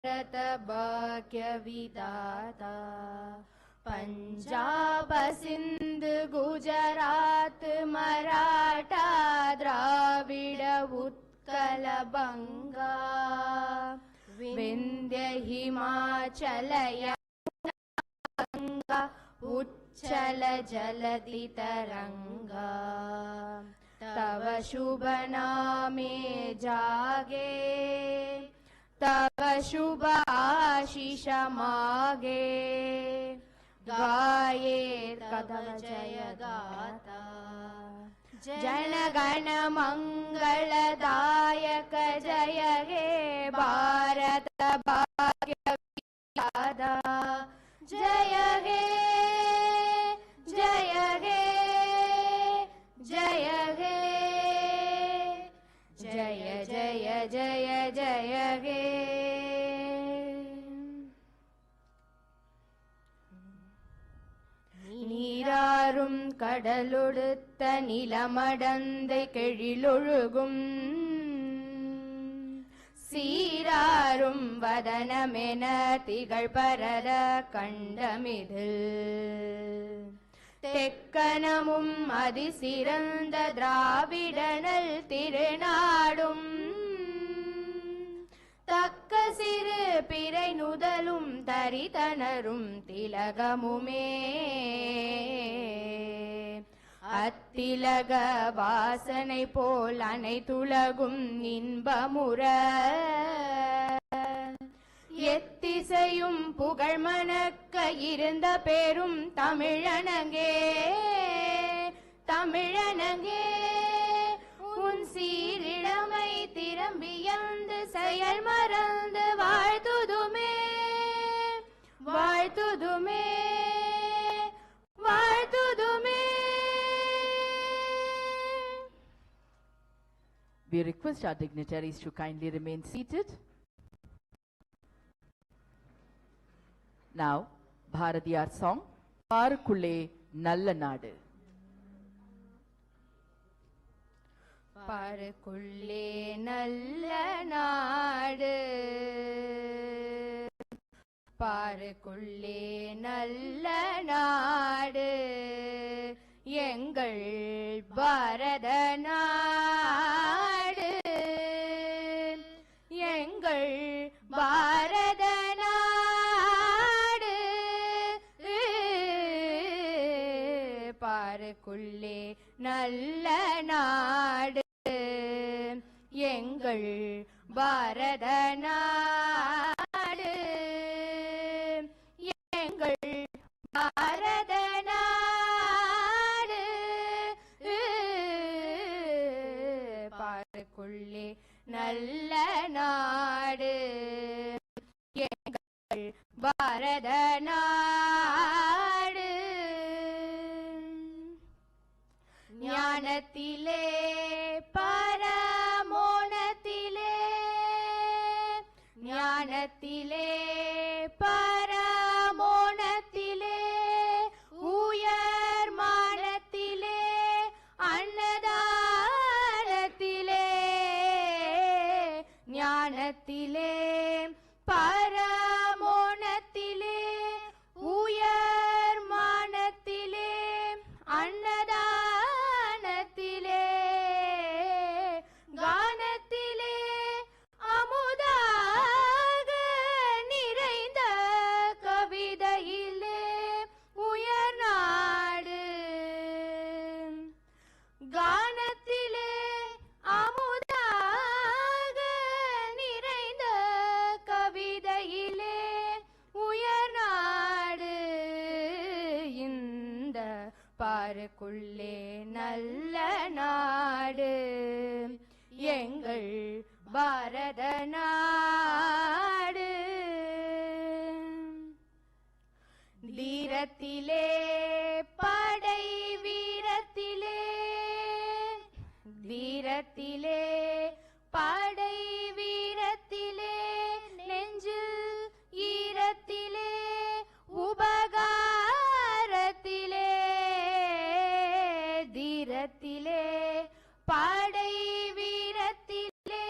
भारत भाग्य विधाता पंजाब सिंध गुजरात मराठा द्राविड उत्कल बंगा विंध्य हिमाचल यमुना उच्चल जलधि तरंगा तव शुभ नामे जागे तव शुभ आशीष मागे गाये तव जय गाता जन गण मंगलदायक जय हे भारत भाग्य विधाता जय हे जय हे जय हे जय जय जय जय हे நீராறும் கடலொடுத்த நிலமடந்தை கெழிலொழுகும் சீராறும் வதனமென திகழ் பரத கண்டமிதில் தெக்கனமும் அதிசிறந்த திராவிடனல் திருநாடும் தக்க சிறு பிறை நுதலும் தரிதனரும் திலகமுமே அத்திலக வாசனை போல் அனைத்துலகும் இன்பமுற எத்திசையும் புகழ் மணக்க இருந்த பேரும் தமிழனங்கே தமிழனங்கே உன் சீரிழமை திரும்பியந்து செயல் மறந்து வாழ்த்துதுமே வாழ்த்துதுமே வாழ்த்துதுமே. We request our dignitaries to kindly remain seated. Now, Bharatiyar song, Parukulle Nalla Nadu. பாருக்குள்ளே நல்ல நாடு பாருக்குள்ளே நல்ல நாடு எங்கள் பாரத நாடு எங்கள் பாரத நாடு பாருக்குள்ளே நல்ல நாடு எங்கள் பாரத நாடு எங்கள் பாரத நாடு பாருக்குள்ளே நல்ல நாடு எங்கள் பாரத நாடு ஞானத்திலே பரமோனத்திலே ஞானத்திலே பரமோனத்திலே உயர் மானத்திலே அன்னதானத்திலே ஞானத்திலே பரமோனத்திலே உயர் மானத்திலே அன்னதானத்திலே கானத்திலே அமுதாக நிறைந்த கவிதையிலே உயர் நாடு கானத்திலே அமுதாக நிறைந்த கவிதையிலே உயர் நாடு இந்த பாருக்குள்ளே நல்ல நாடு எங்கள் பாரத நாடு தீரத்திலே படை வீரத்திலே தீரத்திலே படை வீரத்திலே நெஞ்சில் ஈரத்திலே உபகாரத்திலே தீரத்திலே படை வீரத்திலே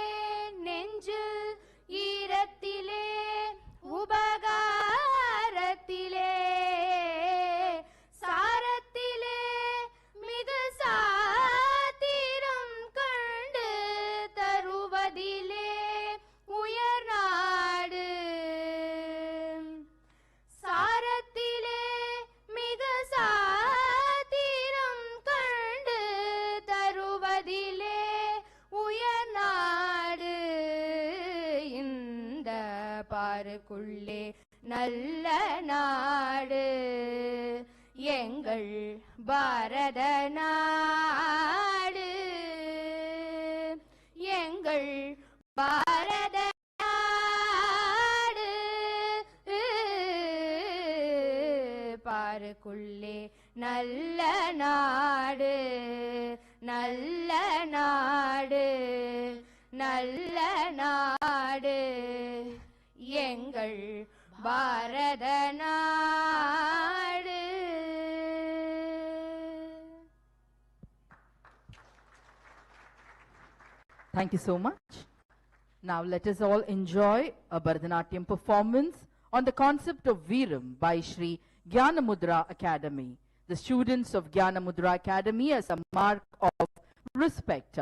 நெஞ்சில் ஈரத்திலே பாருக்குள்ளே நல்ல நாடு எங்கள் பாரத நாடு, எங்கள் பாரத நாடு. பாருக்குள்ளே நல்ல நாடு, நல்ல நாடு, நல்ல நாடு, எங்கள் பாரத நாடு. Thank you so much. Now let us all enjoy a Bharatanatyam performance on the concept of Veeram by Shri Dinamudra Academy. The students of Dinamudra Academy, as a mark of respect,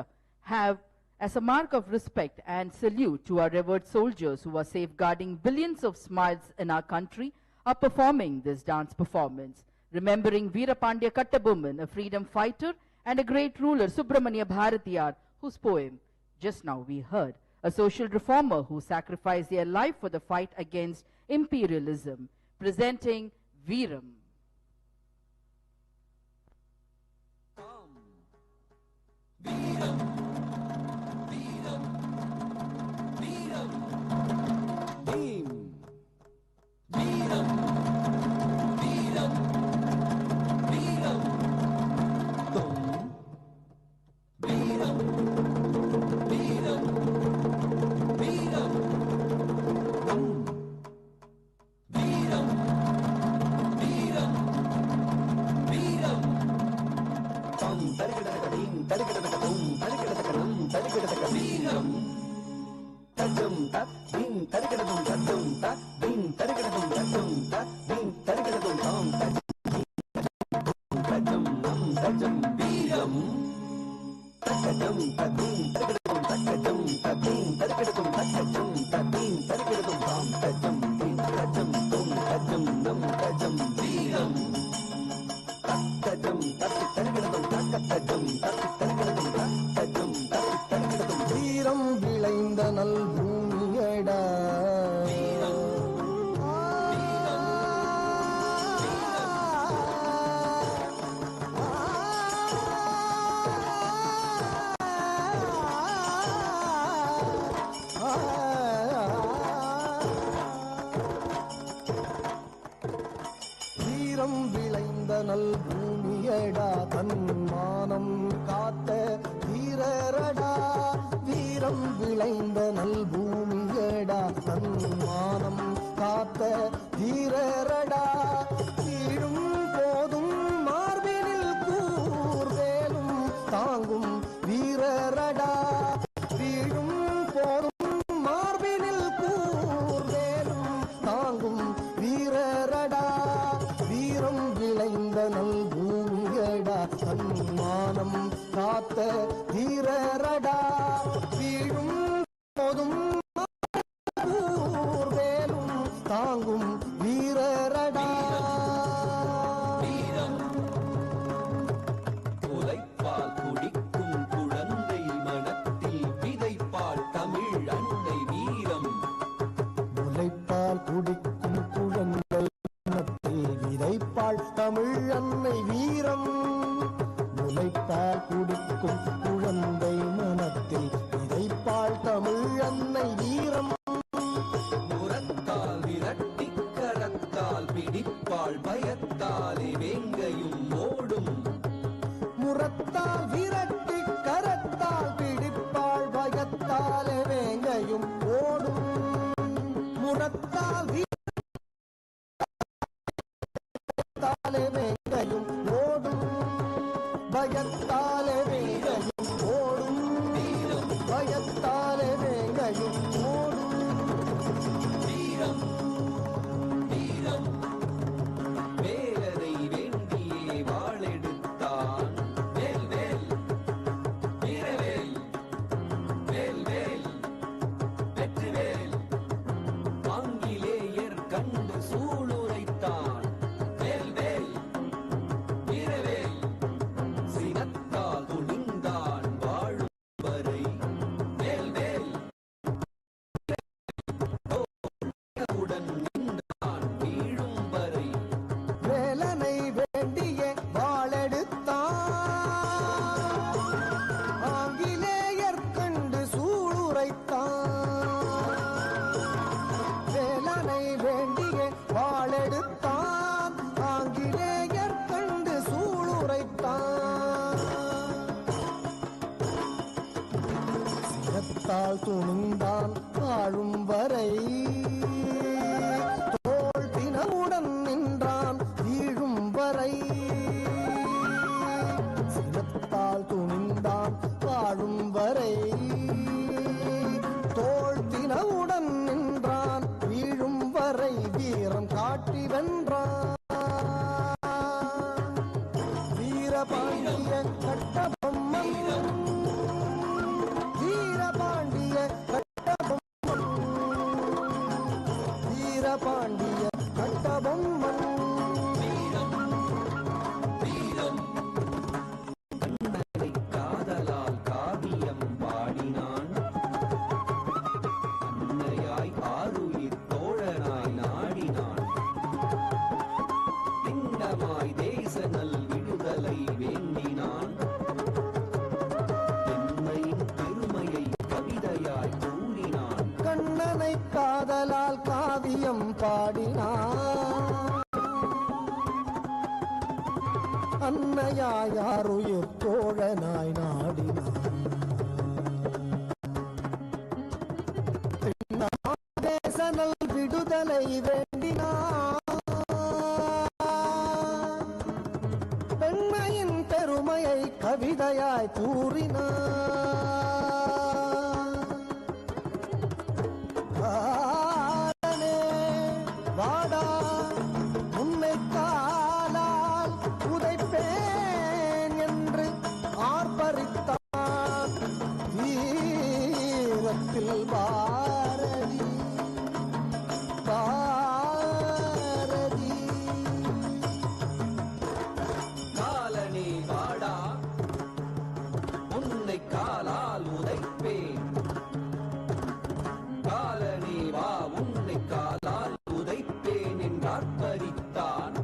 and salute to our revered soldiers who are safeguarding billions of smiles in our country, are performing this dance performance, remembering Veera Pandya Kattabomman, a freedom fighter and a great ruler, Subramanya Bharatiyar, whose poem just now we heard, a social reformer who sacrificed their life for the fight against imperialism, presenting Veeram. சூளுரைத்தான் வேல் வேல் வீரவேல் சினத்தால் வேண்டிய வாளெடுத்தான் ஆங்கிலேயர் கண்டு சூளுரைத்தான் சிரத்தால் துணிந்தான் வாழும் வரை தோள் தினமுடன் நின்றான் வீழும் வரை சிரத்தால் துணிந்தான் வாழும் வரை தோள் தினவுடன் நின்றான் வீழும் வரை வீரம் காட்டி வென்றான் வீரபாண்டிய கட்டபொம்மன் வீரபாண்டிய கட்டபொம்மன் வீரபாண்டிய கட்டபொம்மன் காதலால் காவியம் பாடினான் அன்னையாய் ஆருயிர் தோழனாய் நாடினான் திண்டமாய் தேச நல் விடுதலை வேண்டினான் என்னையின் பெருமையை கவிதையாய் கூறினான் கண்ணனை காதலால் காவியம் பாடினான் அன்னையாய் ஆருயிர் தோழனாய் நாடினான் தேசனல் விடுதலை வேண்டினான் பெண்மையின் பெருமையை கவிதையாய் கூறினான் காலனே வாடா உன்னை காலால் உதைப்பேன் என்று ஆர்ப்பரித்தான் வீரத்தில் பாரதி பாரதி காலனே வாடா உன்னை காலால் உதைப்பேன் காலனே வா உன்னை காலால் உதைப்பேன் என்றார்ப்பரித்தான்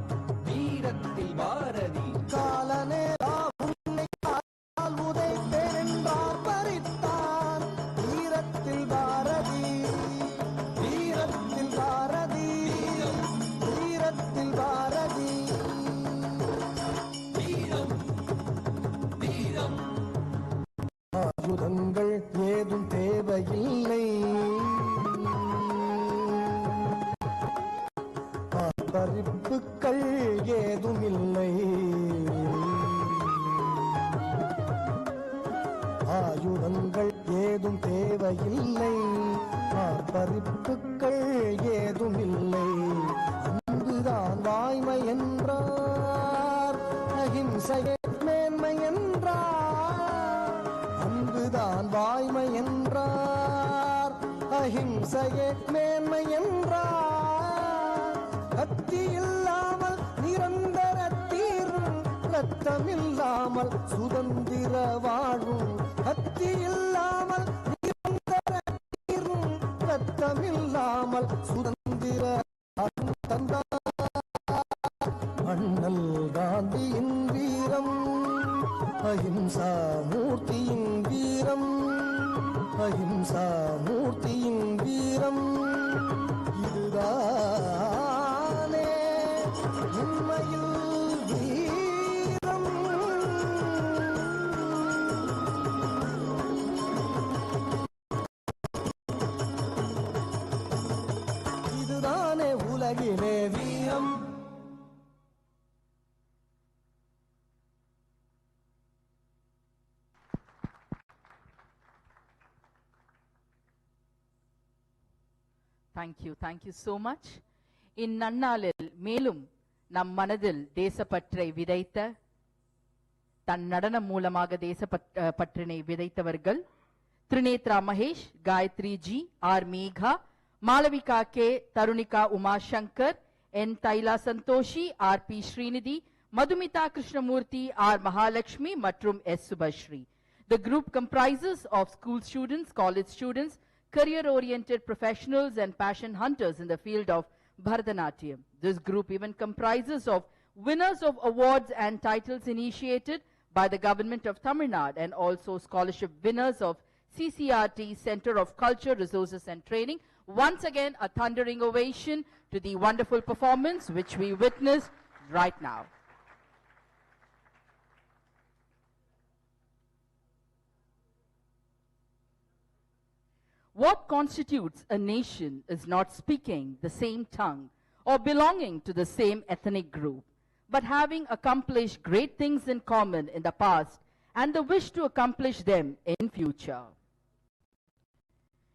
வீரத்தில் பாரதி காலனே வா உன்னை காலால் உதைப்பேன் என்றார்ப்பரித்தான் வீரத்தில் பாரதி வீரத்தில் பாரதி வீரத்தில் பாரதி வீரம் வீரம் ஆயுதங்கள் ஏதும் தேவையில்லை ஆர்ப்பரிப்புக்கள் ஏதும் இல்லை ஆயுதங்கள் ஏதும் தேவையில்லை ஆர்ப்பரிப்புக்கள் ஏதும் இல்லை அன்புதான் வாய்மை என்றார் அகிம்சையே மேன்மை என்றார் அன்புதான் வாய்மை என்றார் அகிம்சையே மேன்மை என்றார் கத்தி இல்லாமல் நிரந்தர தீரும் ரத்தம் இல்லாமல் சுதந்திர வாழும் கத்தி இல்லாமல் நிரந்தர தீரும் ரத்தம் இல்லாமல் சுதந்திர வாழும் தந்தார் அண்ணல் காந்தியின் வீரம் அஹிம்சா மூர்த்தியின் வீரம் அஹிம்சா மூர்த்தியின் வீரம் இதுதானே உண்மையில் வீரம் இதுதானே உலகிலே வீரம் Thank you so much. இந்நன்னாளில் மேலும் நம் மனதில் தேசப்பற்றை விதைத்த தன் நடனம் மூலமாக தேசப்பற்றினை விதைத்தவர்கள் Trinetra Mahesh, Gayatri ji, R Megha, Malavika K, Tarunika Umashankar, N Taila Santoshi, R P Srinidhi, Madhumita Krishnamurthy, R Mahalakshmi மற்றும் S Subhashree. The group comprises of school students, college students, career-oriented professionals and passion hunters in the field of Bharatanatyam. This group even comprises of winners of awards and titles initiated by the government of Tamil Nadu and also scholarship winners of CCRT, Center of Culture, Resources and Training, Once again, a thundering ovation to the wonderful performance which we witnessed right now. What constitutes a nation is not speaking the same tongue or belonging to the same ethnic group, but having accomplished great things in common in the past and the wish to accomplish them in future.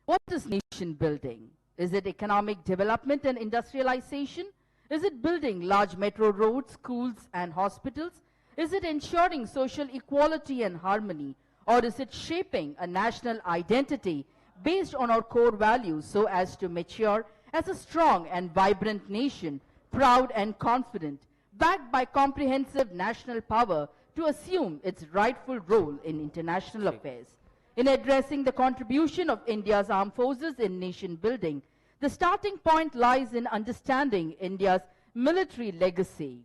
What is nation building? Is it economic development and industrialization? Is it building large metro roads, schools, and hospitals? Is it ensuring social equality and harmony? Or is it shaping a national identity based on our core values so as to mature as a strong and vibrant nation, proud and confident, backed by comprehensive national power to assume its rightful role in international affairs? In addressing the contribution of India's armed forces in nation building, the starting point lies in understanding India's military legacy.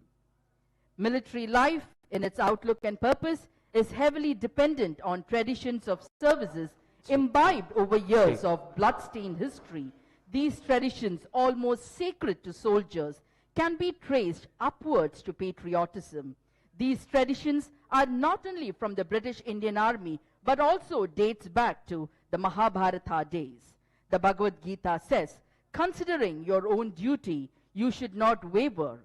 Military life, in its outlook and purpose, is heavily dependent on traditions of services imbibed over years of blood-stained history. These traditions, almost sacred to soldiers, can be traced upwards to patriotism. These traditions are not only from the British Indian Army, but also dates back to the Mahabharata days. The Bhagavad Gita says, considering your own duty, you should not waver.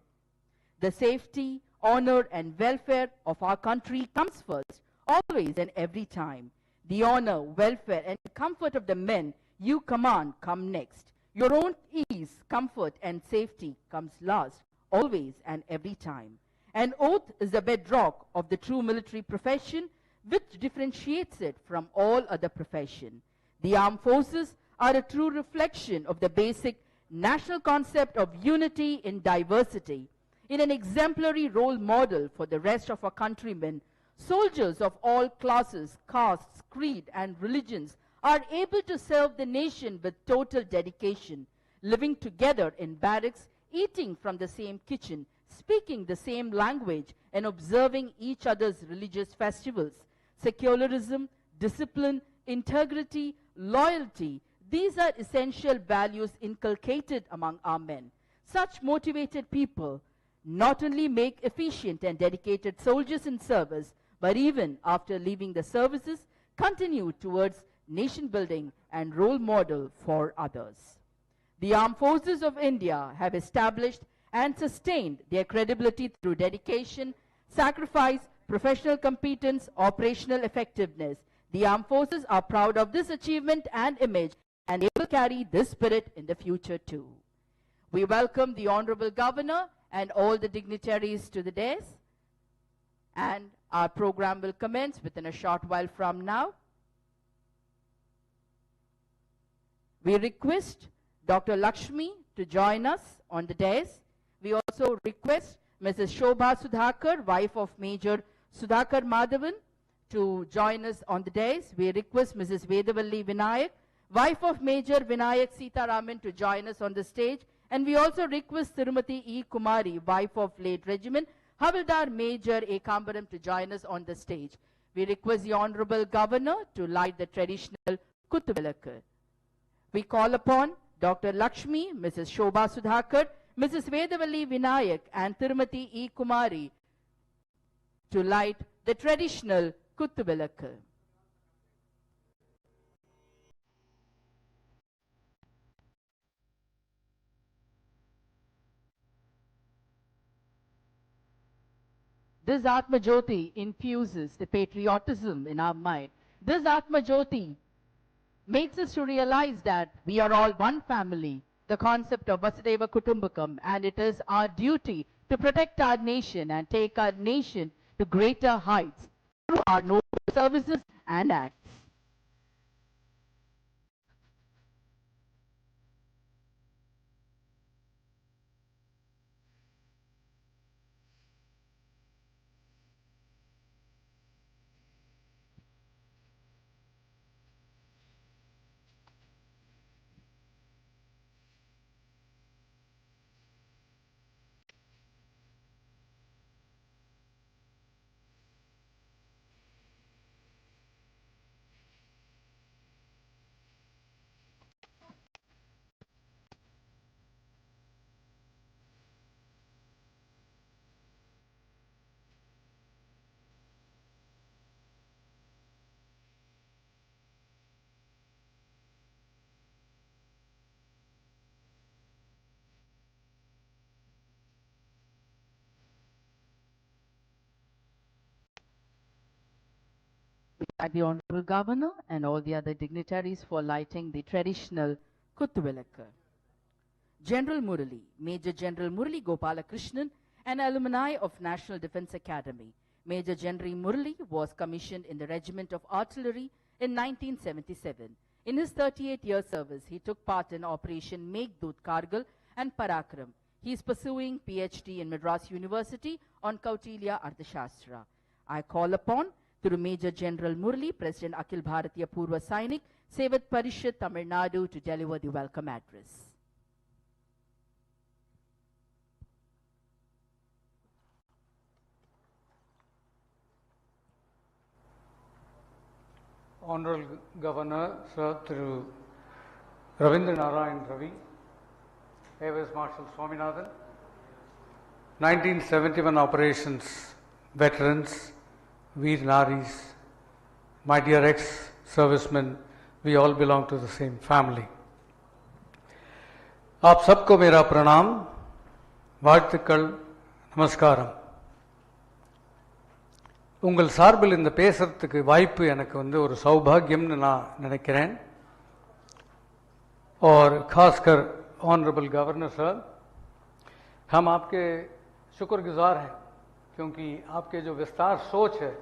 The safety, honor, and welfare of our country comes first, always and every time. The honor, welfare, and comfort of the men you command come next. Your own ease, comfort, and safety comes last, always and every time. An oath is the bedrock of the true military profession, which differentiates it from all other profession. The armed forces are a true reflection of the basic national concept of unity in diversity. In an exemplary role model for the rest of our countrymen, soldiers of all classes, castes, creed, and religions are able to serve the nation with total dedication, living together in barracks, eating from the same kitchen, speaking the same language, and observing each other's religious festivals. Secularism, discipline, integrity, loyalty, these are essential values inculcated among our men. Such motivated people not only make efficient and dedicated soldiers in service, but even after leaving the services, continue towards nation building and role model for others. The armed forces of India have established and sustained their credibility through dedication, sacrifice, professional competence, operational effectiveness. The armed forces are proud of this achievement and image, and they will carry this spirit in the future too. We welcome the Honorable Governor and all the dignitaries to the dais, and our program will commence within a short while from now. We request Dr. Lakshmi to join us on the dais. We also request Mrs. Shobha Sudhakar, wife of Major Sudhakar Madhavan, to join us on the dais. We request Mrs. Vedavalli Vinayak, wife of Major Vinayak Sitaraman, to join us on the stage. And we also request Tirumati E. Kumari, wife of late Regiment Havildar Major Ekambaram, to join us on the stage. We request the Honorable Governor to light the traditional Kuttuvilakku. We call upon Dr. Lakshmi, Mrs. Shobha Sudhakar, Mrs. Vedavalli Vinayak, and Tirumati E. Kumari to light the traditional Kuttuvilakku. This Atma Jyoti infuses the patriotism in our mind. This Atma Jyoti makes us to realize that we are all one family, the concept of Vasudeva Kutumbakam, and it is our duty to protect our nation and take our nation to greater heights through our noble services and acts. thank the Honorable Governor and all the other dignitaries for lighting the traditional Kuttuvilakku. General Murali, Major General Murali Gopalakrishnan, an alumni of National Defence Academy. Major General Murali was commissioned in the Regiment of Artillery in 1977. In his 38-year service, he took part in Operation Meghdut Kargil and Parakram. He is pursuing PhD in Madras University on Kautilya Arthashastra. I call upon through Major General Murali, President Akhil Bharatiya Purva Sainik, Sevat Parishad, Tamil Nadu, to deliver the welcome address. Honorable Governor, Sir, through Ravindra Narayan Ravi, Air Vice Marshal Swaminathan, 1971 operations veterans, Veer Naris, my dear ex-servicemen, we all belong to the same family. आप सबको मेरा प्रणाम, வாழ்த்துக்கள், நமஸ்காரம். உங்கள் சார்பில் இந்த பேசுறதுக்கு வாய்ப்பு எனக்கு ஒரு சௌபாகியம்னு நான் நினைக்கிறேன். और खासकर ऑनरेबल गवर्नर सर, हम आपके शुक्रगुजार हैं क्योंकि आपके जो विस्तार सोच है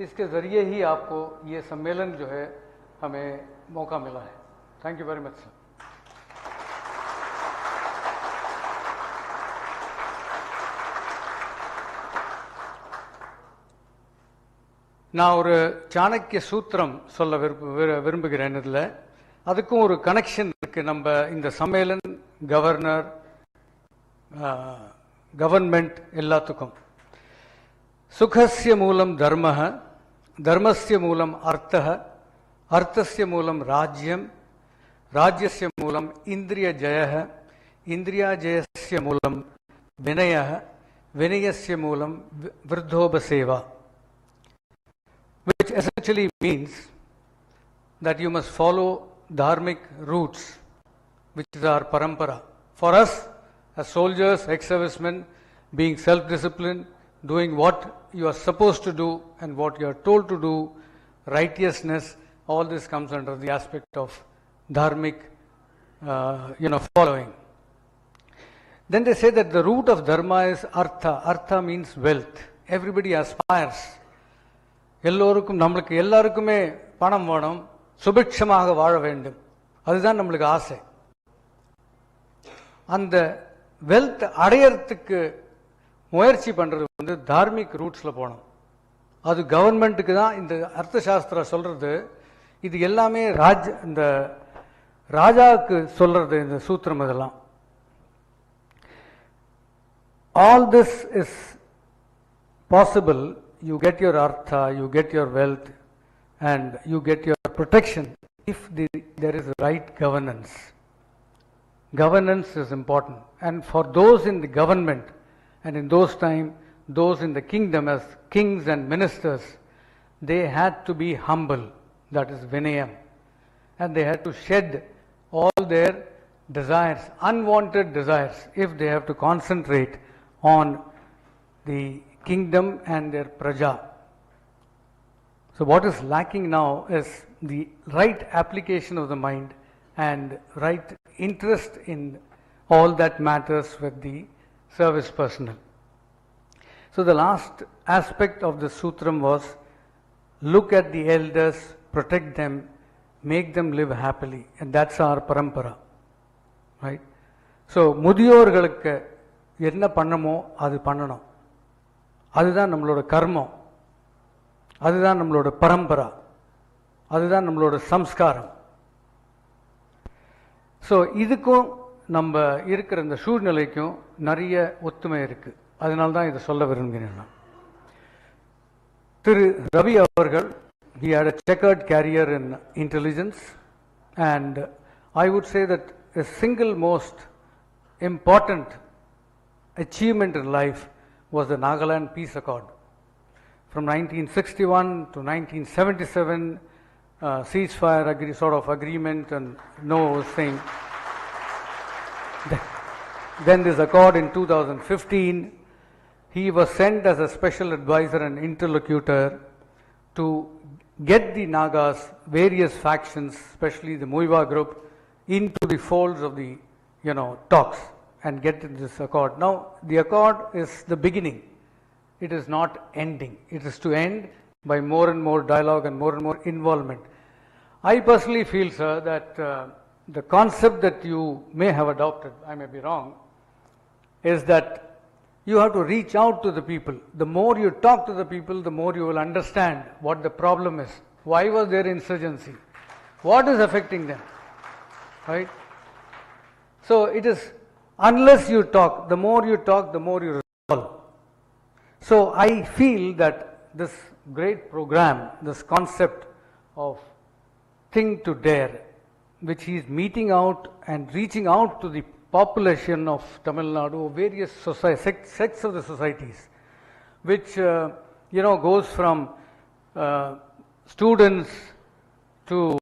इसके ज़रिए ही आपको ये सम्मेलन जो है हमें मौका मिला है. Thank you very much sir. நான் ஒரு சாணக்கிய சூத்திரம் சொல்ல விரும்புகிறேன். இதில் அதுக்கும் ஒரு கனெக்ஷன் இருக்கு. நம்ம இந்த சம்மேளன், கவர்னர், கவர்மெண்ட் எல்லாத்துக்கும் சுகஸ்ய மூலம் தர்மः, தர்மஸ்ய மூலம் அர்த்தः, அர்த்தஸ்ய மூலம் ராஜ்யம், ராஜ்யஸ்ய மூலம் இந்திரிய ஜயः, இந்திரியாஜயஸ்ய மூலம் வினயः, வினயஸ்ய மூலம் விருத்தோபசேவா, which essentially means that you must follow dharmic roots, which is our parampara. For us, as soldiers, ex-servicemen, being self-disciplined, doing what you are supposed to do and what you are told to do, righteousness, all this comes under the aspect of dharmic, following. Then they say that the root of dharma is artha. Artha means wealth. Everybody aspires. எல்லோருக்கும், நம்மளுக்கு எல்லாருக்குமே பணம் வேணும், சுபிட்சமாக வாழ வேண்டும், அதுதான் நம்மளுக்கு ஆசை. அந்த வெல்த் அடையறதுக்கு முயற்சி பண்றது தார்மிக் ரூட்ஸ்ல போகணும். அது கவர்மெண்ட்டுக்கு தான். இந்த அர்த்தசாஸ்திரம் சொல்றது இது எல்லாமே இந்த ராஜாவுக்கு சொல்றது இந்த சூத்திரம். இதெல்லாம் all this is possible. You get your artha, you get your wealth, and you get your protection if there is right governance. Governance is important. And for those in the government, and in those time, those in the kingdom as kings and ministers, they had to be humble. That is Vinayam. And they had to shed all their desires, unwanted desires, if they have to concentrate on the kingdom and their praja. So what is lacking now is the right application of the mind and right interest in all that matters with the service personnel. So the last aspect of the sutram was look at the elders, protect them, make them live happily, and that's our parampara, right? So முதியோர்களுக்கு என்ன பண்ணமோ அது பண்ணணும். அதுதான் நம்மளோட கர்மம், அதுதான் நம்மளோட பரம்பரா, அதுதான் நம்மளோட சம்ஸ்காரம். ஸோ இதுக்கும் நம்ம இருக்கிற இந்த சூழ்நிலைக்கும் நிறைய ஒத்துமை இருக்கு. அதனால தான் இதை சொல்ல விரும்புகிறேன் நான். திரு ரவி அவர்கள், he had a checkered career in intelligence, and I would say that a single most important achievement in life was the Nagaland Peace Accord. From 1961 to 1977, ceasefire sort of agreement and no thing. Then this accord in 2015, he was sent as a special advisor and interlocutor to get the Nagas, various factions, especially the Muiva group, into the folds of the, talks and get into this accord. Now, the accord is the beginning. It is not ending. It is to end by more and more dialogue and more involvement. I personally feel, sir, that the concept that you may have adopted, I may be wrong, is that you have to reach out to the people. The more you talk to the people, the more you will understand what the problem is. Why was there insurgency? What is affecting them? Right? So it is, unless you talk, the more you talk, the more you resolve. So I feel that this great program, this concept of Think to Dare, which he is meeting out and reaching out to the population of Tamil Nadu, various sects of the societies, which goes from students to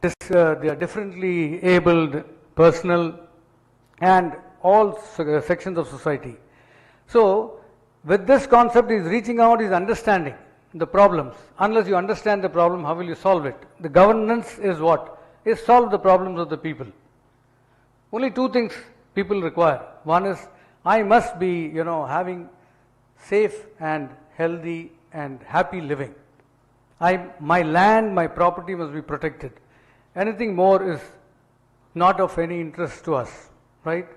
they are differently abled personnel and all sections of society. So with this concept, he is reaching out, he is understanding the problems. Unless you understand the problem, how will you solve it? The governance is what? Is solve the problems of the people. Only two things people require. One is, I must be, having safe and healthy and happy living. My land, my property must be protected. Anything more is not of any interest to us, right?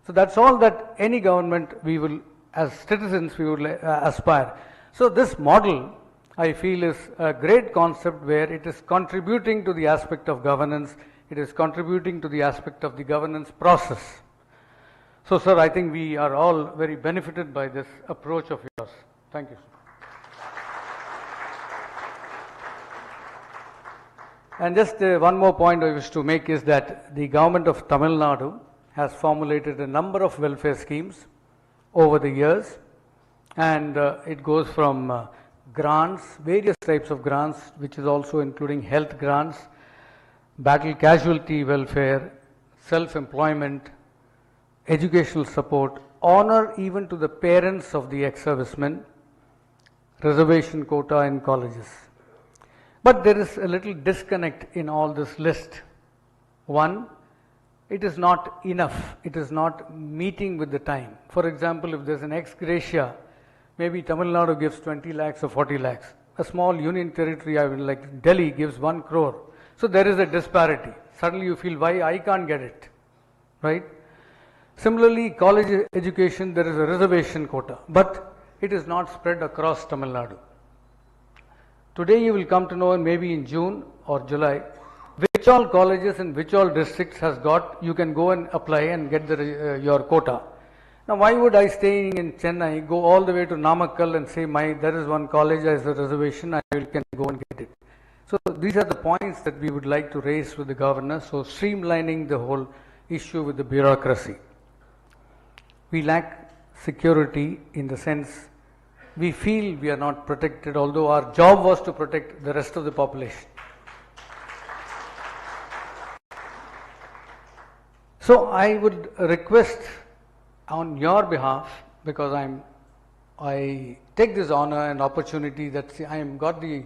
So that's all that any government we will, as citizens, we would aspire. So this model, I feel, is a great concept where it is contributing to the aspect of governance. It is contributing to the aspect of the governance process. So, sir, I think we are all very benefited by this approach of yours. Thank you, sir. And just one more point I wish to make is that the government of Tamil Nadu has formulated a number of welfare schemes over the years, and it goes from grants, various types of grants, which is also including health grants, battle casualty welfare, self-employment, educational support, honor even to the parents of the ex-servicemen, reservation quota in colleges. But there is a little disconnect in all this list. One, it is not enough. It is not meeting with the time. For example, if there is an ex gratia, maybe Tamil Nadu gives 20 lakhs or 40 lakhs. A small union territory like Delhi gives 1 crore. So there is a disparity. Suddenly you feel, why I can't get it, right? Similarly, college education, there is a reservation quota, but it is not spread across Tamil Nadu. Today you will come to know, maybe in June or July, which all colleges in which all districts has got, you can go and apply and get your quota. Now why would I staying in Chennai go all the way to Namakkal and say, there is one college as a reservation, I can go and get it. So these are the points that we would like to raise with the governor, so streamlining the whole issue with the bureaucracy. We lack security in the sense we feel we are not protected, although our job was to protect the rest of the population. So I would request on your behalf, because I take this honor and opportunity that I am got the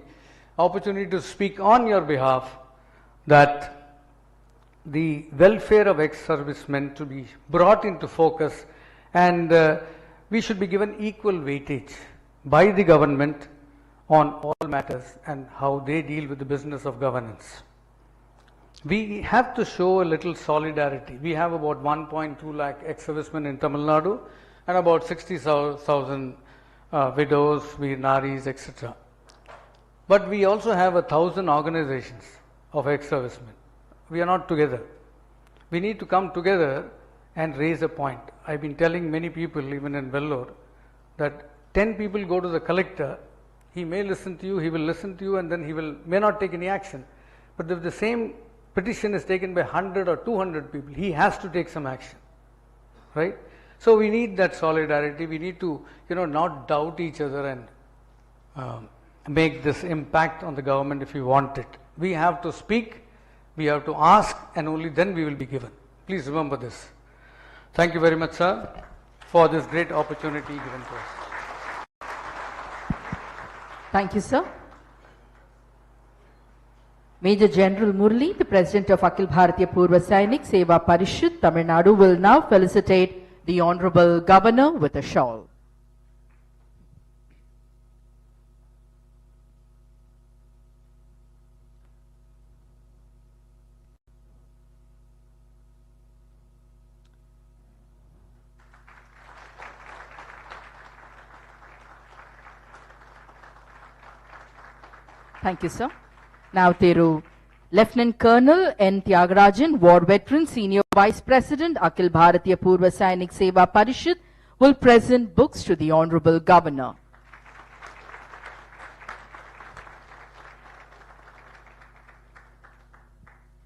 opportunity to speak on your behalf, that the welfare of ex-servicemen to be brought into focus, and we should be given equal weightage by the government on all matters and how they deal with the business of governance. We have to show a little solidarity. We have about 1.2 lakh ex-servicemen in Tamil Nadu and about 60,000 widows, Naris, etc. But we also have 1,000 organizations of ex-servicemen. We are not together. We need to come together and raise a point. I've been telling many people, even in Vellore, that 10 people go to the collector, he may listen to you, he will listen to you, and then he may not take any action. But if the same petition is taken by 100 or 200 people, he has to take some action, right? So we need that solidarity. We need to, not doubt each other and make this impact on the government if we want it. We have to speak, we have to ask, and only then we will be given. Please remember this. Thank you very much, sir, for this great opportunity given to us. Thank you, sir. Major General Murli, the President of Akhil Bharatiya Purva Sainik Seva Parishad, Tamil Nadu, will now felicitate the Honorable Governor with a shawl. Thank you, sir. Now, Thiru Lieutenant Colonel N. Tyagarajan, War Veteran, Senior Vice President, Akhil Bharatiya Purva Sainik Seva Parishad, will present books to the Honorable Governor.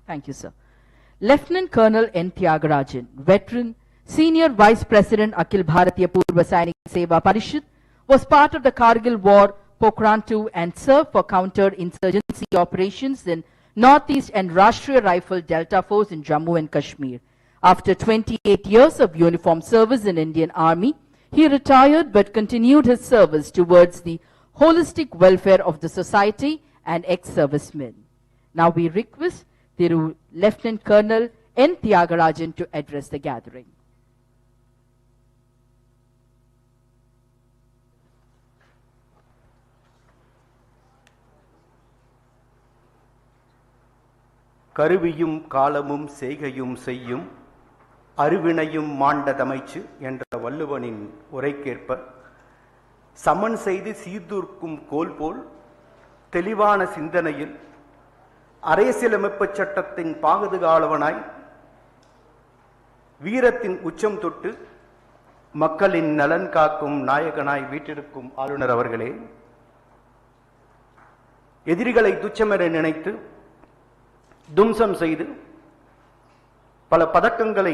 Thank you, sir. Lieutenant Colonel N. Tyagarajan, Veteran, Senior Vice President, Akhil Bharatiya Purva Sainik Seva Parishad, was part of the Kargil War, Pokhran II, and served for counter-insurgency operations in Northeast and Rashtriya Rifle Delta Force in Jammu and Kashmir. After 28 years of uniform service in Indian Army, he retired but continued his service towards the holistic welfare of the society and ex-servicemen. Now we request Thiru Lieutenant Colonel N. Tyagarajan to address the gathering. கருவியும் காலமும் செய்கையும் செய்யும் அருவினையும் மாண்டதமைச்சு என்ற வள்ளுவனின் உரைக்கேற்ப சமன் செய்து சீர்தூர்க்கும் கோல் போல் தெளிவான சிந்தனையில் அரசியலமைப்பு சட்டத்தின் பாதுகாவலனாய் வீரத்தின் உச்சம் தொட்டு மக்களின் நலன் காக்கும் நாயகனாய் வீற்றிருக்கும் ஆளுநர் அவர்களே, எதிரிகளை துச்சமென நினைத்து தும்சம் செய்து பல பதக்கங்களை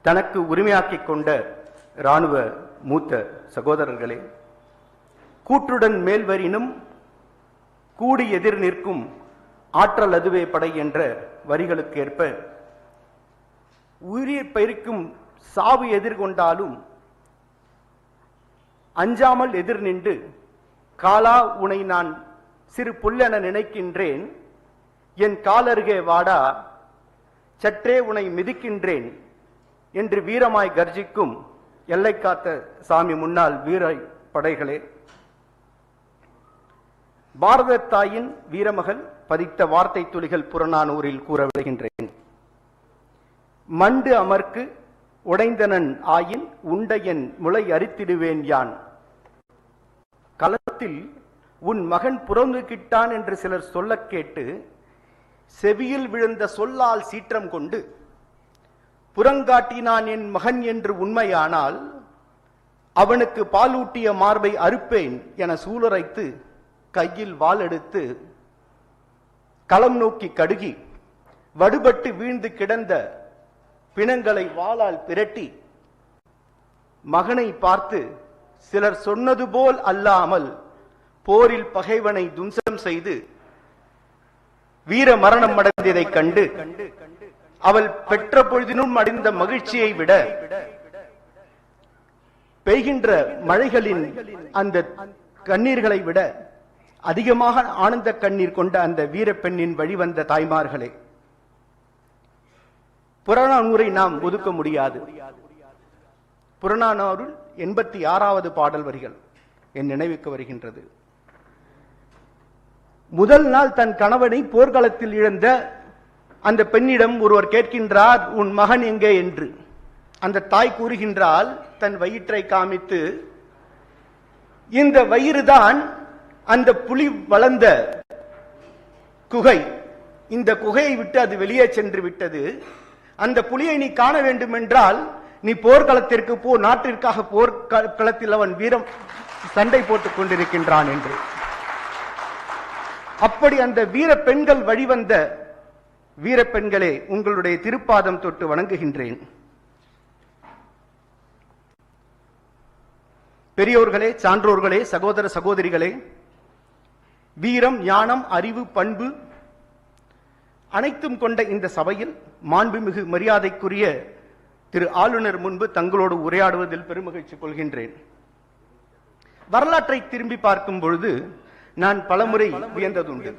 தனக்கு உரிமையாக்கிக் கொண்ட இராணுவ மூத்த சகோதரர்களே, கூற்றுடன் மேல்வரினும் கூடி எதிர் நிற்கும் ஆற்றல் அதுவே படை என்ற வரிகளுக்கு ஏற்ப உயிர் பறிக்கும் சாவு எதிர்கொண்டாலும் அஞ்சாமல் எதிர் நின்று காலா உனை நான் சிறு புல்லென நினைக்கின்றேன், என் காலருகே வாடா சற்றே உனை மிதிக்கின்றேன் என்று வீரமாய் கர்ஜிக்கும் எல்லை காத்த சாமி முன்னாள் வீர படைகளே, பாரத தாயின் வீரமகள் பதித்த வார்த்தை துளிகள் புறநானூரில் கூற விடுகின்றேன். மண்டு அமர்க்கு உடைந்தனன் ஆயின் உண்டையன் முளை அரித்திடுவேன் யான். களத்தில் உன் மகன் புறந்துகிட்டான் என்று சிலர் சொல்ல கேட்டு செவியில் விழுந்த சொல்லால் சீற்றம் கொண்டு புறங்காட்டினான் என் மகன் என்று உண்மையானால் அவனுக்கு பாலூட்டிய மார்பை அறுப்பேன் என சூளுரைத்து கையில் வாள் எடுத்து களம் நோக்கி கடுகி வடுபட்டு வீழ்ந்து கிடந்த பிணங்களை வாளால் பிரட்டி மகனை பார்த்து சிலர் சொன்னது போல் அல்லாமல் போரில் பகைவனை தும்சம் செய்து வீர மரணம் அடைந்ததை கண்டு அவள் பெற்ற பொழுதினும் அடைந்த மகிழ்ச்சியை விட பெய்கின்ற மழைகளின் அந்த கண்ணீர்களை விட அதிகமாக ஆனந்த கண்ணீர் கொண்ட அந்த வீர பெண்ணின் வழிவந்த தாய்மார்களே, புறநானூரை நாம் ஒதுக்க முடியாது. புறநானூரில் 86வது பாடல் வரிகள் என் நினைவுக்கு வருகின்றது. முதல் நாள் தன் கணவனை போர்க்களத்தில் இழந்த அந்த பெண்ணிடம் ஒருவர் கேட்கின்றார், உன் மகன் எங்கே என்று. அந்த தாய் கூறுகின்றால் தன் வயிற்றை காமித்து, இந்த வயிறுதான் அந்த புலி வளர்ந்த குகை, இந்த குகையை விட்டு அது வெளியே சென்று விட்டது. அந்த புலியை நீ காண வேண்டும் என்றால் நீ போர்க்களத்திற்கு போ, நாட்டிற்காக போர்க்களத்தில் அவன் வீரம் சண்டை போட்டுக் கொண்டிருக்கின்றான் என்று. அப்படி அந்த வீர பெண்கள் வழிவந்த வீர பெண்களே, உங்களுடைய திருப்பாதம் தொட்டு வணங்குகின்றேன். பெரியோர்களே, சான்றோர்களே, சகோதர சகோதரிகளே, வீரம், ஞானம், அறிவு, பண்பு அனைத்தும் கொண்ட இந்த சபையில் மாண்புமிகு மரியாதைக்குரிய திரு ஆளுநர் முன்பு தங்களோடு உரையாடுவதில் பெருமகிழ்ச்சி கொள்கின்றேன். வரலாற்றை திரும்பி பார்க்கும் பொழுது நான் பலமுறை வியந்ததுண்டு.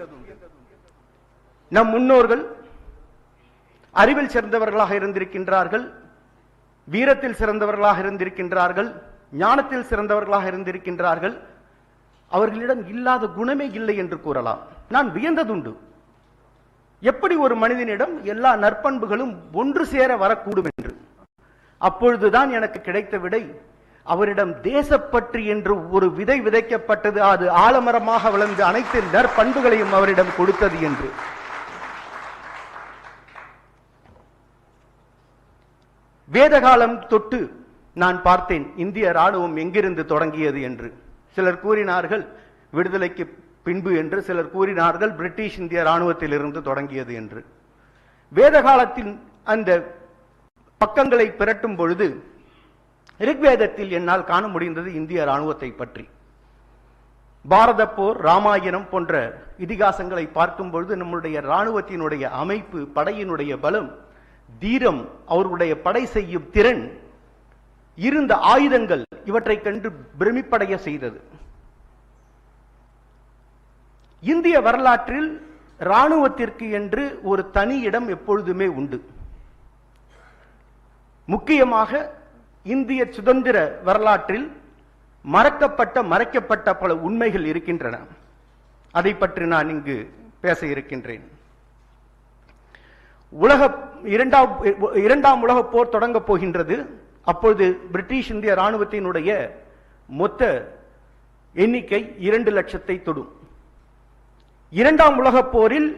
நம் முன்னோர்கள் அறிவில் சிறந்தவர்களாக இருந்திருக்கின்றார்கள், வீரத்தில் சிறந்தவர்களாக இருந்திருக்கின்றார்கள், ஞானத்தில் சிறந்தவர்களாக இருந்திருக்கின்றார்கள். அவர்களிடம் இல்லாத குணமே இல்லை என்று கூறலாம். நான் வியந்ததுண்டு, எப்படி ஒரு மனிதனிடம் எல்லா நற்பண்புகளும் ஒன்று சேர வரக்கூடும் என்று. அப்பொழுதுதான் எனக்கு கிடைத்த விடை, அவரிடம் தேசப்பற்று என்று ஒரு விதை விதைக்கப்பட்டது, அது ஆலமரமாக வளர்ந்து அனைத்து நற்பண்புகளையும் அவரிடம் கொடுத்தது என்று. வேதகாலம் தொட்டு நான் பார்த்தேன் இந்திய ராணுவம் எங்கிருந்து தொடங்கியது என்று. சிலர் கூறினார்கள் விடுதலைக்கு பின்பு என்று, சிலர் கூறினார்கள் பிரிட்டிஷ் இந்திய ராணுவத்தில் இருந்து தொடங்கியது என்று. வேதகாலத்தின் அந்த பக்கங்களை பிரட்டும் பொழுது ரிக்வேதத்தில் என்னால் காண முடிந்தது இந்திய ராணுவத்தை பற்றி. பாரத போர், ராமாயணம் போன்ற இதிகாசங்களை பார்க்கும் பொழுது நம்முடைய ராணுவத்தினுடைய அமைப்பு, படையினுடைய பலம், தீரம், அவர்களுடைய படை செய்யும் திறன், இருந்த ஆயுதங்கள், இவற்றை கண்டு பிரமிப்படைய செய்தது. இந்திய வரலாற்றில் ராணுவத்திற்கு என்று ஒரு தனி இடம் எப்பொழுதுமே உண்டு. முக்கியமாக இந்திய சுதந்திர வரலாற்றில் மறைக்கப்பட்ட பல உண்மைகள் இருக்கின்றன. அதை பற்றி நான் இங்கு பேச இருக்கின்றேன். இரண்டாம் உலக போர் தொடங்க போகின்றது. அப்பொழுது பிரிட்டிஷ் இந்திய ராணுவத்தினுடைய மொத்த எண்ணிக்கை 2 லட்சத்தை தொடும். இரண்டாம் உலக போரில்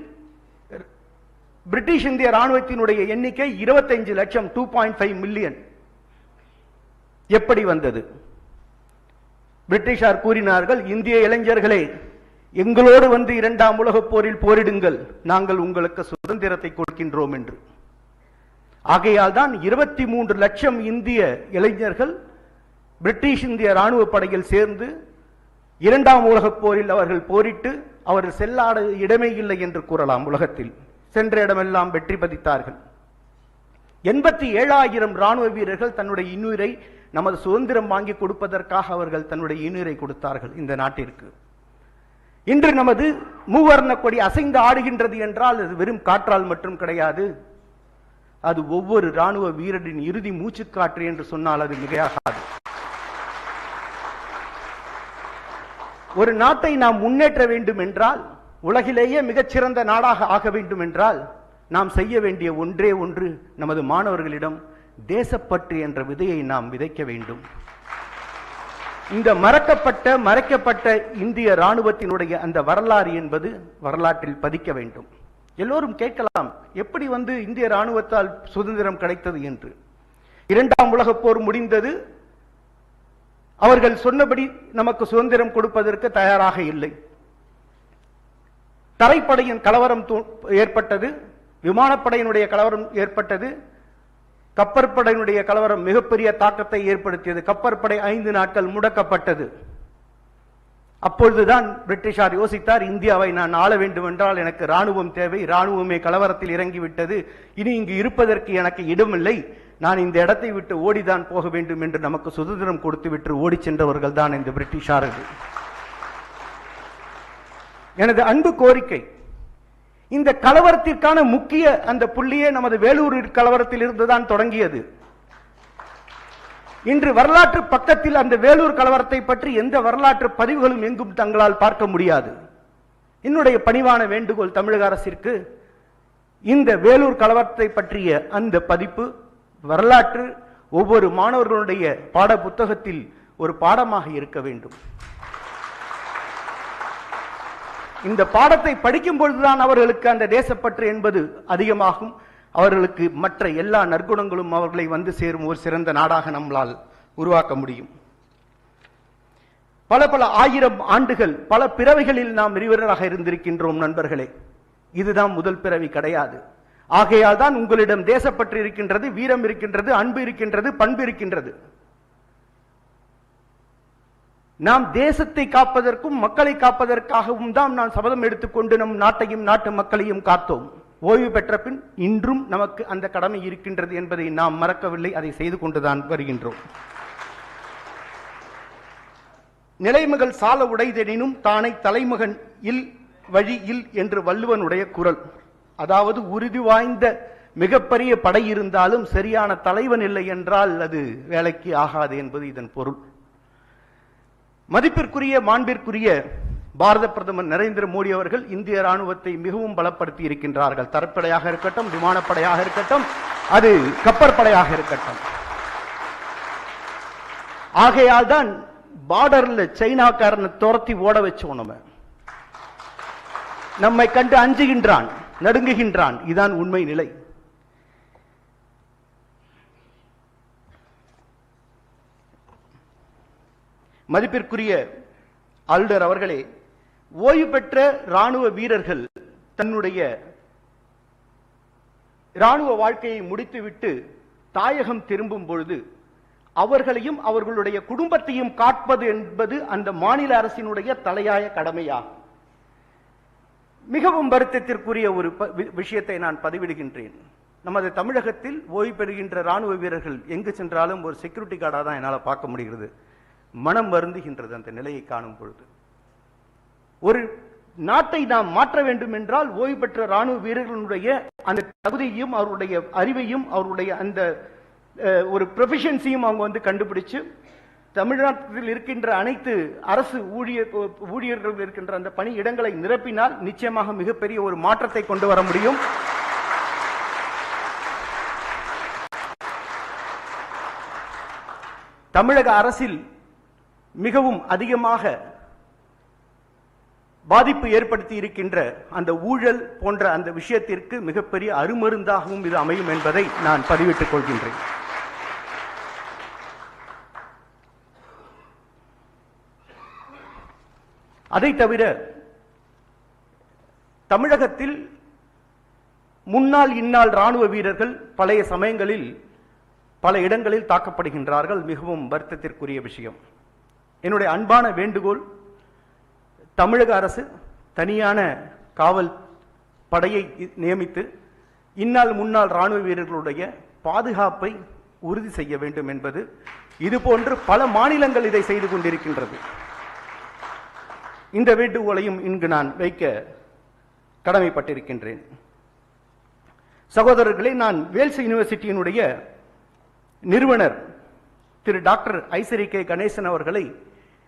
பிரிட்டிஷ் இந்திய ராணுவத்தினுடைய எண்ணிக்கை 25 லட்சம், 2.5 மில்லியன். எப்படி வந்தது? பிரிட்டிஷார் கூறினார்கள், இந்திய இளைஞர்களே, எங்களோடு வந்து இரண்டாம் உலக போரில் போரிடுங்கள், நாங்கள் உங்களுக்கு சுதந்திரத்தை கொடுக்கின்றோம் என்று. ஆகையால் தான் 23 லட்சம் இந்திய இளைஞர்கள் பிரிட்டிஷ் இந்திய ராணுவ படையில் சேர்ந்து இரண்டாம் உலக போரில் அவர்கள் போரிட்டு அவர்கள் செல்லாத இடமே இல்லை என்று கூறலாம். உலகத்தில் சென்ற இடமெல்லாம் வெற்றி பதித்தார்கள். 87,000 ராணுவ வீரர்கள் தன்னுடைய இன்னுயிரை நமது சுதந்திரம் வாங்கி கொடுப்பதற்காக அவர்கள் தன்னுடைய இன்னுயிரை கொடுத்தார்கள் இந்த நாட்டிற்கு. இன்று நமது மூவர்ண கொடி அசைந்து ஆடுகின்றது என்றால் அது வெறும் காற்றால் மட்டும் கிடையாது, அது ஒவ்வொரு ராணுவ வீரரின் இறுதி மூச்சுக்காற்று என்று சொன்னால் அது மிகையாகாது. ஒரு நாட்டை நாம் முன்னேற்ற வேண்டும் என்றால், உலகிலேயே மிகச்சிறந்த நாடாக ஆக வேண்டும் என்றால், நாம் செய்ய வேண்டிய ஒன்றே ஒன்று, நமது மாணவர்களிடம் தேசப்பற்று என்ற விதையை நாம் விதைக்க வேண்டும். இந்த மறைக்கப்பட்ட இந்திய ராணுவத்தினுடைய அந்த வரலாறு என்பது வரலாற்றில் பதிக்க வேண்டும். எல்லோரும் கேட்கலாம், எப்படி இந்திய ராணுவத்தால் சுதந்திரம் கிடைத்தது என்று. இரண்டாம் உலக போர் முடிந்தது, அவர்கள் சொன்னபடி நமக்கு சுதந்திரம் கொடுப்பதற்கு தயாராக இல்லை. தரைப்படையின் கலவரம் ஏற்பட்டது, விமானப்படையினுடைய கலவரம் ஏற்பட்டது, கப்பற்படையினுடைய கலவரம் மிகப்பெரிய தாக்கத்தை ஏற்படுத்தியது. கப்பற்படை 5 நாட்கள் முடக்கப்பட்டது. அப்பொழுதுதான் பிரிட்டிஷார் யோசித்தார், இந்தியாவை நான் ஆள வேண்டும் என்றால் எனக்கு ராணுவம் தேவை, ராணுவமே கலவரத்தில் இறங்கிவிட்டது, இனி இங்கு இருப்பதற்கு எனக்கு இடமில்லை, நான் இந்த இடத்தை விட்டு ஓடிதான் போக வேண்டும் என்று நமக்கு சுதந்திரம் கொடுத்து விட்டு ஓடி சென்றவர்கள் தான் இந்த பிரிட்டிஷார்கள். எனது அன்பு கோரிக்கை, இந்த கலவரத்திற்கான முக்கிய அந்த புள்ளியே நமது வேலூர் கலவரத்தில் இருந்துதான் தொடங்கியது. இன்று வரலாற்று பக்கத்தில் அந்த வேலூர் கலவரத்தை பற்றி எந்த வரலாற்று பதிவுகளும் எங்கும் தங்களால் பார்க்க முடியாது. என்னுடைய பணிவான வேண்டுகோள் தமிழக அரசிற்கு, இந்த வேலூர் கலவரத்தை பற்றிய அந்த பதிப்பு வரலாற்று ஒவ்வொரு மாணவர்களுடைய பாட புத்தகத்தில் ஒரு பாடமாக இருக்க வேண்டும். இந்த பாடத்தை படிக்கும் பொழுதுதான் அவர்களுக்கு அந்த தேசப்பற்று என்பது அதிகமாகும். அவர்களுக்கு மற்ற எல்லா நற்குணங்களும் அவர்களை வந்து சேரும் ஒரு சிறந்த நாடாக நம்மால் உருவாக்க முடியும். பல ஆயிரம் ஆண்டுகள் பல பிறவிகளில் நாம் இருவராக இருந்திருக்கின்றோம் நண்பர்களே. இதுதான் முதல் பிறவி கிடையாது. ஆகையால் தான் உங்களிடம் தேசப்பற்று இருக்கின்றது, வீரம் இருக்கின்றது, அன்பு இருக்கின்றது, பண்பு இருக்கின்றது. நாம் தேசத்தை காப்பதற்கும் மக்களை காப்பதற்காகவும் தான் நாம் சபதம் எடுத்துக்கொண்டு நம் நாட்டையும் நாட்டு மக்களையும் காத்தோம். ஓய்வு பெற்ற பின் இன்றும் நமக்கு அந்த கடமை இருக்கின்றது என்பதை நாம் மறக்கவில்லை, அதை செய்து கொண்டுதான் வருகின்றோம். நிலைமகள் சால உடைதெனினும் தானை தலைமகன் இல் வழி இல் என்று வள்ளுவனுடைய குரல். அதாவது உறுதி வாய்ந்த மிகப்பெரிய படை இருந்தாலும் சரியான தலைவன் இல்லை என்றால் அது வேலைக்கு ஆகாது என்பது இதன் பொருள். மதிப்பிற்குரிய மாண்பிற்குரிய பாரத பிரதமர் நரேந்திர மோடி அவர்கள் இந்திய ராணுவத்தை மிகவும் பலப்படுத்தி இருக்கின்றார்கள். தரைப்படையாக இருக்கட்டும், விமானப்படையாக இருக்கட்டும், அது கப்பற்படையாக இருக்கட்டும். ஆகையால் தான் பார்டர்ல சைனாக்காரனை துரத்தி ஓட வச்சோம். நம்மை கண்டு அஞ்சுகின்றான், நடுங்குகின்றான். இதுதான் உண்மை நிலை. மதிப்பிற்குரிய ஆளுநர் அவர்களே, ஓய்வு பெற்ற ராணுவ வீரர்கள் தன்னுடைய ராணுவ வாழ்க்கையை முடித்துவிட்டு தாயகம் திரும்பும் பொழுது அவர்களையும் அவர்களுடைய குடும்பத்தையும் காப்பது என்பது அந்த மாநில அரசினுடைய தலையாய கடமையாகும். மிகவும் வருத்தத்திற்குரிய ஒரு விஷயத்தை நான் பதிவிடுகின்றேன். நமது தமிழகத்தில் ஓய்வு பெறுகின்ற ராணுவ வீரர்கள் எங்கு சென்றாலும் ஒரு செக்யூரிட்டி கார்டா தான் என்னால் பார்க்க முடிகிறது. மனம் வருந்துகின்றது அந்த நிலையை காணும் பொழுது. ஒரு நாட்டை நாம் மாற்ற வேண்டும் என்றால் ஓய்வு பெற்ற ராணுவ வீரர்களுடைய அந்த தகுதியையும் அவருடைய அறிவையும் அவருடைய அந்த ஒரு ப்ரொஃபஷன்ஸையும் அவங்க கண்டுபிடிச்சு தமிழ்நாட்டில் இருக்கின்ற அனைத்து அரசு ஊழியர்கள் இருக்கின்ற அந்த பணி இடங்களை நிரப்பினால் நிச்சயமாக மிகப்பெரிய ஒரு மாற்றத்தை கொண்டு வர முடியும். தமிழக அரசில் மிகவும் அதிகமாக பாதிப்பு ஏற்படுத்தி இருக்கின்ற அந்த ஊழல் போன்ற அந்த விஷயத்திற்கு மிகப்பெரிய அருமருந்தாகவும் இது அமையும் என்பதை நான் பதிவிட்டுக் கொள்கின்றேன். அதை தவிர தமிழகத்தில் முன்னாள் இந்நாள் ராணுவ வீரர்கள் பழைய சமயங்களில் பல இடங்களில் தாக்கப்படுகின்றார்கள். மிகவும் வருத்தத்திற்குரிய விஷயம். என்னுடைய அன்பான வேண்டுகோள், தமிழக அரசு தனியான காவல் படையை நியமித்து இந்நாள் முன்னாள் ராணுவ வீரர்களுடைய பாதுகாப்பை உறுதி செய்ய வேண்டும் என்பது. இதுபோன்று பல மாநிலங்கள் இதை செய்து கொண்டிருக்கின்றது. இந்த வேண்டுகோளையும் இங்கு நான் வைக்க கடமைப்பட்டிருக்கின்றேன். சகோதரர்களே, நான் வேல்ஸ் யூனிவர்சிட்டியினுடைய நிறுவனர் திரு டாக்டர் ஐசரி கணேசன் அவர்களை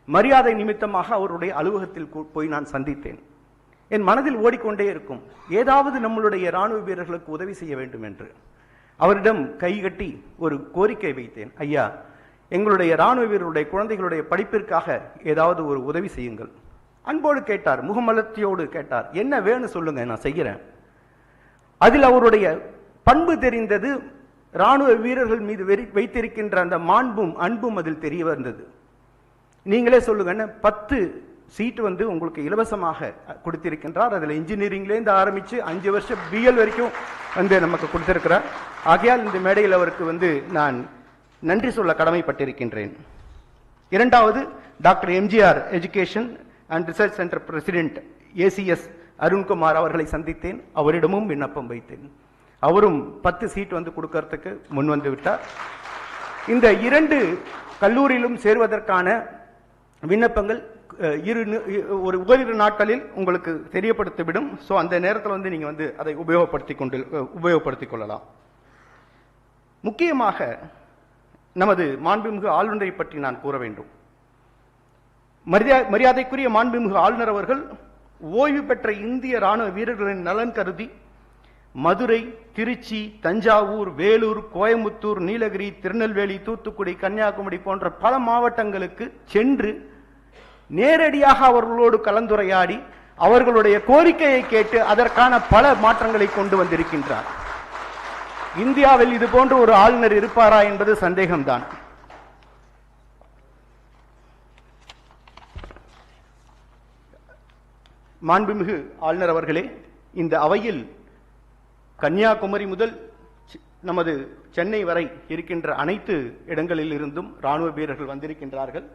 மரியாதை நிமித்தமாக அவருடைய அலுவலகத்தில் போய் நான் சந்தித்தேன். என் மனதில் ஓடிக்கொண்டே இருக்கும், ஏதாவது நம்மளுடைய ராணுவ வீரர்களுக்கு உதவி செய்ய வேண்டும் என்று. அவரிடம் கைகட்டி ஒரு கோரிக்கை வைத்தேன். ஐயா, எங்களுடைய ராணுவ வீரருடைய குழந்தைகளுடைய படிப்பிற்காக ஏதாவது ஒரு உதவி செய்யுங்கள். அன்போடு கேட்டார், முகமலர்ச்சியோடு கேட்டார். என்ன வேணும் சொல்லுங்க, நான் செய்கிறேன். அதில் அவருடைய பண்பு தெரிந்தது. ராணுவ வீரர்கள் மீது வைத்திருக்கின்ற அந்த மாண்பும் அன்பும் அதில் தெரிய வந்தது. நீங்களே சொல்லுங்க, 10 சீட் உங்களுக்கு இலவசமாக கொடுத்திருக்கின்றார். அதில் இன்ஜினியரிங்லேருந்து ஆரம்பித்து 5 வருஷம் பிஎல் வரைக்கும் நமக்கு கொடுத்திருக்கிறார். ஆகையால் இந்த மேடையில் அவருக்கு நான் நன்றி சொல்ல கடமைப்பட்டிருக்கின்றேன். இரண்டாவது, doctor MGR education and research centre president ACS Arunkumar அவர்களை சந்தித்தேன். அவரிடமும் விண்ணப்பம் வைத்தேன். அவரும் 10 சீட் கொடுக்கறதுக்கு முன் வந்து விட்டார். இந்த 2 கல்லூரியிலும் சேர்வதற்கான விண்ணப்பங்கள் ஓரிரு நாட்களில் உங்களுக்கு தெரியப்படுத்திவிடும். ஸோ அந்த நேரத்தில் நீங்க அதை உபயோகப்படுத்திக் கொள்ளலாம். முக்கியமாக நமது மாண்புமிகு ஆளுநரை பற்றி நான் கூற வேண்டும். மரியாதைக்குரிய மாண்புமிகு ஆளுநர் அவர்கள் ஓய்வு பெற்ற இந்திய ராணுவ வீரர்களின் நலன் கருதி மதுரை, திருச்சி, தஞ்சாவூர், வேலூர், கோயம்புத்தூர், நீலகிரி, திருநெல்வேலி, தூத்துக்குடி, கன்னியாகுமரி போன்ற பல மாவட்டங்களுக்கு சென்று நேரடியாக அவர்களோடு கலந்துரையாடி அவர்களுடைய கோரிக்கையை கேட்டு அதற்கான பல மாற்றங்களை கொண்டு வந்திருக்கின்றார். இந்தியாவில் இது போன்ற ஒரு ஆளுநர் இருப்பாரா என்பது சந்தேகம்தான். மாண்புமிகு ஆளுநர் அவர்களே, இந்த அவையில் கன்னியாகுமரி முதல் நமது சென்னை வரை இருக்கின்ற அனைத்து இடங்களில் இருந்தும் ராணுவ வீரர்கள் வந்திருக்கின்றார்கள்.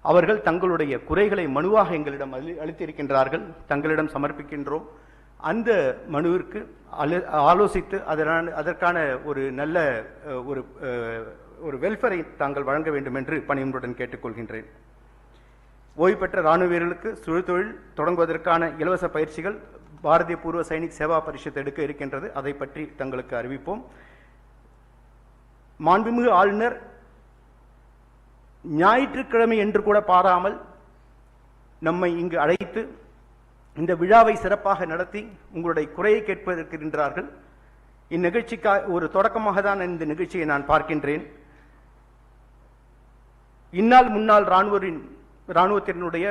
அவர்கள் தங்களுடைய குறைகளை மனுவாக எங்களிடம் அளித்திருக்கின்றார்கள். தங்களிடம் சமர்ப்பிக்கின்றோம். அந்த மனுவிற்கு ஆலோசித்து அதற்கான ஒரு நல்ல ஒரு வெல்ஃபேரை தாங்கள் வழங்க வேண்டும் என்று பணியுடன் கேட்டுக்கொள்கின்றேன். ஓய்வு பெற்ற ராணுவ வீரர்களுக்கு சுயதொழில் தொடங்குவதற்கான இலவச பயிற்சிகள், பாரதிய பூர்வ சைனிக் சேவா பரிஷத் எடுக்க இருக்கின்றது. அதை பற்றி தங்களுக்கு அறிவிப்போம். மாண்புமிகு ஆளுநர் ஞாயிற்றுக்கிழமை என்று கூட பாராமல் நம்மை இங்கு அழைத்து இந்த விழாவை சிறப்பாக நடத்தி உங்களுடைய குறையை கேட்பதற்கின்றார்கள். இந்நிகழ்ச்சிக்காக ஒரு தொடக்கமாக தான் இந்த நிகழ்ச்சியை நான் பார்க்கின்றேன். இந்நாள் முன்னாள் இராணுவத்தினுடைய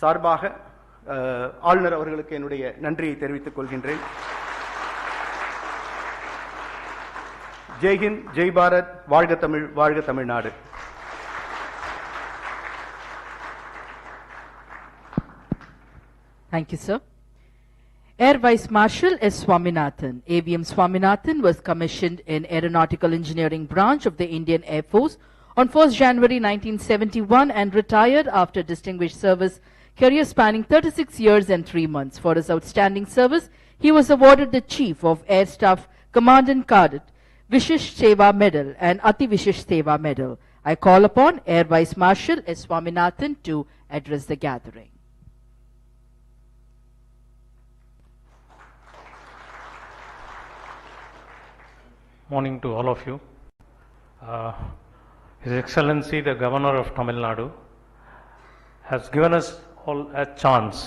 சார்பாக ஆளுநர் அவர்களுக்கு என்னுடைய நன்றியை தெரிவித்துக் கொள்கின்றேன். ஜெய்ஹிந்த், ஜெய் பாரத், வாழ்க தமிழ், வாழ்க Tamil Nadu. Thank you, sir. Air Vice Marshal S. Swaminathan. AVM Swaminathan was commissioned in Aeronautical Engineering Branch of the Indian Air Force on 1st January 1971 and retired after distinguished service career spanning 36 years and 3 months. For his outstanding service, he was awarded the Chief of Air Staff Commandant Cadet Vishish Seva Medal and Ati Vishish Seva Medal. I call upon Air Vice Marshal S. Swaminathan to address the gathering. Morning to all of you. His Excellency the Governor of Tamil Nadu has given us all a chance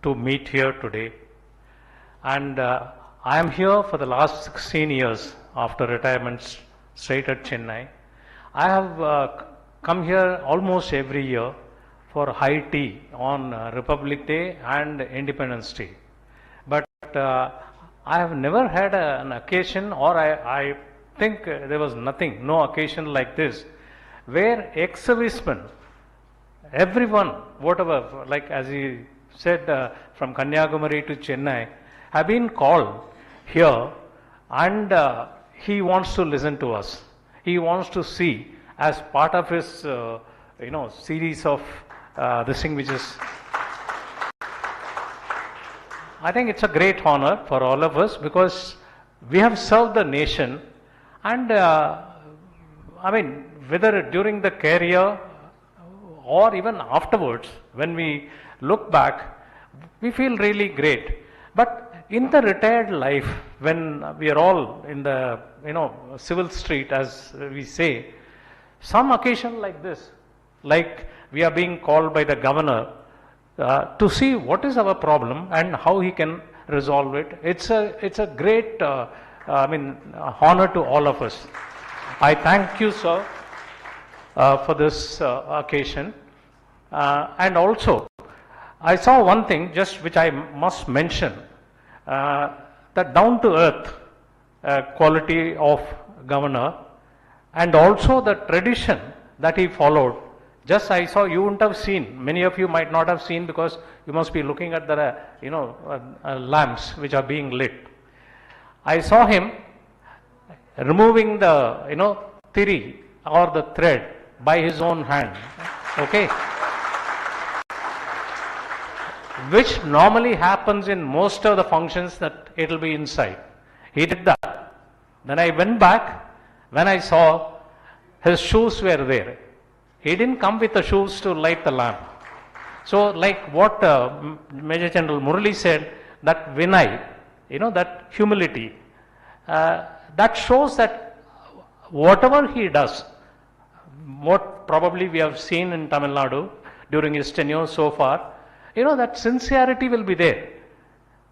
to meet here today, and I am here for the last 16 years after retirement straight at Chennai. I have come here almost every year for high tea on Republic Day and Independence Day, but I have never had an occasion, or I think there was no occasion like this, where ex-servicemen, everyone, whatever, like as he said, from Kanyakumari to Chennai, have been called here, and he wants to listen to us. He wants to see as part of his, series of this thing which is, I think it's a great honor for all of us, because we have served the nation, and whether during the career or even afterwards, when we look back, we feel really great. But in the retired life, when we are all in the civil street, as we say, some occasion like this, like we are being called by the governor to see what is our problem and how he can resolve it. It's a great honor to all of us. I thank you, sir, for this occasion, and also I saw one thing just which I must mention, the down to earth quality of governor, and also the tradition that he followed. Just I saw, you wouldn't have seen, many of you might not have seen, because you must be looking at the lamps which are being lit. I saw him removing the thiri or the thread by his own hand, okay, which normally happens in most of the functions that it will be inside. He did that. Then I went back, when I saw his shoes were there. He didn't come with the shoes to light the lamp. So like what Major General Murali said, that Vinay, that humility, that shows that whatever he does, what probably we have seen in Tamil Nadu during his tenure so far, that sincerity will be there,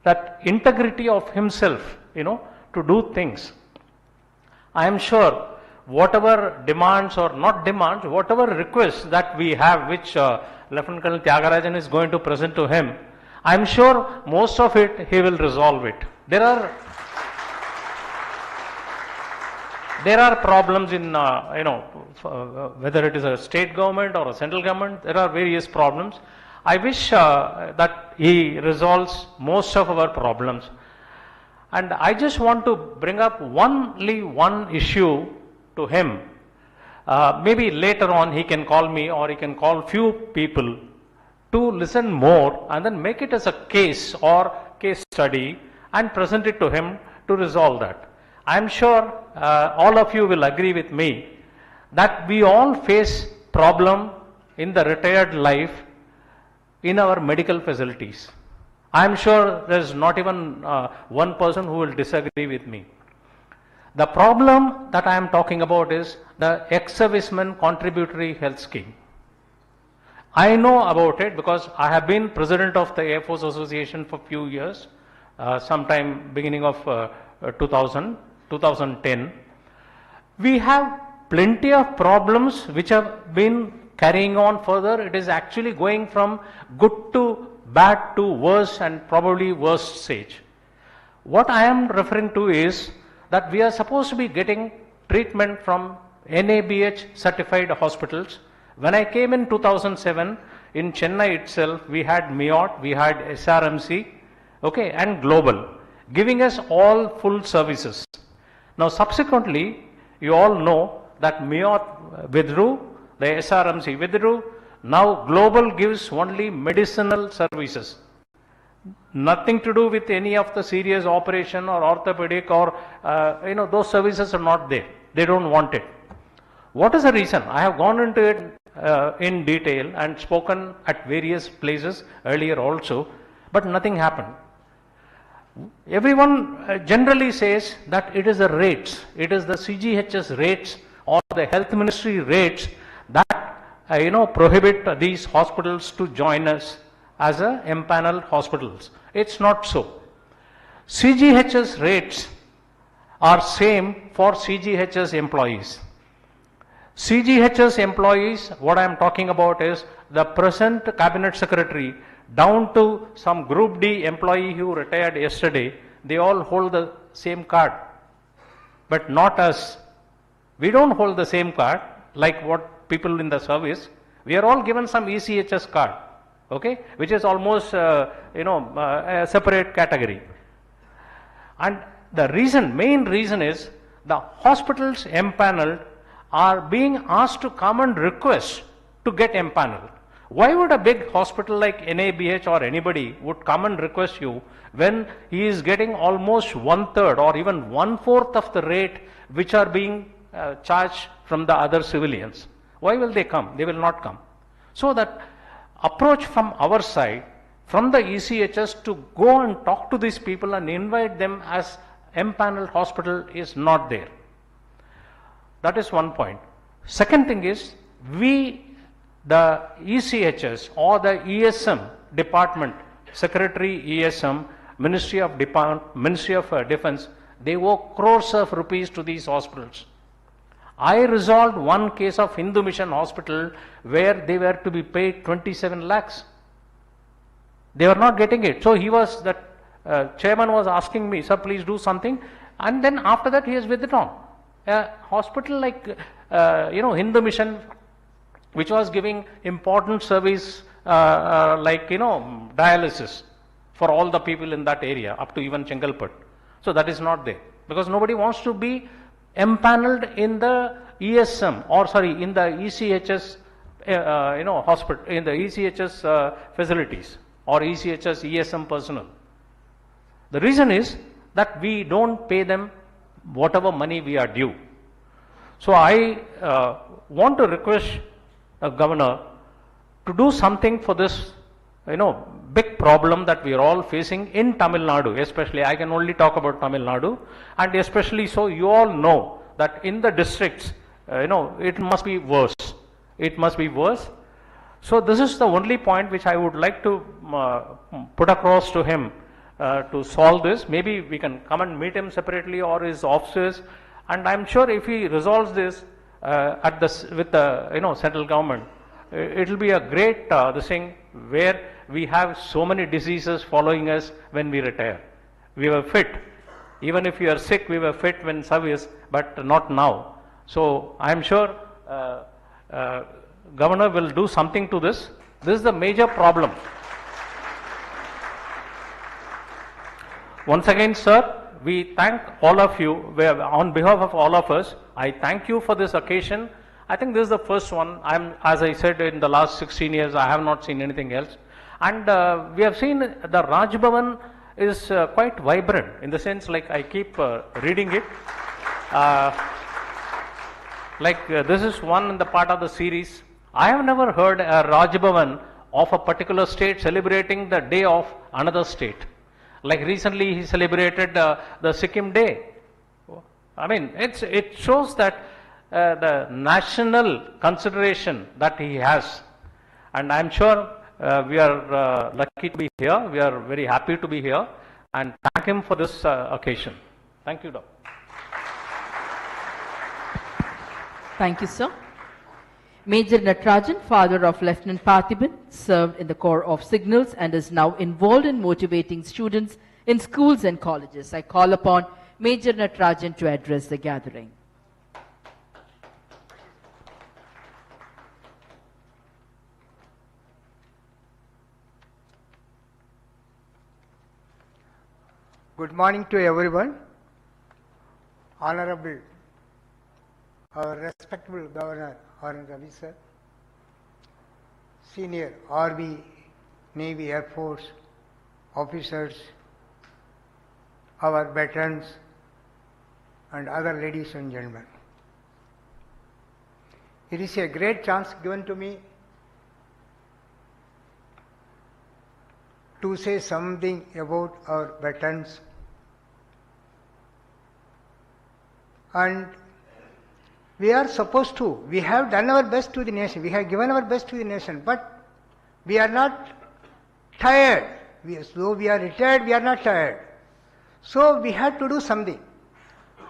that integrity of himself, to do things. I am sure whatever demands or not demands, whatever requests that we have, which Lieutenant Colonel Tyagarajan is going to present to him, I am sure most of it he will resolve it. There are problems in, whether it is a state government or a central government, there are various problems. I wish that he resolves most of our problems. And I just want to bring up only one issue to him. Maybe later on he can call me, or he can call few people to listen more and then make it as a case or case study and present it to him to resolve that. I am sure all of you will agree with me that we all face problem in the retired life in our medical facilities. I'm sure there's not even one person who will disagree with me. The problem that I am talking about is the ex-serviceman contributory health scheme. I know about it because I have been president of the Air Force Association for a few years, sometime beginning of 2010. We have plenty of problems which have been carrying on further. It is actually going from good to bad to worse and probably worst stage. What I am referring to is that we are supposed to be getting treatment from NABH certified hospitals. When I came in 2007, in Chennai itself, we had MEOT, we had SRMC, okay, and Global, giving us all full services. Now subsequently, you all know that MEOT withdrew, the SRMC withdrew, now Global gives only medicinal services. Nothing to do with any of the serious operation or orthopedic or, those services are not there. They don't want it. What is the reason? I have gone into it in detail and spoken at various places earlier also, but nothing happened. Everyone generally says that it is the rates, it is the CGHS rates or the health ministry rates that prohibit these hospitals to join us as a empaneled hospitals. It's not so. CGHS rates are same for CGHS employees. CGHS employees, what I am talking about is the present cabinet secretary down to some group D employee who retired yesterday, they all hold the same card, but not us. We don't hold the same card like what people in the service. We are all given some ECHS card, okay, which is almost a separate category. And the main reason is the hospitals empaneled are being asked to come and request to get empaneled. Why would a big hospital like NABH or anybody would come and request you when he is getting almost 1/3 or even 1/4 of the rate which are being charged from the other civilians? Why will they come? They will not come. So that approach from our side, from the ECHS to go and talk to these people and invite them as empaneled hospital is not there. That is one point. Second thing is, the ECHS or the ESM department, Secretary ESM, Ministry of Defense, they owe crores of rupees to these hospitals. I resolved one case of Hindu Mission Hospital where they were to be paid 27 lakhs. They were not getting it. So chairman was asking me, sir, please do something. And then after that he has withdrawn. A hospital like, Hindu Mission, which was giving important service dialysis for all the people in that area, up to even Chengalpat. So that is not there. Because nobody wants to be empaneled in the ESM, in the ECHS, hospital, in the ECHS facilities or ECHS ESM personnel. The reason is that we don't pay them whatever money we are due. So I want to request the governor to do something for this, big problem that we are all facing in Tamil Nadu, especially. I can only talk about Tamil Nadu, and especially so you all know that in the districts, it must be worse. It must be worse. So this is the only point which I would like to put across to him to solve this. Maybe we can come and meet him separately or his officers, and I'm sure if he resolves this with the central government, it will be a great this thing where we have so many diseases following us when we retire. We were fit. Even if you are sick, we were fit when service, but not now. So I'm sure governor will do something to this. This is the major problem. Once again, sir, we thank all of you. On behalf of all of us, I thank you for this occasion. I think this is the first one. As I said, in the last 16 years, I have not seen anything else. And we have seen the Raj Bhavan is quite vibrant in the sense, like I keep reading it. This is one in the part of the series. I have never heard a Raj Bhavan of a particular state celebrating the day of another state. Like recently he celebrated the Sikkim Day. I mean, it shows that the national consideration that he has. And I'm sure we are lucky to be here. We are very happy to be here and thank him for this occasion. Thank you, Doctor. Thank you, sir. Major Natarajan, father of Lieutenant Parthiban, served in the Corps of Signals and is now involved in motivating students in schools and colleges. I call upon Major Natarajan to address the gathering. Good morning to everyone. Honorable, our respectable Governor Arun Ravi sir, senior Army, Navy, Air Force officers, our veterans, and other ladies and gentlemen. It is a great chance given to me to say something about our veterans. And we are supposed to, we have done our best to the nation, we have given our best to the nation, but we are not tired. Though we are retired, we are not tired. So we have to do something.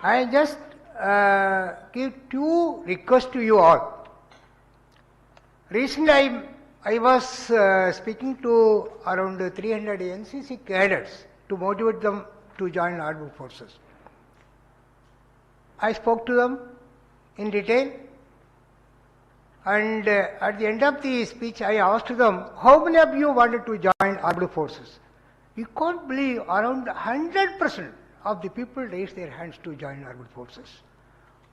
I just give two requests to you all. Recently I was speaking to around 300 NCC cadets to motivate them to join armed forces. I spoke to them in detail, and at the end of the speech I asked them, how many of you wanted to join armed forces? You can't believe around 100% of the people raised their hands to join armed forces.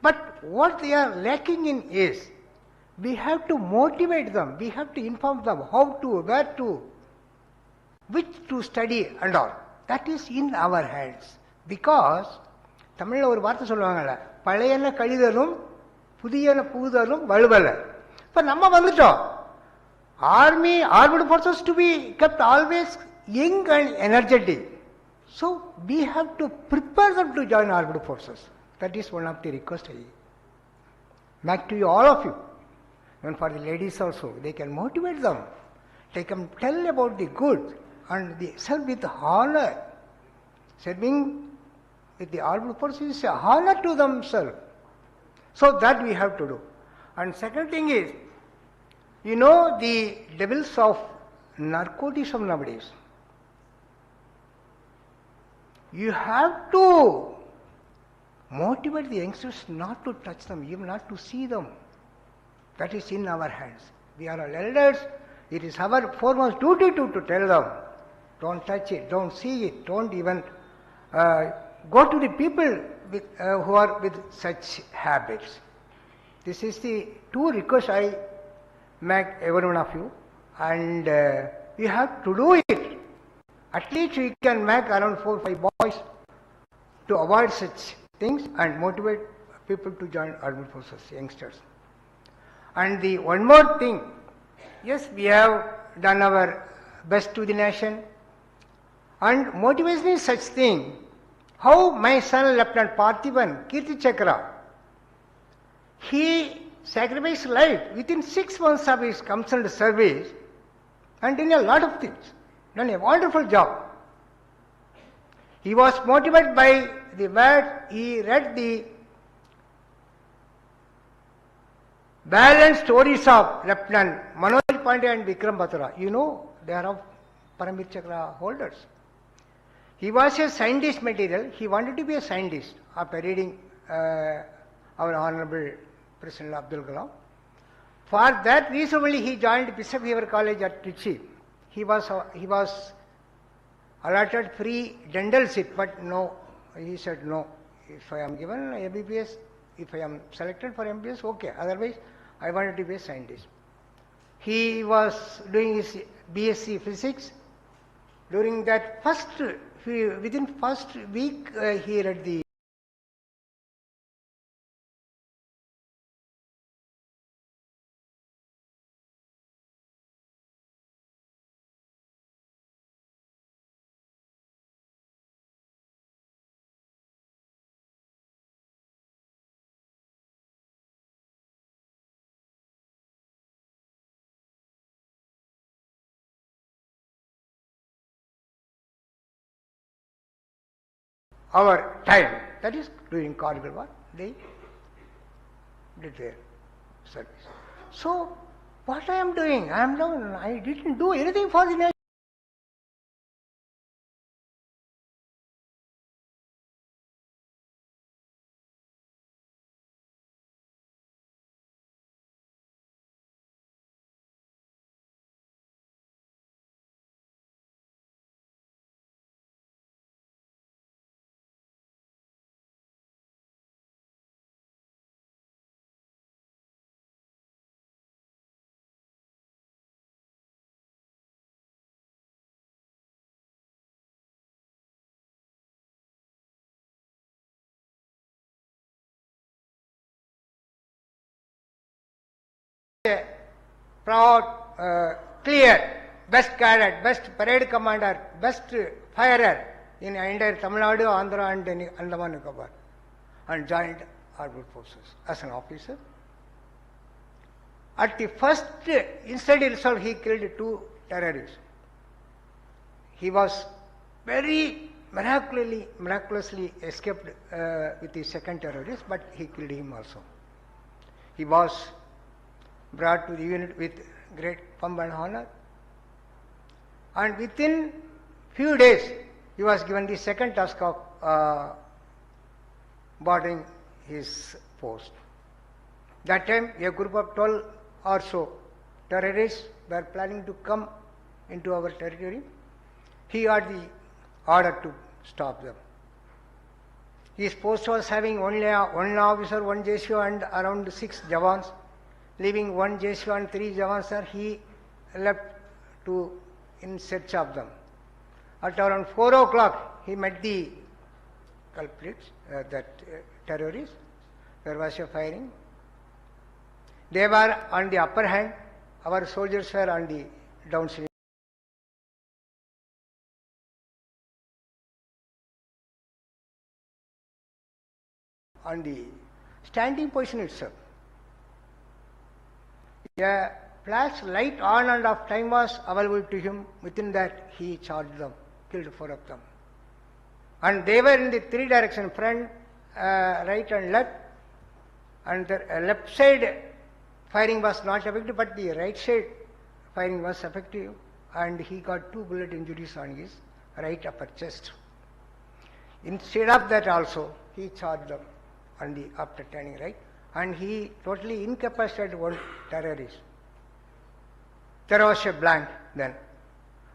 But what they are lacking in is, we have to motivate them, we have to inform them how to, where to, which to study and all. That is in our hands. Because தமிழ்ல ஒரு வார்த்தை சொல்லுவாங்கல்ல, பழையன கழிதலும் புதியன புகுதலும் வலுவல. இப்ப நம்ம வந்துட்டோம். Army, armed forces to be kept always young and energetic. So we have to prepare them to join armed forces. That is one of the requests I make to you, all of you. Even for the ladies also, they can motivate them. They can tell about the good and they serve with honor. Serving with the armed forces is a honor to themselves. So that we have to do. And second thing is, you know the devils of narcotism nowadays. You have to motivate the youngsters not to touch them, even not to see them. That is in our hands. We are all elders. It is our foremost duty to tell them, don't touch it, don't see it, don't even go to the people with, who are with such habits. This is the two requests I make every one of you, and you have to do it. At least we can make around 4 or 5 boys to avoid such things and motivate people to join armed forces, youngsters. And the one more thing, yes, we have done our best to the nation, and motivation is such thing. How my son Lieutenant Parthiban, Kirti Chakra, he sacrificed life within 6 months of his concerned service and did a lot of things, done a wonderful job. He was motivated by the word, he read the balanced stories of Lieutenant Manoj Pandey and Vikram Batra. You know, they are of Paramvir Chakra holders. He was a scientist material. He wanted to be a scientist after reading our Honorable President Abdul Kalam. For that reason only he joined Bishop Heber College at Trichy. He was allotted free dental seat, but no, he said no. If I am given MBBS, if I am selected for MBBS, okay. Otherwise, I wanted to be a scientist. He was doing his BSc Physics. During that within first week, he read the our time. That is during Kargil war, they did their service. So, what I am doing? I didn't do anything for the nation. Proud, clear, best cadet, best parade commander, best firer in entire Tamil Nadu, Andhra and Andaman Nicobar, and joined armed forces as an officer. At the first incident itself, he killed 2 terrorists. He was very miraculously escaped with the second terrorist, but he killed him also. He was brought to the unit with great pomp and honor, and within few days he was given the second task of boarding his post. That time a group of 12 or so terrorists were planning to come into our territory. He had the order to stop them. His post was having only one officer, 1 JSO and around 6 Jawans. Leaving 1 JSO and 3 Jawans, sir, he left in search of them. At around 4 o'clock, he met the culprits, terrorists. There was a firing. They were on the upper hand. Our soldiers were on the downstream. On the standing position itself. A flash light on and off time was available to him. Within that, he charged them, killed 4 of them. And they were in the 3 directions, front, right and left. And the left side firing was not effective, but the right side firing was effective. And he got 2 bullet injuries on his right upper chest. Instead of that also, he charged them on the after turning right. And he totally incapacitated 1 terrorist. There was a blank then.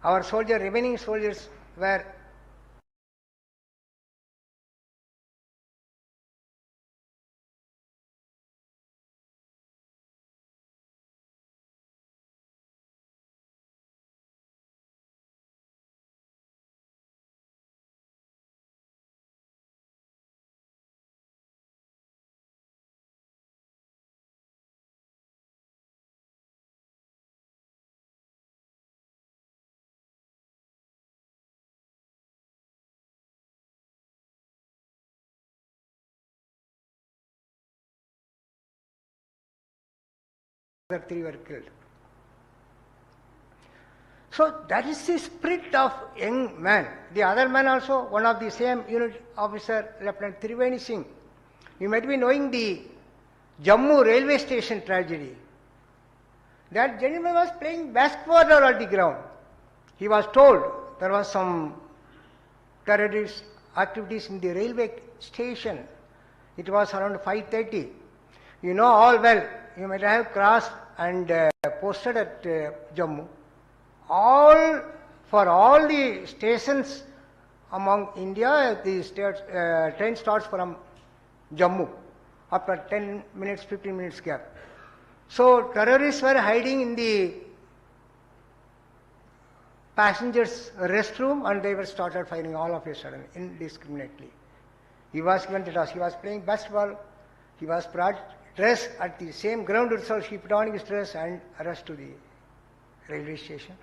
Our remaining soldiers were the 3 were killed. So that is the spirit of young man. The other man also, one of the same unit officer, Lieutenant Triveni Singh. You might be knowing the Jammu railway station tragedy. That gentleman was playing basketball on the ground. He was told there was some terrorist activities in the railway station. It was around 5:30. You know all well. You might have crossed and posted at Jammu. For all the stations among India, the train starts from Jammu after 10 minutes, 15 minutes gap. So terrorists were hiding in the passengers' restroom and they were started firing all of a sudden, indiscriminately. He was given the task. He was playing basketball. He was brought dressed at the same ground itself. He put on his dress and rushed to the railway station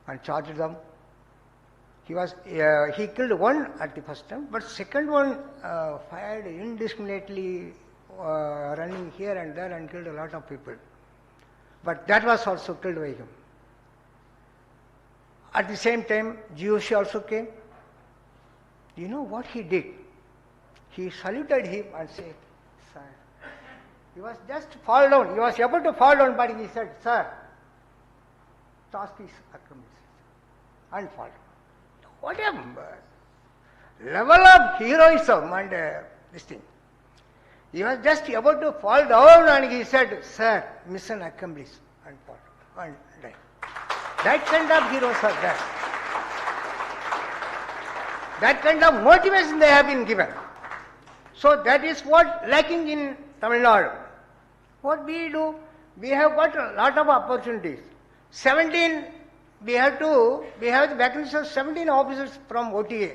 and charged them. He killed 1 at the first time, but second one fired indiscriminately, running here and there and killed a lot of people. But that was also killed by him. At the same time, GOC also came. You know what he did? He saluted him and said, "Sir." He was just fall down. He was about to fall down, but he said, "Sir, task is accomplished," and fall down. What a level of heroism and this thing. He was just about to fall down and he said, "Sir, mission accomplished," and fall down and died. That kind of heroes are there. That kind of motivation they have been given. So that is what lacking in Tamil Nadu. What we do, we have got a lot of opportunities. 17, we have the vacancies of 17 officers from OTA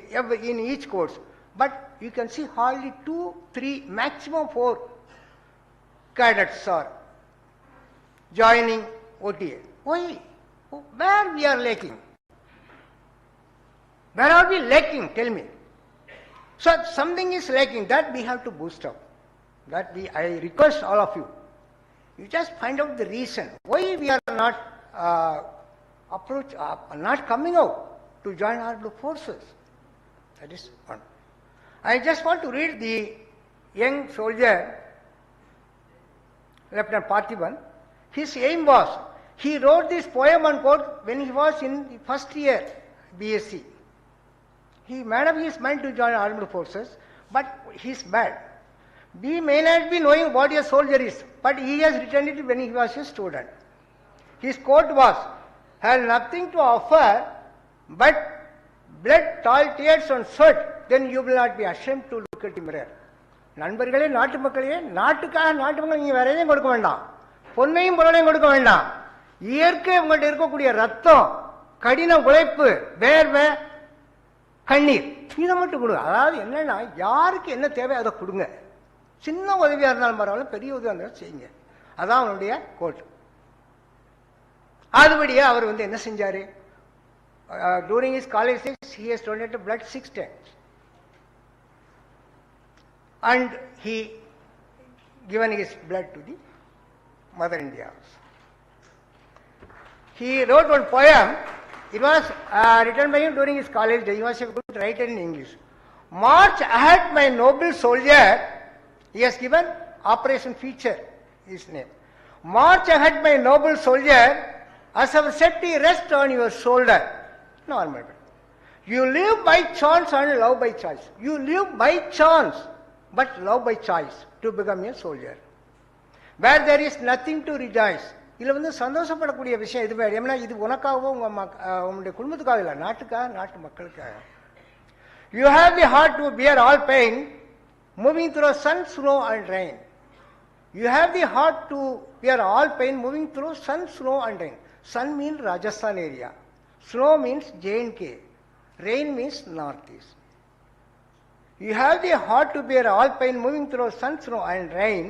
in each course. But you can see hardly 2, 3, maximum 4 cadets are joining OTA. Why? Where we are lacking? Where are we lacking? Tell me. So something is lacking, that we have to boost up. I request all of you. You just find out the reason why we are not not coming out to join armed forces. That is one. I just want to read the young soldier, Lieutenant Parthiban. His aim was, he wrote this poem and quote when he was in the first year BSc. He made up his mind to join armed forces, but he's bad. We may not be knowing what a soldier is, but he has written it when he was a student. His quote was, "Have nothing to offer but blood, toil, tears and sweat, then you will not be ashamed to look at the mirror." நண்பர்களே, நாட்டு மக்களே, நாட்டுக்காக நாட்டு மக்கள் நீங்க வேற எதையும் கொடுக்க வேண்டாம், பொன்னையும் பொருளையும் கொடுக்க வேண்டாம். இயற்கை உங்கள்கிட்ட இருக்கக்கூடிய ரத்தம், கடின உழைப்பு, வேர்வை, கண்ணீர், இதை மட்டும் கொடுங்க. அதாவது என்னன்னா, யாருக்கு என்ன தேவை அதை கொடுங்க. சின்ன உதவியா இருந்தாலும் பரவாயில்ல, பெரிய உதவியா இருந்தாலும் செய்யுங்க. அதான் அவனுடைய கோட். அதுபடியே அவர் என்ன செஞ்சாரு? During his college days, he has donated blood 6 times. And he given his blood to the Mother India. He wrote one poem. It was written by him during his college days. He was a good writer in English. "March ahead, my noble soldier." He has given Operation Feature his name. "March ahead, my noble soldier, as our safety rests on your shoulder." Normal. You live by chance and love by choice. You live by chance, but love by choice to become a soldier. Where there is nothing to rejoice. இதில் சந்தோஷப்படக்கூடிய விஷயம் இது வேறு. ஏன்னா இது உனக்காகவும் உங்களுடைய குடும்பத்துக்காக இல்லை, நாட்டுக்காக, நாட்டு மக்களுக்காக. You have the heart to bear all pain, moving through sun, snow and rain. You have the heart to bear all pain, moving through sun, snow and rain. Sun means Rajasthan area. Snow means J&K. Rain means northeast. You have the heart to bear all pain, moving through sun, snow and rain.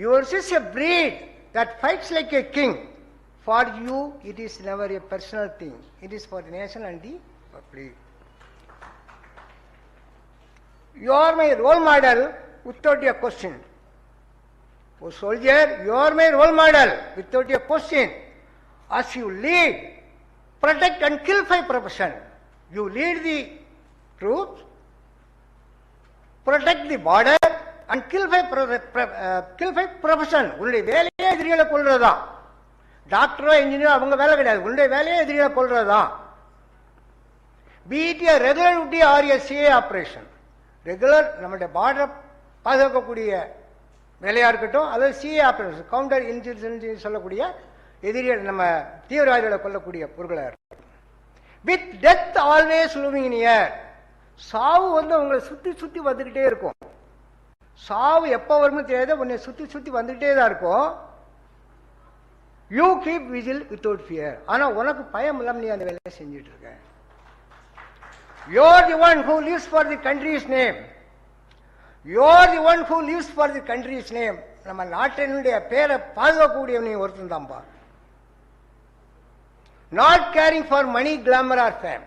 Yours is a breed that fights like a king. For you, it is never a personal thing. It is for the nation and the public. You are my role model without a question. Oh soldier, you are my role model without a question. As you lead, protect and kill for profession. You lead the troops, protect the border and kill for profession. உன்னுடைய வேலையே எதிரிகளை கொள்றதுதான். டாக்டரோ இன்ஜினியரோ அவங்க வேலை கிடையாது. உன்னுடைய வேலையே எதிரிகளை கொள்றதுதான். Be it a regular duty or a CA operation. Regular நம்மளுடைய பார்டரை பாதுகாக்கக்கூடிய வேலையா இருக்கட்டும், அதாவது சிஏ ஆபரேஷன், கவுண்டர் இன்சர்ஜென்சி சொல்லக்கூடிய எதிரிகள், நம்ம தீவிரவாதிகளை கொல்லக்கூடிய பொருட்களாக இருக்கட்டும். With death always looming in year. சாவு உங்களை சுத்தி சுத்தி வந்துகிட்டே இருக்கும். சாவு எப்போ வரும்னு தெரியாது, உன்னை சுத்தி சுத்தி வந்துகிட்டே தான் இருக்கும். You keep vigil without fear. ஆனா உனக்கு பயம் இல்லாம நீ அந்த வேலையை செஞ்சுட்டு இருக்க. You are the one who lives for the country's name. You are the one who lives for the country's name. நம்ம நாட்டினுடைய பேரை பாதுகாக்கக்கூடிய நீ ஒருத்தன் தான்பா. Not caring for money, glamour or fame.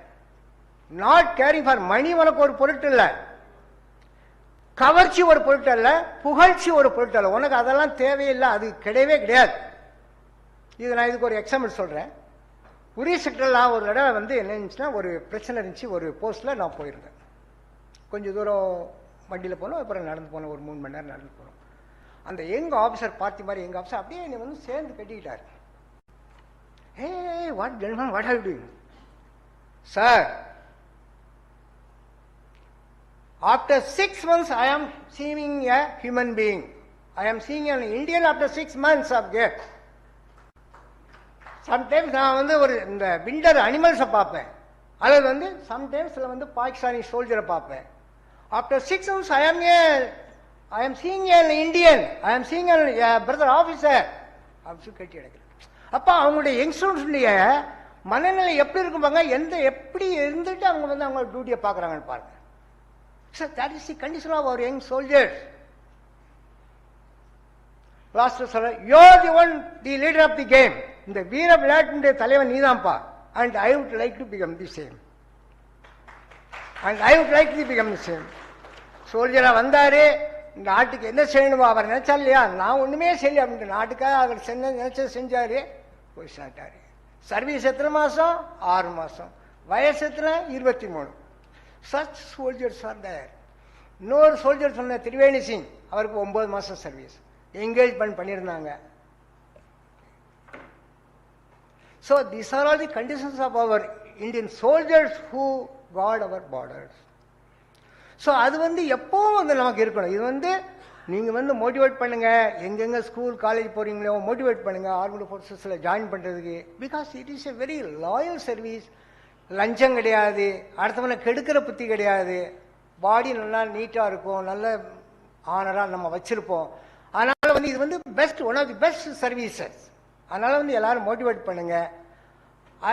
Not caring for money உனக்கு ஒரு பொருட்டு இல்லை, கவர்ச்சி ஒரு பொருட்டு அல்ல, புகழ்ச்சி ஒரு பொருட்டு அல்ல. உனக்கு அதெல்லாம் தேவையில்லை, அது கிடையவே கிடையாது. நான் இதுக்கு ஒரு எக்ஸாம்பிள் சொல்றேன். உரிய செக்டர்ல ஒரு தடவை என்ன இருந்துச்சுன்னா, ஒரு பிரச்சனை இருந்துச்சு. ஒரு போஸ்ட்ல நான் போயிருந்தேன். கொஞ்சம் தூரம் வண்டியில் போனோம், அப்புறம் நடந்து போனோம், ஒரு 3 மணி நேரம் நடந்து போனோம். அந்த எங்கள் ஆஃபீஸர் பார்த்தி மாதிரி எங்கள் ஆஃபீஸர் அப்படியே என்னை வந்து சேர்ந்து கட்டிக்கிட்டார். ஹே வாட் ஜென்மன், what are you doing sir? After 6 months, I am seeing a human being. I am seeing an Indian after 6 months of gap. Sometimes நான் வந்து ஒரு இந்த விண்டர் அனிமல்ஸை பார்ப்பேன், அல்லது வந்து சம்டைம்ஸில் வந்து பாகிஸ்தானி சோல்ஜரை பார்ப்பேன். After 6 months, I am seeing an Indian. I am seeing a brother officer. அப்படின்னு கட்டி எடுக்கிறேன். அப்போ அவங்களுடைய யங்ஸ்டர்ஸுடைய மனநிலை எப்படி இருக்கும்பாங்க, எப்படி இருந்துட்டு அவங்க வந்து அவங்க டியூட்டியை பார்க்குறாங்கன்னு பாருங்க. So that is the condition of our young soldiers. Last sir, you are the one, the leader of the game. இந்த வீர விளையாட்டுடைய தலைவன் நீதான்ப்பா. And I would like to become the same. And I would like to become the same. சோல்ஜரா வந்தாரு, நாட்டுக்கு என்ன செய்யணுமோ அவர் நினைச்சா இல்லையா, நான் ஒண்ணுமே செய்யல அப்படின்ட்டு நாட்டுக்காக அவர் நினைச்சது செஞ்சாரு, போய் சாட்டாரு. சர்வீஸ் எத்தனை மாசம்? 6 மாசம். வயசு எத்தனை? 23. Such soldiers are there. இன்னொரு சோல்ஜர் சொன்ன திரிவேணி சிங், அவருக்கு 9 மாசம் சர்வீஸ், என்கேஜ்மெண்ட் பண்ணியிருந்தாங்க. So these are all the conditions of our Indian soldiers who guard our borders. So அது வந்து எப்பவும் வந்து நமக்கு இருக்கணும். இது வந்து நீங்கள் வந்து மோட்டிவேட் பண்ணுங்க, எங்கெங்கே ஸ்கூல் காலேஜ் போகிறீங்களோ மோட்டிவேட் பண்ணுங்க ஆர்மடு ஃபோர்ஸஸில் ஜாயின் பண்ணுறதுக்கு. Because it is a very loyal service. லஞ்சம் கிடையாது, அடுத்தவனை கெடுக்கிற புத்தி கிடையாது, பாடி நல்லா நீட்டாக இருக்கும், நல்ல ஆனராக நம்ம வச்சுருப்போம். அதனால் வந்து இது வந்து best, one of the best services. அதனால் வந்து எல்லாரும் மோட்டிவேட் பண்ணுங்க.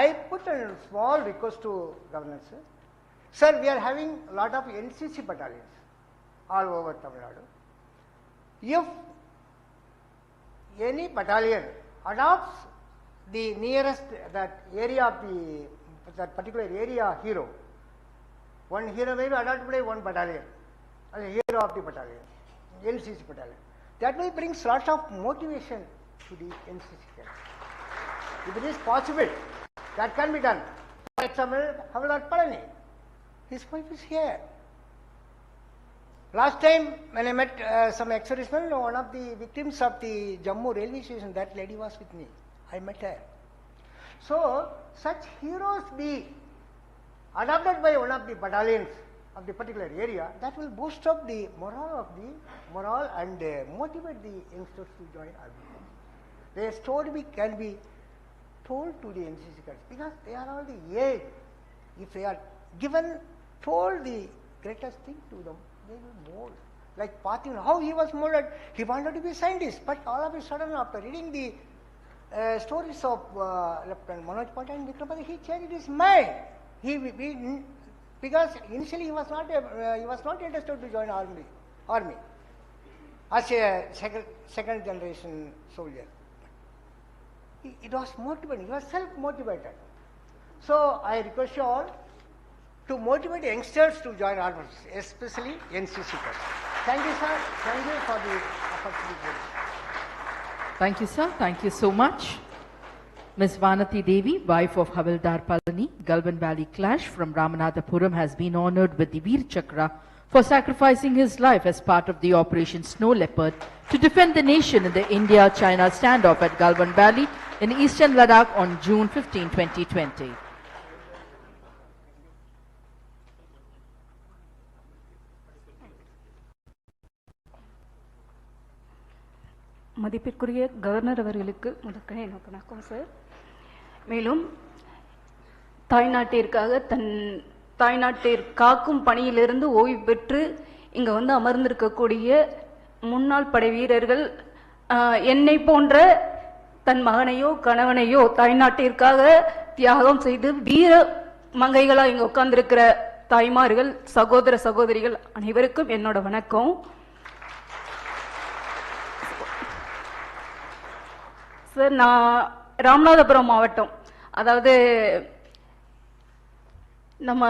I put a small request to governor sir. Sir, we are having a lot of NCC battalions all over Tamil Nadu. If any battalion adopts the nearest that area of that particular area hero, one hero may be adopted by one battalion, as a hero of the battalion, NCC battalion. That will bring lots of motivation to the NCC camp. If it is possible, that can be done. For example, Havildar Palani. His wife is here. Last time when I met some ex-servicemen, one of the victims of the Jammu railway station, that lady was with me. I met her. So such heroes be adopted by one of the battalions of the particular area, that will boost up the morale and motivate the youngsters to join army. Their story can be told to the NCC cadets because they are all the age. If they are told the greatest thing to them, they will mold. Like Patin, how he was molded, he wanted to be a scientist, but all of a sudden after reading the stories of Lieutenant Manoj Patel and Vikramaditya, he changed his mind. Because initially he was not interested to join army as a second generation soldier. It was motivated, he was self-motivated. So I request you all to motivate youngsters to join army, especially NCC cadets. Thank you, sir. Thank you for the opportunity. Thank you, sir. Thank you so much. Ms. Vanati Devi, wife of Havildar Palani, Galvan Valley Clash from Ramanathapuram, has been honored with the Veer Chakra for sacrificing his life as part of the Operation Snow Leopard to defend the nation in the India-China standoff at Galvan Valley in eastern Ladakh on June 15, 2020. மதிப்பிற்குரிய governor அவர்களுக்கு முதற்கனே எனக்கு வணக்கம் sir. மேலும் தாய்நாட்டிற்கு காக்கும் பணியிலிருந்து ஓய்வு பெற்று இங்கே வந்து அமர்ந்திருக்கக்கூடிய முன்னாள் படை வீரர்கள், என்னை போன்ற தன் மகனையோ கணவனையோ தாய்நாட்டிற்காக தியாகம் செய்து வீர மங்கைகளாக இங்கே உட்கார்ந்திருக்கிற தாய்மார்கள், சகோதர சகோதரிகள் அனைவருக்கும் என்னோட வணக்கம். சார், நான் ராமநாதபுரம் மாவட்டம், அதாவது நம்ம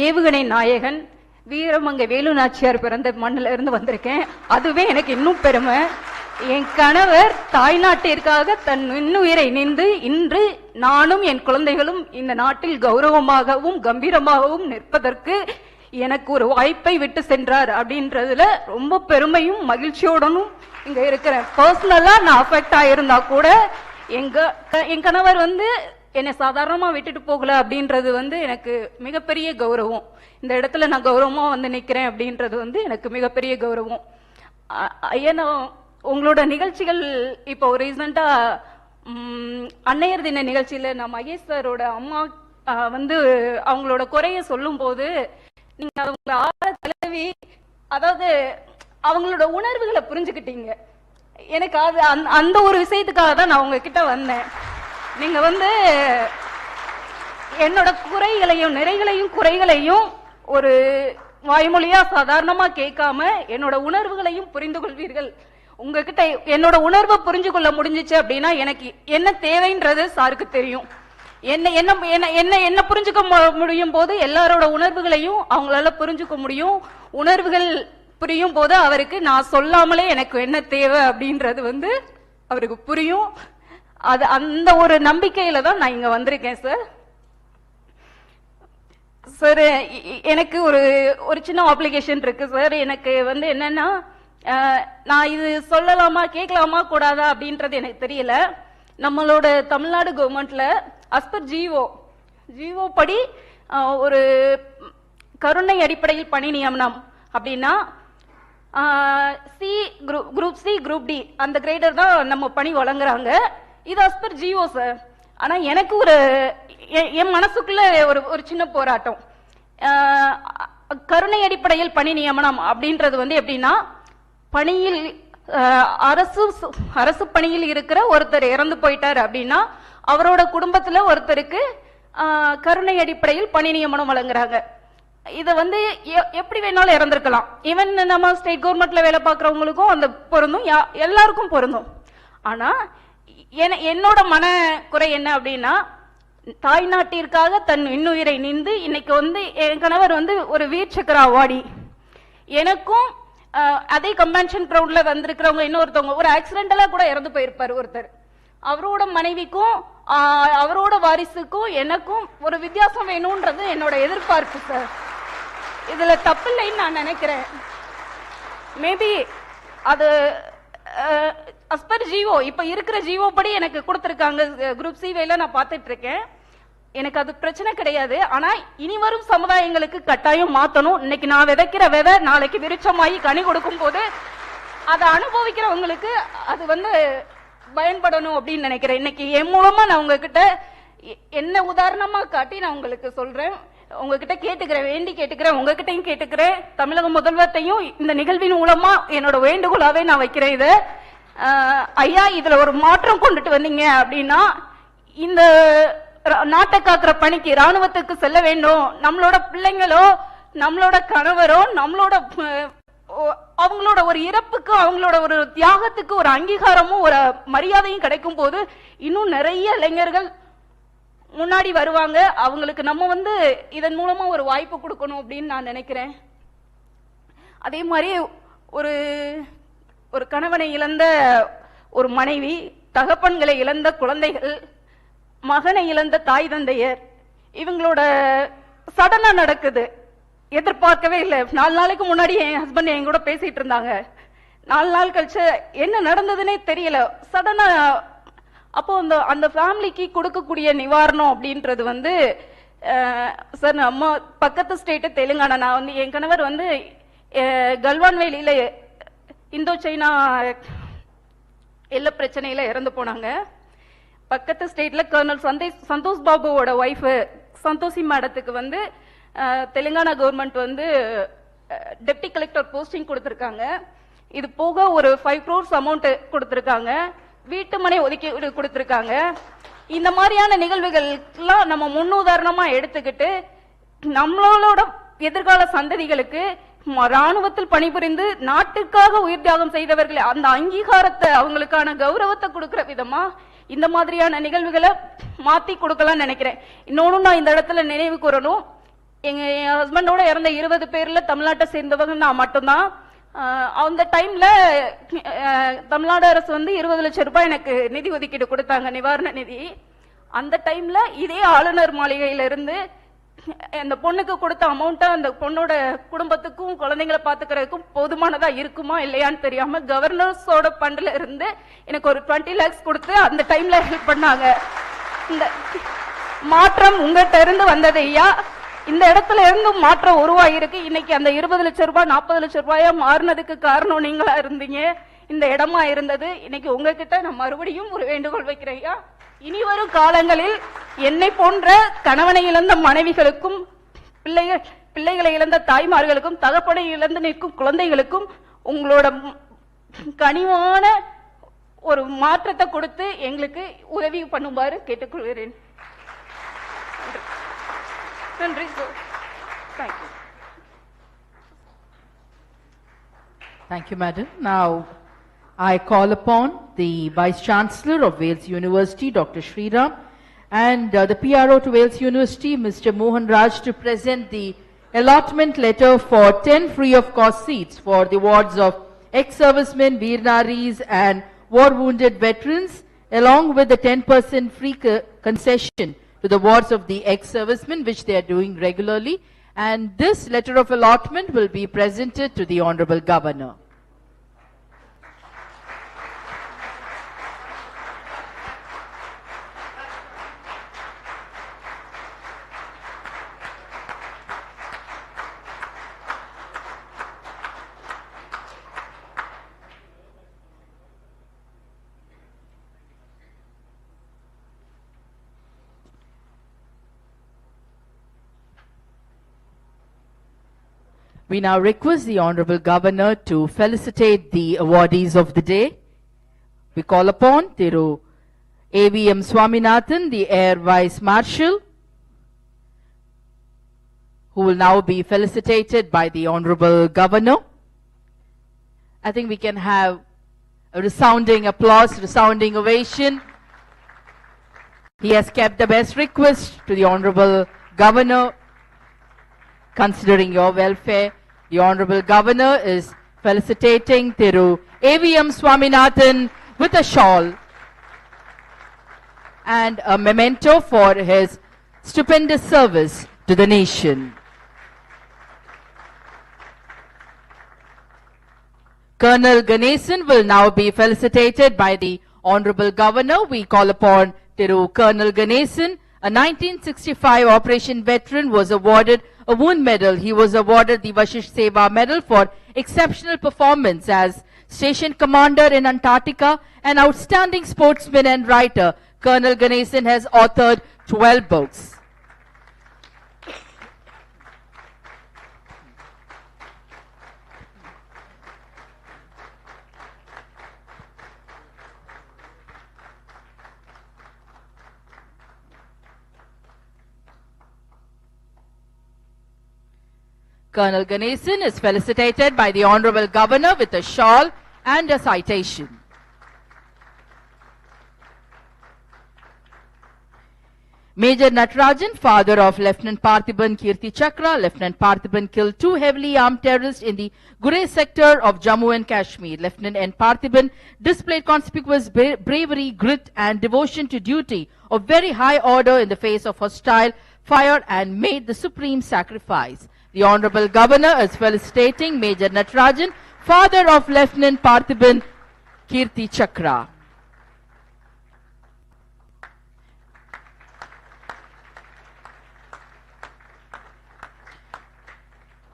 ஏவுகணை நாயகன் வீரமங்கை வேலு நாச்சியார் பிறந்த மண்ணில் இருந்து வந்திருக்கேன். அதுவே எனக்கு இன்னும் பெருமை. என் கணவர் தாய்நாட்டிற்காக தன் இன்னுயிரை நின்று இன்று நானும் என் குழந்தைகளும் இந்த நாட்டில் கௌரவமாகவும் கம்பீரமாகவும் நிற்பதற்கு எனக்கு ஒரு வாய்ப்பை விட்டு சென்றார் அப்படின்றதுல ரொம்ப பெருமையும் மகிழ்ச்சியோடனும் இங்க இருக்கிறேன். பர்சனலா நான் அஃபெக்ட் ஆயிருந்தா கூட என் கணவர் என்னை சாதாரணமா விட்டுட்டு போகல அப்படின்றது எனக்கு மிகப்பெரிய கௌரவம். இந்த இடத்துல நான் கௌரவமா நிக்கிறேன் அப்படின்றது எனக்கு மிகப்பெரிய கௌரவம். ஏன்னா உங்களோட நிகழ்ச்சிகள் இப்போ ரீசெண்டா அன்னையர் தின நிகழ்ச்சியில நான் மகேஷ் சாரோட அம்மா அவங்களோட குறைய சொல்லும் போது நீங்க அவங்க ஆற தலைவி, அதாவது அவங்களோட உணர்வுகளை புரிஞ்சுக்கிட்டீங்க. எனக்கு அது அந்த ஒரு விஷயத்துக்காக தான் நான் உங்ககிட்ட வந்தேன். நீங்க என்னோட குறைகளையும் நிறைகளையும் குறைகளையும் ஒரு வாய்மொழியா சாதாரணமா கேட்காம என்னோட உணர்வுகளையும் புரிந்து கொள்வீர்கள். உங்ககிட்ட என்னோட உணர்வை புரிஞ்சு கொள்ள முடிஞ்சிச்சு அப்படின்னா எனக்கு என்ன தேவைன்றது சாருக்கு தெரியும். என்ன புரிஞ்சுக்க முடியும் போது எல்லாரோட உணர்வுகளையும் அவங்களால புரிஞ்சுக்க முடியும். உணர்வுகள் புரியும் போது அவருக்கு நான் சொல்லாமலே எனக்கு என்ன தேவை அப்படின்றது அவருக்கு புரியும். அது அந்த ஒரு நம்பிக்கையில தான் நான் இங்க வந்திருக்கேன் சார். சார் எனக்கு ஒரு சின்ன அப்ளிகேஷன் இருக்கு சார். எனக்கு என்னன்னா நான் இது சொல்லலாமா கேட்கலாமா கூடாதா அப்படின்றது எனக்கு தெரியல. நம்மளோட தமிழ்நாடு கவர்மெண்ட்ல அஸ்பர் ஜிஓ படி ஒரு கருணை அடிப்படையில் பணி நியமனம் அப்படின்னா குரூப் சி குரூப் டி அந்த கிரேடர் தான் நம்ம பணி வழங்குறாங்க. இது அஸ்பர் ஜிஓ சார். ஆனா எனக்கு என் மனசுக்குள்ள ஒரு சின்ன போராட்டம். கருணை அடிப்படையில் பணி நியமனம் அப்படின்றது எப்படின்னா பணியில் அரசு பணியில் இருக்கிற ஒருத்தர் இறந்து போயிட்டார் அப்படின்னா அவரோட குடும்பத்துல ஒருத்தருக்கு கருணை அடிப்படையில் பணி நியமனம் வழங்குறாங்க. இத எப்படி வேணாலும் இறந்திருக்கலாம். ஈவன் நம்ம ஸ்டேட் கவர்மெண்ட்ல வேலை பார்க்கறவங்களுக்கும் அந்த பொருந்தும், எல்லாருக்கும் பொருந்தும். ஆனா என்னோட மன குறை என்ன அப்படின்னா தாய் நாட்டிற்காக தன் இன்னுயிரை நீந்து இன்னைக்கு என் கணவர் ஒரு வீர் சக்கர அவார்டி. எனக்கும் அதே கன்வென்ஷன் கிரவுண்ட்ல வந்திருக்கிறவங்க இன்னொருத்தவங்க ஒரு ஆக்சிடென்டலா கூட இறந்து போயிருப்பாரு ஒருத்தர். அவரோட மனைவிக்கும் அவரோட வாரிசுக்கும் எனக்கும் ஒரு வித்தியாசம் வேணும்ன்றது என்னோட எதிர்பார்ப்பு சார். இதுல தப்பில்லைன்னு நான் நினைக்கிறேன். மேபி அது அஸ்பர் ஜிஓ இப்ப இருக்கிற ஜிஓ படி எனக்கு கொடுத்திருக்காங்க. குரூப் சி வேலை நான் பார்த்துட்டு இருக்கேன். எனக்கு அது பிரச்சனை கிடையாது. ஆனா இனி வரும் சமுதாயங்களுக்கு கட்டாயம் மாத்தணும். இன்னைக்கு நான் விதைக்கிற விதை நாளைக்கு விருட்சமாயி கனி கொடுக்கும் போது அதை அனுபவிக்கிறவங்களுக்கு அது பயன்படணும் அப்படின்னு நினைக்கிறேன். இன்னைக்கு என் மூலமா நான் உங்ககிட்ட என்ன உதாரணமா காட்டி நான் உங்களுக்கு சொல்றேன். உங்ககிட்ட கேட்டுக்கிறேன், வேண்டி கேட்டுக்கிறேன், உங்ககிட்டையும் கேட்டுக்கிறேன், தமிழக முதல்வர்கிட்டையும் இந்த நிகழ்வின் மூலமா என்னோட வேண்டுகோளாவே நான் வைக்கிறேன். இதை ஐயா இதுல ஒரு மாற்றம் கொண்டுட்டு வந்தீங்க அப்படின்னா இந்த நாட்டை காக்கிற பணிக்கு ராணுவத்துக்கு செல்ல வேண்டும். நம்மளோட பிள்ளைங்களோ நம்மளோட கணவரோ அவங்களோட ஒரு இறப்புக்கு அவங்களோட ஒரு தியாகத்துக்கு ஒரு அங்கீகாரமும் ஒரு மரியாதையும் கிடைக்கும் போது இன்னும் நிறைய இளைஞர்கள் முன்னாடி வருவாங்க. அவங்களுக்கு நம்ம இதன் மூலமா ஒரு வாய்ப்பு கொடுக்கணும் அப்படின்னு நான் நினைக்கிறேன். அதே மாதிரி ஒரு கணவனை இழந்த ஒரு மனைவி, தகப்பன்களை இழந்த குழந்தைகள், மகனை இழந்த தாய் தந்தையர், இவங்களோட சடனா நடக்குது. எதிர்பார்க்கவே இல்லை. 4 நாளைக்கு முன்னாடி என் ஹஸ்பண்ட் என் கூட பேசிட்டு இருந்தாங்க. 4 நாள் கழிச்சு என்ன நடந்ததுன்னே தெரியல. சடனா அப்போ அந்த ஃபேமிலிக்கு கொடுக்கக்கூடிய நிவாரணம் அப்படின்றது சார் நம்ம பக்கத்து ஸ்டேட்டு தெலுங்கானா. நான் என் கணவர் கல்வான் வேலியில இந்தோ சைனா எல்ல பிரச்சனையில இறந்து போனாங்க. பக்கத்து ஸ்டேட்ல கர்னல் சந்தோஷ் பாபுவோட ஒய்ஃப் சந்தோஷி மேடத்துக்கு Telangana government deputy collector posting கொடுத்திருக்காங்க. இது போக ஒரு 5 crores அமௌண்ட் கொடுத்திருக்காங்க. வீட்டு மனை ஒதுக்கீடு கொடுத்திருக்காங்க. இந்த மாதிரியான நிகழ்வுகள்லாம் நம்ம முன்னுதாரணமா எடுத்துக்கிட்டு நம்மளோட எதிர்கால சந்ததிகளுக்கு ராணுவத்தில் பணிபுரிந்து நாட்டுக்காக உயிர் தியாகம் செய்தவர்கள் அந்த அங்கீகாரத்தை அவங்களுக்கான கௌரவத்தை கொடுக்கிற விதமா இந்த மாதிரியான நிகழ்வுகளை மாத்தி கொடுக்கலாம் நினைக்கிறேன். இன்னொன்னு நான் இந்த இடத்துல நினைவு கூறணும். என் ஹஸ்பண்டோட இறந்த 20 பேர்ல தமிழ்நாட்டை சேர்ந்தவங்க நான் மட்டும்தான். அந்த டைம்ல தமிழ்நாடு அரசு 20 லட்சம் ரூபாய் எனக்கு நிதி ஒதுக்கீடு கொடுத்தாங்க, நிவாரண நிதி. அந்த டைம்ல இதே ஆளுநர் மாளிகையில இருந்து அந்த பொண்ணுக்கு கொடுத்த அமௌண்ட்டை அந்த பொண்ணோட குடும்பத்துக்கும் குழந்தைங்களை பார்த்துக்கிறதுக்கும் போதுமானதா இருக்குமா இல்லையான்னு தெரியாம கவர்னர்ஸோட ஃபண்ட்ல இருந்து எனக்கு ஒரு 20 lakhs கொடுத்து அந்த டைம்ல ஹெல்ப் பண்ணாங்க. இந்த மாற்றம் உங்ககிட்ட இருந்து வந்தது ஐயா. இந்த இடத்துல இருந்து மாற்றம் உருவாயிருக்கு. இன்னைக்கு அந்த 20 லட்சம் ரூபாய் 40 லட்சம் ரூபாயா மாறினதுக்கு காரணம் நீங்களா இருந்தீங்க, இந்த இடமா இருந்தது. இன்னைக்கு உங்ககிட்ட நான் மறுபடியும் ஒரு வேண்டுகோள் வைக்கிறேன் ஐயா. இனி வரும் காலங்களில் என்னை போன்ற கணவனை இழந்த மனைவிகளுக்கும் பிள்ளைகளை இழந்த தாய்மார்களுக்கும் தகப்பனை இழந்து நிற்கும் குழந்தைகளுக்கும் உங்களோட கனிவான ஒரு மாற்றத்தை கொடுத்து எங்களுக்கு உதவி பண்ணுமாறு கேட்டுக்கொள்கிறேன். நன்றி sir. Thank you. Thank you, madam. Now, I call upon the Vice Chancellor of Wales University, Dr. Sriram, and the PRO to Wales University, Mr. Mohan Raj, to present the allotment letter for 10 free-of-cost seats for the wards of ex-servicemen, Veer Naris, and war-wounded veterans, along with the 10% free concession to the wards of the ex-servicemen, which they are doing regularly. And this letter of allotment will be presented to the Honorable Governor. We now request the Honorable Governor to felicitate the awardees of the day. We call upon Thiru AVM Swaminathan, the Air Vice Marshal, who will now be felicitated by the Honorable Governor. I think we can have a resounding applause, resounding ovation. He has kept the best request to the Honorable Governor, considering your welfare. The Honorable Governor is felicitating Thiru AVM Swaminathan with a shawl and a memento for his stupendous service to the nation. Colonel Ganesan will now be felicitated by the Honorable Governor. We call upon Thiru Colonel Ganesan, a 1965 operation veteran, was awarded a wound medal. He was awarded the Vashish Seva Medal for exceptional performance as station commander in Antarctica, an outstanding sportsman and writer. Colonel Ganesan has authored 12 books. Colonel Ganesan is felicitated by the Honorable Governor with a shawl and a citation. Major Natarajan, father of Lieutenant Parthiban Kirti Chakra. Lieutenant Parthiban killed 2 heavily armed terrorists in the Gurez sector of Jammu and Kashmir. Lieutenant N. Parthiban displayed conspicuous bravery, grit and devotion to duty of very high order in the face of hostile fire and made the supreme sacrifice. The Honorable Governor is felicitating Major Natarajan, father of Lieutenant Parthiban Kirti Chakra.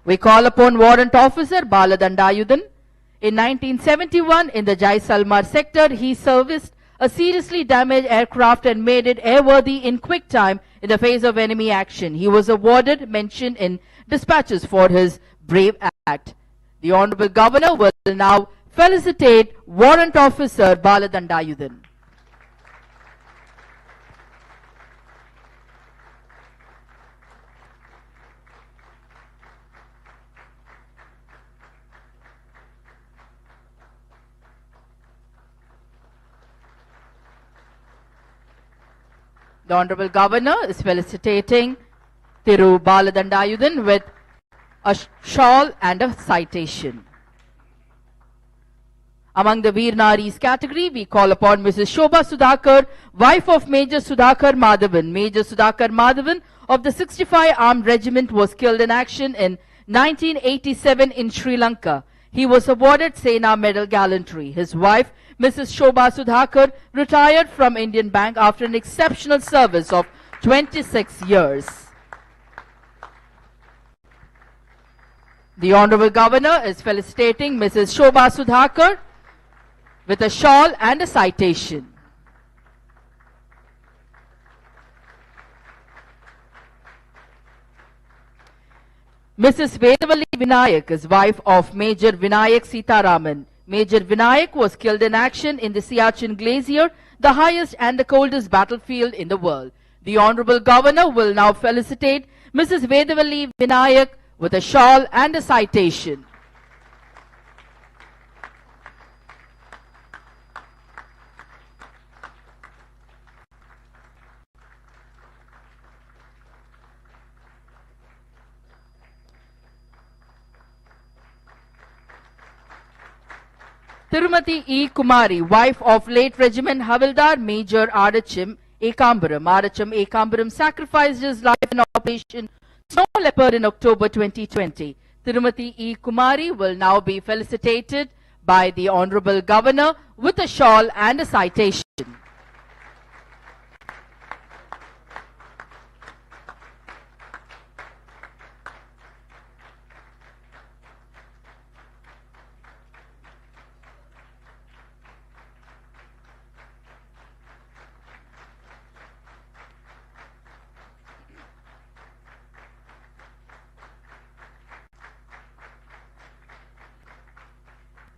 We call upon Warrant Officer Baladandayudan. In 1971, in the Jaisalmer sector, he serviced a seriously damaged aircraft and made it airworthy in quick time in the face of enemy action. He was awarded mention in dispatches for his brave act. The Honorable Governor will now felicitate Warrant Officer Baladandayudan. The Honorable Governor is felicitating Thiru Baladandayudan with a shawl and a citation. Among the Veer Naris category, we call upon Mrs. Shobha Sudhakar, wife of Major Sudhakar Madhavan. Major Sudhakar Madhavan of the 65 Armed Regiment was killed in action in 1987 in Sri Lanka. He was awarded Sena Medal Gallantry. His wife, Mrs. Shobha Sudhakar, retired from Indian Bank after an exceptional service of 26 years. The Honorable Governor is felicitating Mrs. Shobha Sudhakar with a shawl and a citation. Mrs. Vedavalli Vinayak is wife of Major Vinayak Sitaraman. Major Vinayak was killed in action in the Siachen Glacier, the highest and the coldest battlefield in the world. The Honorable Governor will now felicitate Mrs. Vedavalli Vinayak with a shawl and a citation. Tirumati E. Kumari, wife of late Regiment Havildar Major Adachim Ekambaram. Adachim Ekambaram sacrificed his life in Operation Snow Leopard in October 2020. Tirumati E. Kumari will now be felicitated by the Honorable Governor with a shawl and a citation.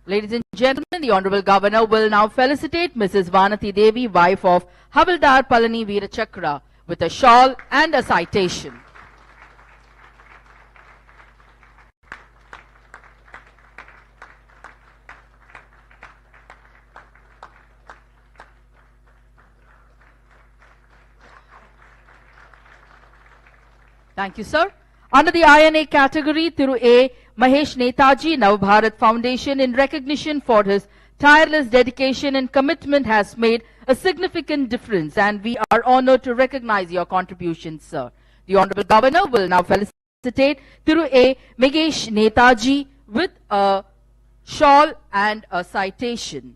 Ladies and gentlemen, the Honorable Governor will now felicitate Mrs. Vanati Devi, wife of Havildar Palani Veerachakra, with a shawl and a citation. Thank you, sir. Under the INA category, Thiru A. Mahesh Netaji Navbharat Foundation, in recognition for his tireless dedication and commitment, has made a significant difference, and we are honored to recognize your contributions, sir. The Honorable Governor will now felicitate Thiru A. Mahesh Netaji with a shawl and a citation.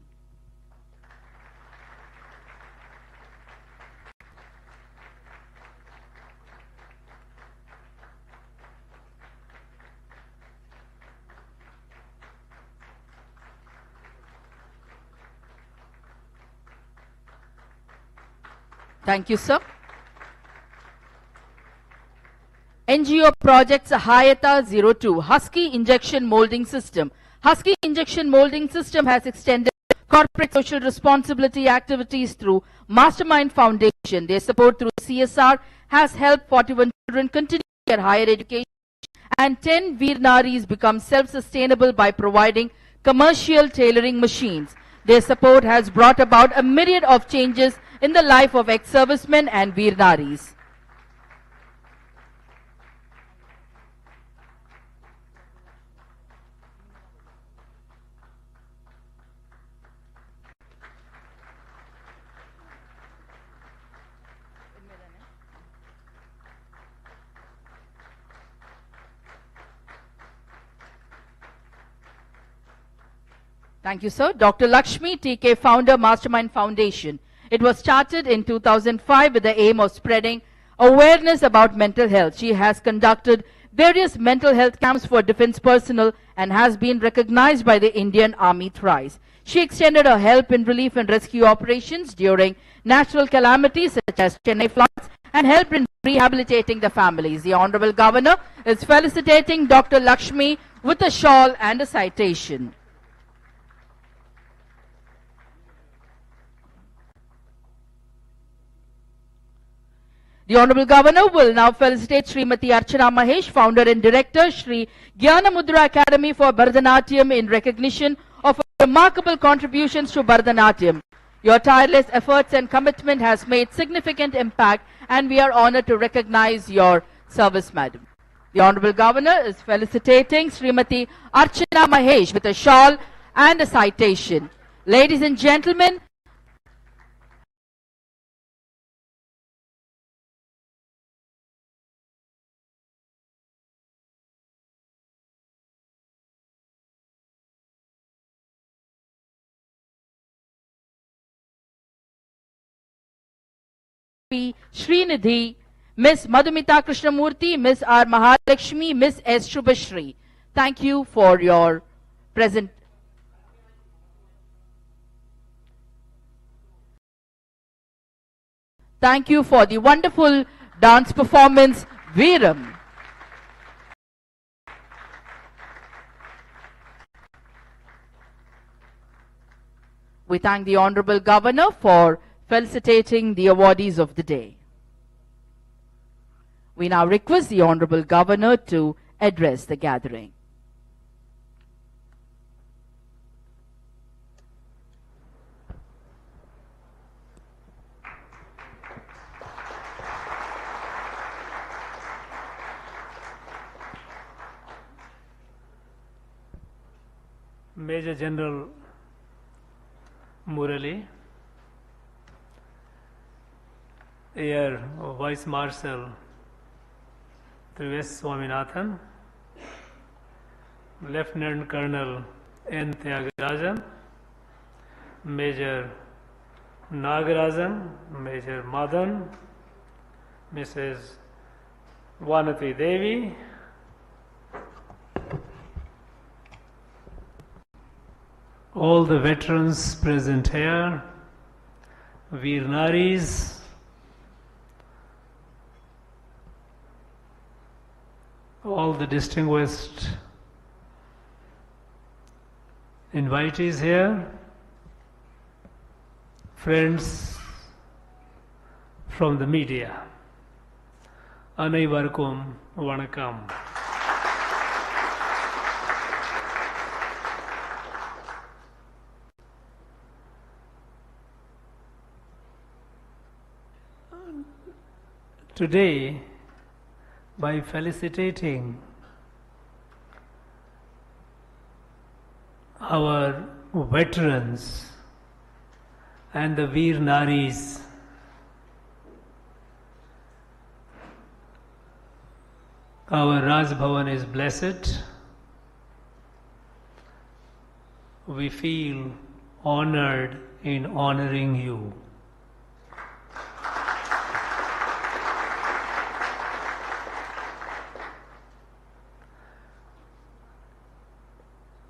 Thank you, sir. NGO Projects Hayata 02, Husky Injection Molding System. Husky Injection Molding System has extended corporate social responsibility activities through Mastermind Foundation. Their support through CSR has helped 41 children continue their higher education, and 10 Veer Naris become self-sustainable by providing commercial tailoring machines. Their support has brought about a myriad of changes in the life of ex-servicemen and Veer Naris. Thank you, sir. Dr. Lakshmi TK, founder, Mastermind Foundation. It was started in 2005 with the aim of spreading awareness about mental health. She has conducted various mental health camps for defense personnel and has been recognized by the Indian Army thrice. She extended her help in relief and rescue operations during natural calamities such as Chennai floods and helped in rehabilitating the families. The Honorable Governor is felicitating Dr. Lakshmi with a shawl and a citation. The Honorable Governor will now felicitate Srimati Archana Mahesh, founder and director, Sri Gyana Mudra Academy for Bharatanatyam, in recognition of her remarkable contributions to Bharatanatyam. Your tireless efforts and commitment has made significant impact, and we are honored to recognize your service, madam. The Honorable Governor is felicitating Srimati Archana Mahesh with a shawl and a citation. Ladies and gentlemen, Srinidhi, Miss Madhumita Krishnamurthy, Miss R. Mahalakshmi, Miss S. Shubhashri. Thank you for your present. Thank you for the wonderful dance performance, Veeram. We thank the Honorable Governor for felicitating the awardees of the day. We now request the Honorable Governor to address the gathering. Major General Murali, Air Vice Marshal S. Swaminathan, Lieutenant Colonel N. Tyagarajan, Major Nagarajan, Major Madan, Mrs. Vanati Devi, all the veterans present here, Veer Naris, all the distinguished invitees here, friends from the media, Anaivarkum Vanakkam. Today, by felicitating our veterans and the Veer Naris, our Raj Bhavan is blessed. We feel honored in honoring you.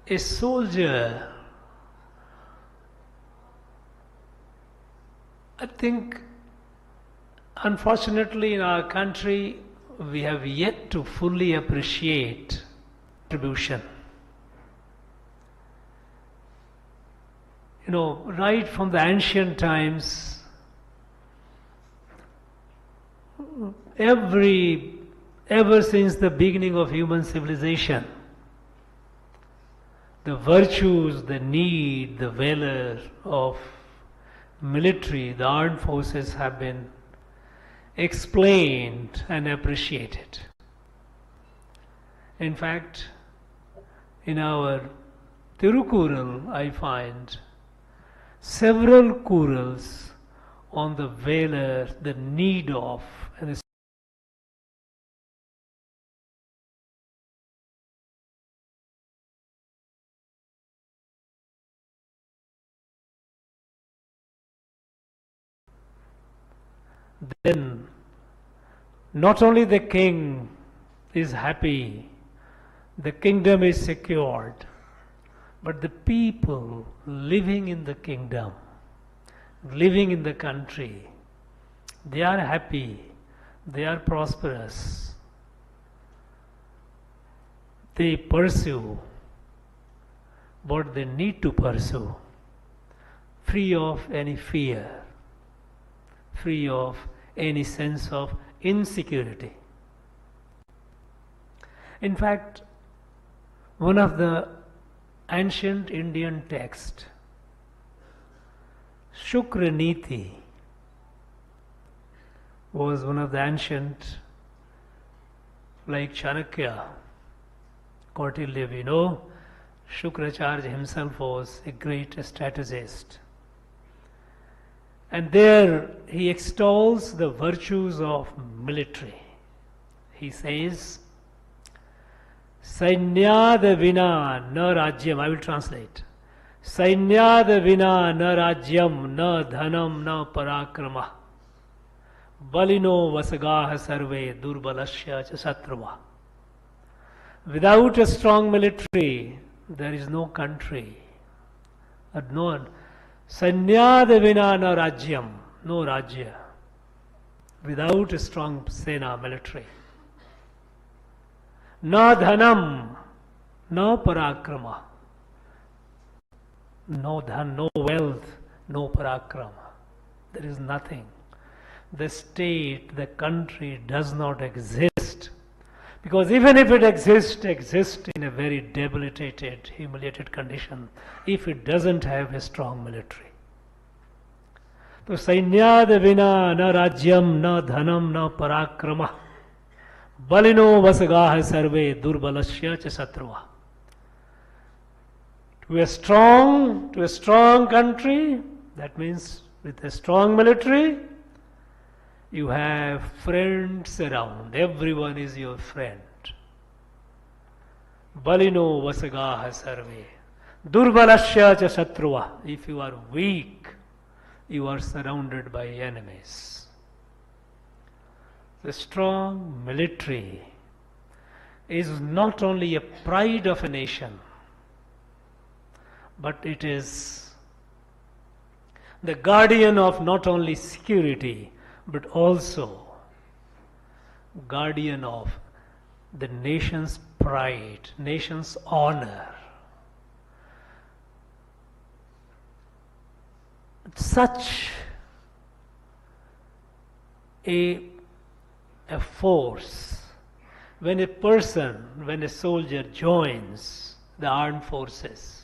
A soldier, I think, unfortunately in our country, we have yet to fully appreciate contribution. You know, right from the ancient times, ever since the beginning of human civilization, the virtues, the need, the valor of military, the armed forces have been explained and appreciated. In fact, in our Tirukural, I find several kurals on the valor, the need of, and the then not only the king is happy, the kingdom is secured, but the people living in the kingdom, living in the country, they are happy, they are prosperous, they pursue what they need to pursue, free of any fear, free of any sense of insecurity. In fact, one of the ancient Indian texts, Shukraniti, was one of the ancient, like Chanakya, Kautilya we know, Shukracharya himself was a great strategist. And there he extols the virtues of military. He says, Sainyada vina na rajyam. I will translate. Sainyada vina na rajyam na dhanam na parakrama. Balino vasagaha sarve durbalasya cha satrava. Without a strong military, there is no country. No Sainyada vina na rajyam. No rajya. Without a strong sena, military. Na dhanam, no parakrama. No dhan, no wealth, no parakrama. There is nothing. The state, the country does not exist. Because even if it exists in a very debilitated, humiliated condition, if it doesn't have a strong military. So, Sainyada vina na rajyam, na dhanam, na parakrama. Balino vasagaha sarve durbalasya cha satrava. To a strong country, that means with a strong military, you have friends around. Everyone is your friend. Balino vasagaha sarve durbalasya cha satrava. If you are weak, you are surrounded by enemies. The strong military is not only a pride of a nation, but it is the guardian of not only security, but also guardian of the nation's pride, nation's honor. Such a force, when a soldier joins the armed forces,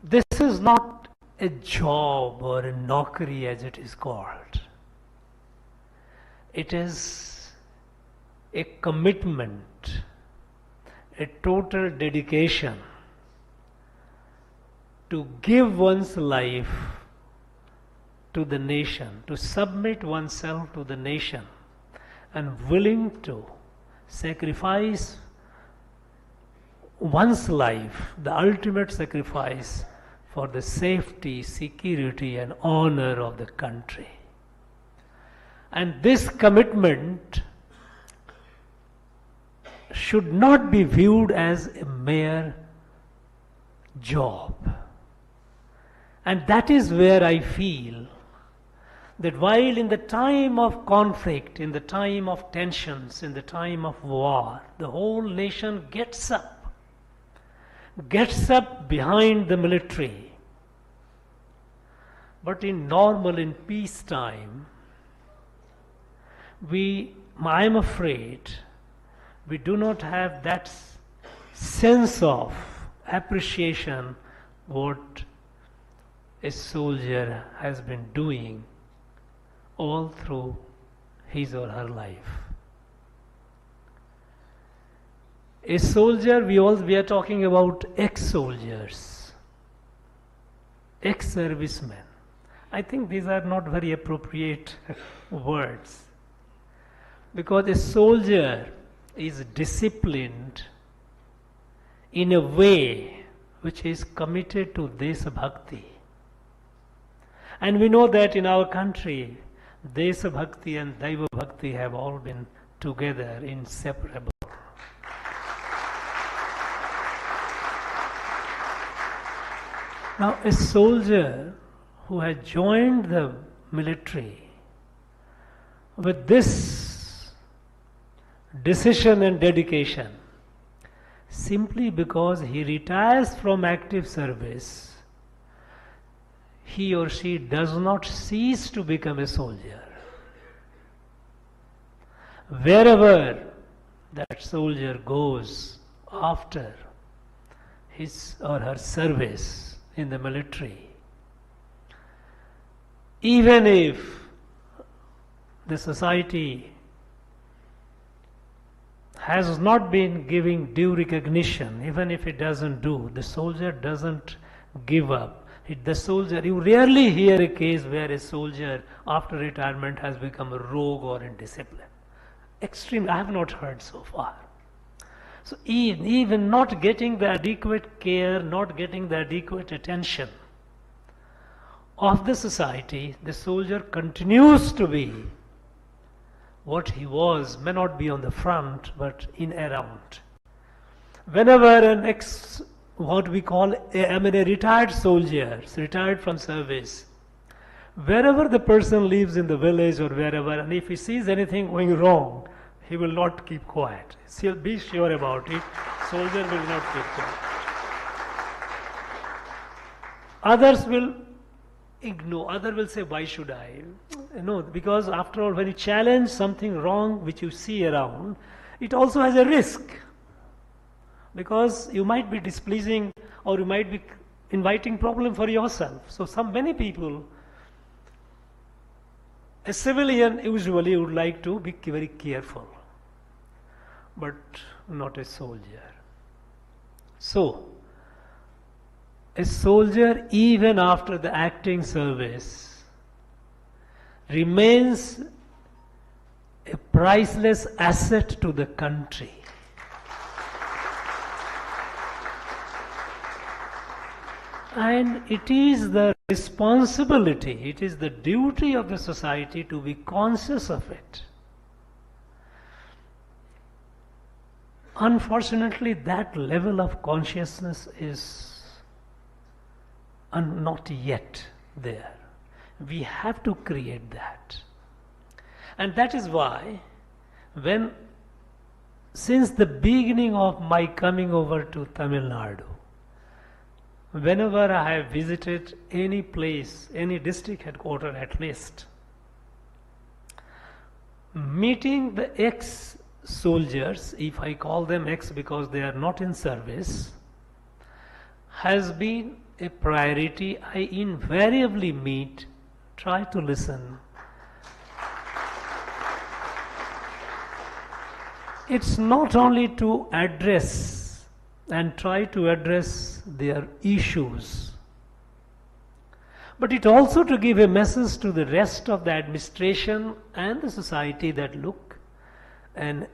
this is not a job or a naukri as it is called. It is a commitment, a total dedication to give one's life to the nation, to submit oneself to the nation, and willing to sacrifice one's life, the ultimate sacrifice for the safety, security, and honor of the country. And this commitment should not be viewed as a mere job. And that is where I feel that while in the time of conflict, in the time of tensions, in the time of war, the whole nation gets up behind the military. But in peacetime, I am afraid, we do not have that sense of appreciation what a soldier has been doing all through his or her life. A soldier, we are talking about ex-soldiers, ex-servicemen. I think these are not very appropriate words, because a soldier is disciplined in a way which is committed to Desha Bhakti. And we know that in our country, Desha Bhakti and Daiva Bhakti have all been together, inseparable. Now, a soldier who has joined the military with this decision and dedication, simply because he retires from active service, he or she does not cease to become a soldier. Wherever that soldier goes after his or her service in the military, even if the society has not been giving due recognition, even if it doesn't do, the soldier doesn't give up. You rarely hear a case where a soldier after retirement has become a rogue or indisciplined. Extreme, I have not heard so far. So even not getting the adequate care, not getting the adequate attention of the society, the soldier continues to be what he was, may not be on the front, but in around. Whenever an what we call, a retired soldier, retired from service, wherever the person lives in the village or wherever, and if he sees anything going wrong, he will not keep quiet. He'll be sure about it. Soldier will not keep quiet. Others will ignore. Others will say, why should I? No, because after all, when you challenge something wrong which you see around, it also has a risk. Because you might be displeasing or you might be inviting problem for yourself. So many people, a civilian usually would like to be very careful, but not a soldier. So, a soldier, even after the acting service, remains a priceless asset to the country. And it is the responsibility, it is the duty of the society to be conscious of it. Unfortunately, that level of consciousness is not yet there. We have to create that. And that is why, since the beginning of my coming over to Tamil Nadu, whenever I have visited any place, any district headquarters at least, meeting the ex-soldiers, if I call them ex because they are not in service, has been a priority. I invariably meet, try to listen. It's not only to address and try to address their issues, but it also to give a message to the rest of the administration and the society that look, and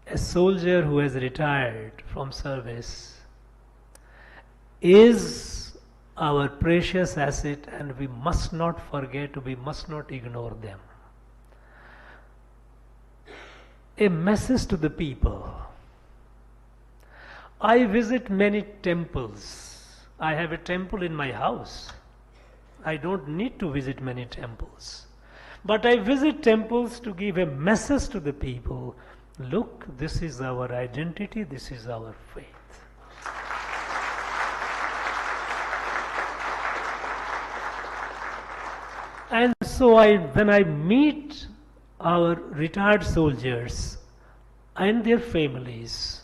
a soldier who has retired from service is our precious asset, and we must not forget, we must not ignore them. A message to the people. I visit many temples. I have a temple in my house. I don't need to visit many temples. But I visit temples to give a message to the people. Look, this is our identity, this is our faith. And so when I meet our retired soldiers and their families,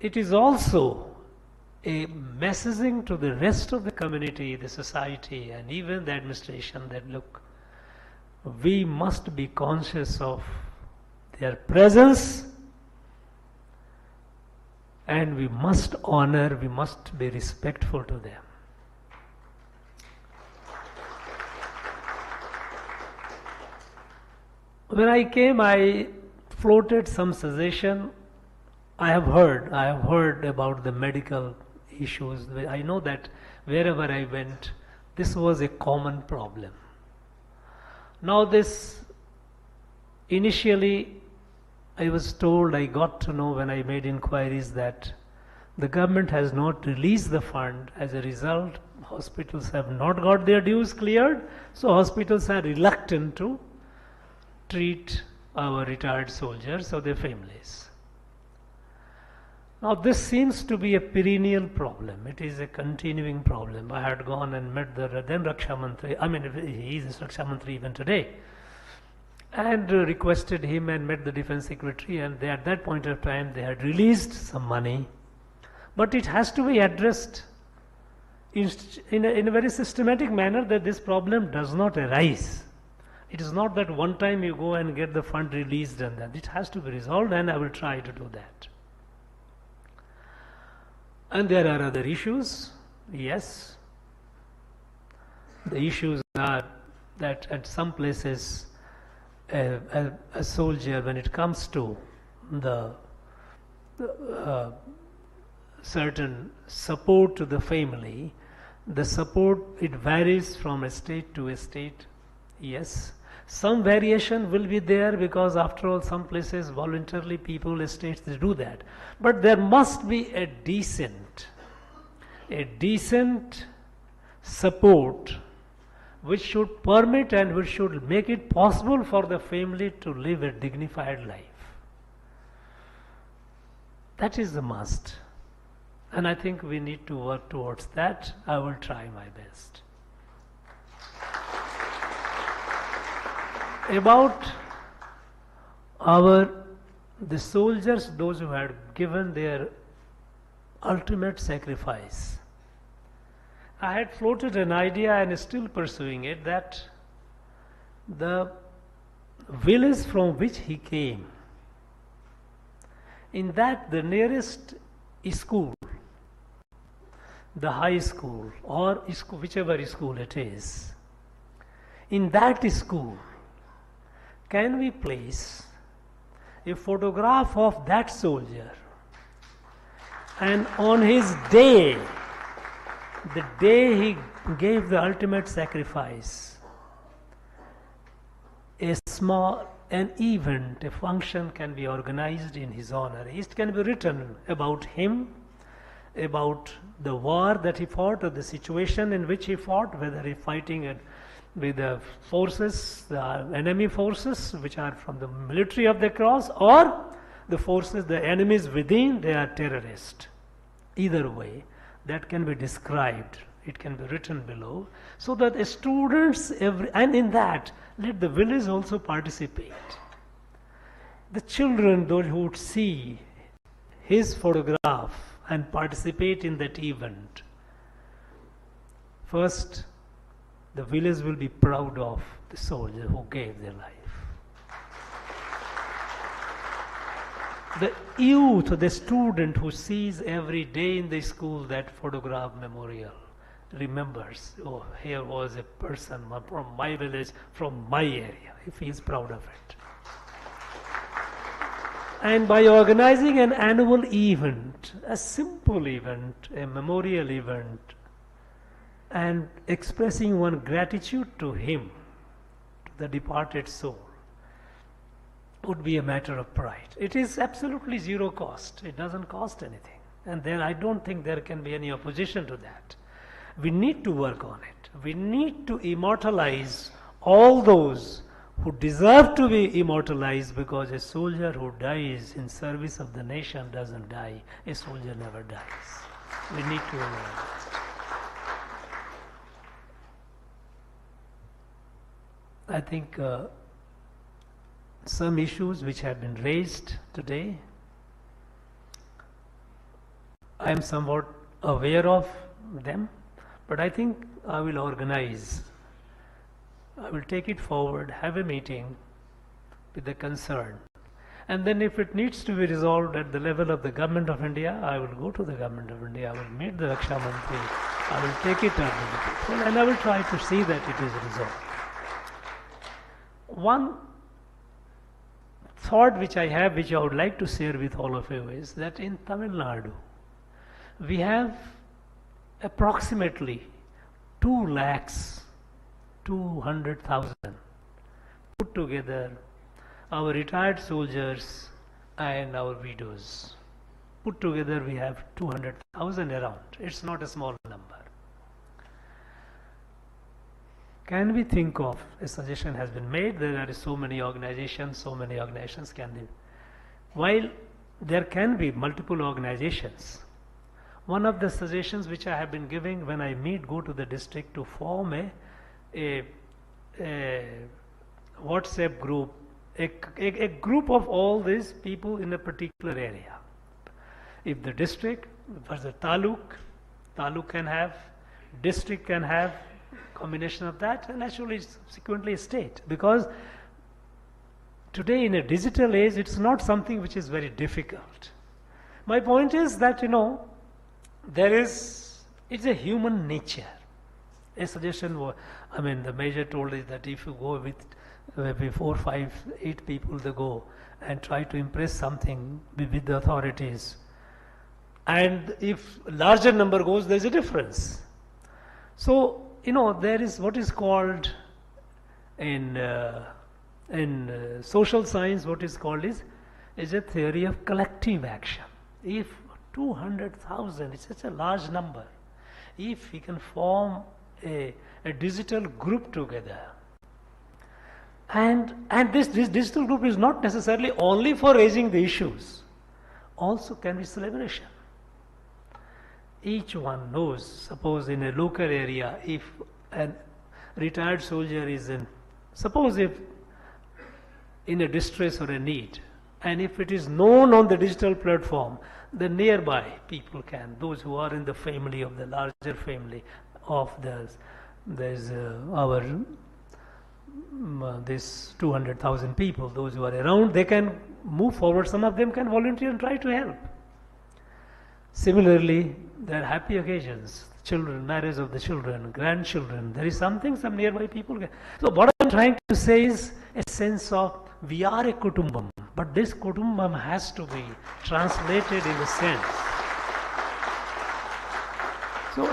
it is also a messaging to the rest of the community, the society, and even the administration that look, we must be conscious of their presence, and we must honor, we must be respectful to them. When I came, I floated some suggestion. I have heard about the medical issues. I know that wherever I went, this was a common problem. Now initially I was told, I got to know when I made inquiries that the government has not released the fund. As a result, hospitals have not got their dues cleared, so hospitals are reluctant to treat our retired soldiers or their families. Now this seems to be a perennial problem. It is a continuing problem. I had gone and met the then Raksha Mantri, he is Raksha Mantri even today, and requested him and met the Defense Secretary, and at that point of time they had released some money. But it has to be addressed in a very systematic manner that this problem does not arise. It is not that one time you go and get the fund released and then it has to be resolved, and I will try to do that. And there are other issues, yes. The issues are that at some places a soldier, when it comes to the certain support to the family, the support, it varies from a state to a state, yes. Some variation will be there because after all some places voluntarily people, states, they do that. But there must be a decent support which should permit and which should make it possible for the family to live a dignified life. That is the must. And I think we need to work towards that. I will try my best. About the soldiers, those who had given their ultimate sacrifice. I had floated an idea and is still pursuing it, that the village from which he came, in that the nearest school, the high school or whichever school it is, in that school, can we place a photograph of that soldier, and on his day, the day he gave the ultimate sacrifice, an event, a function can be organized in his honor. It can be written about him, about the war that he fought or the situation in which he fought, whether he fighting with the forces, the enemy forces which are from the military of the cross, or the forces, the enemies within, they are terrorists. Either way, that can be described, it can be written below, so that the students, and in that, let the village also participate. The children, those who would see his photograph and participate in that event, first, the village will be proud of the soldier who gave their life. The youth, the student who sees every day in the school that photograph memorial, remembers, oh, here was a person from my village, from my area, if he is proud of it. And by organizing an annual event, a simple event, a memorial event, and expressing one gratitude to him, to the departed soul, would be a matter of pride. It is absolutely zero cost. It doesn't cost anything. And then I don't think there can be any opposition to that. We need to work on it. We need to immortalize all those who deserve to be immortalized, because a soldier who dies in service of the nation doesn't die. A soldier never dies. We need to remember that. I think some issues which have been raised today, I am somewhat aware of them, but I think I will organize, I will take it forward, have a meeting with the concern, and then if it needs to be resolved at the level of the Government of India, I will go to the Government of India, I will meet the Raksha Mantri, I will take it up with the people, and I will try to see that it is resolved. One thought which I have, which I would like to share with all of you, is that in Tamil Nadu, we have approximately 2,200,000 put together, our retired soldiers and our widows. Put together we have 200,000 around. It's not a small number. Can we think of, a suggestion has been made, there are so many organizations can be. While there can be multiple organizations, one of the suggestions which I have been giving when I go to the district, to form a WhatsApp group, a group of all these people in a particular area. If the district, for the taluk can have, district can have, combination of that and naturally subsequently state. Because today in a digital age, it's not something which is very difficult. My point is that, it's a human nature. A suggestion, the major told is that if you go with maybe 4, 5, 8 people they go and try to impress something with the authorities, and if larger number goes, there is a difference. So, there is what is called in social science, what is called is a theory of collective action. If 200,000 is such a large number, if we can form a digital group together, and this digital group is not necessarily only for raising the issues, also can be celebration. Each one knows, suppose in a local area, if a retired soldier is suppose if in a distress or a need, and if it is known on the digital platform, the nearby people can, those who are in the family of the larger family of this 200,000 people, those who are around, they can move forward. Some of them can volunteer and try to help. Similarly, there are happy occasions, children, marriage of the children, grandchildren. There is something some nearby people can. So what I am trying to say is a sense of we are a kutumbam, but this kutumbam has to be translated in a sense. So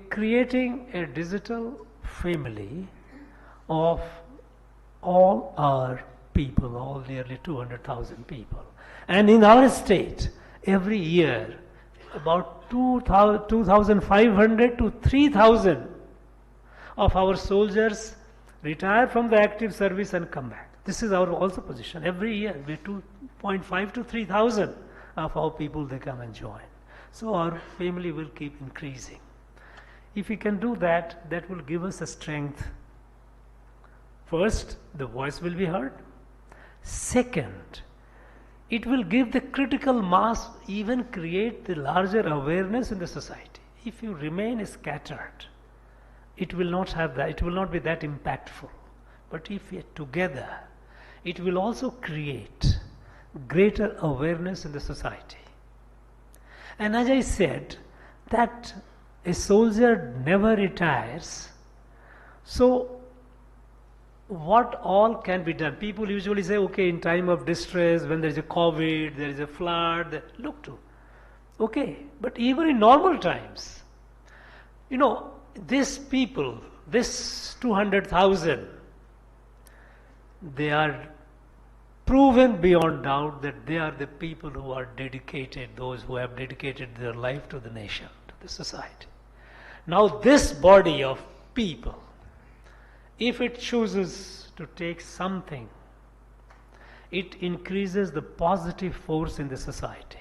creating a digital family of all our people, all nearly 200,000 people. And in our state, every year, about 2,500 to 3,000 of our soldiers retire from the active service and come back. This is our also position. Every year, we 2.5 to 3,000 of our people, they come and join. So our family will keep increasing. If we can do that, that will give us a strength. First, the voice will be heard. Second, it will give the critical mass, even create the larger awareness in the society. If you remain scattered, it will not have that, it will not be that impactful. But if we are together, it will also create greater awareness in the society. And as I said, that a soldier never retires. So what all can be done? People usually say, okay, in time of distress, when there is a COVID, there is a flood, look to. Okay, but even in normal times, these people, this 200,000, they are proven beyond doubt that they are the people who are dedicated, those who have dedicated their life to the nation, to the society. Now this body of people, if it chooses to take something, it increases the positive force in the society.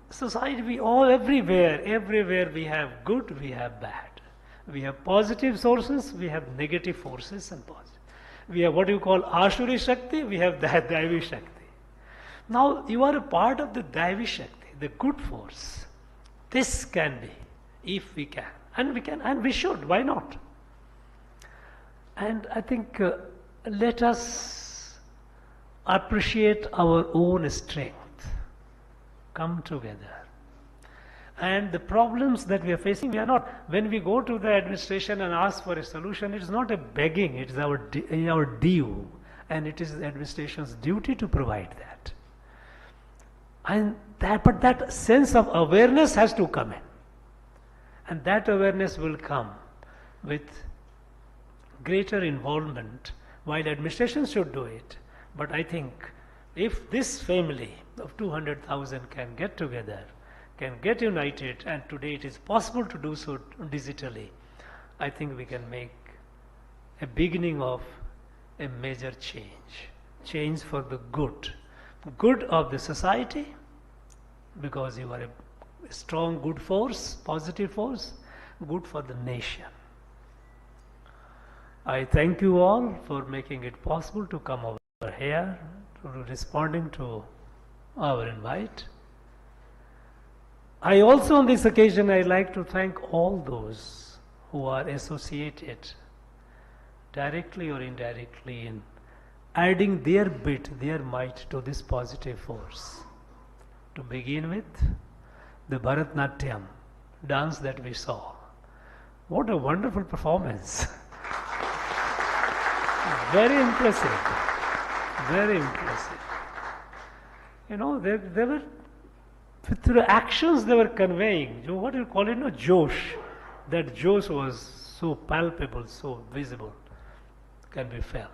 Society, everywhere we have good, we have bad. We have positive sources, we have negative forces and positive. We have what you call Ashuri Shakti, we have Daivi Shakti. Now you are a part of the Daivi Shakti, the good force. This can be, if we can, and we should, why not? And I think let us appreciate our own strength, come together. And the problems that we are facing, we are not, when we go to the administration and ask for a solution, it is not a begging, it is our due, and it is the administration's duty to provide that. But that sense of awareness has to come in. And that awareness will come with greater involvement, while administration should do it. But I think if this family of 200,000 can get together, can get united, and today it is possible to do so digitally, I think we can make a beginning of a major change for the good of the society, because you are a strong good force, positive force, good for the nation. I thank you all for making it possible to come over here, to responding to our invite. I also on this occasion I like to thank all those who are associated directly or indirectly in adding their bit, their might to this positive force. To begin with, the Bharatnatyam dance that we saw. What a wonderful performance. Very impressive. Very impressive. You know, they were, through the actions they were conveying, what do you call it, no, Josh. That Josh was so palpable, so visible, can be felt.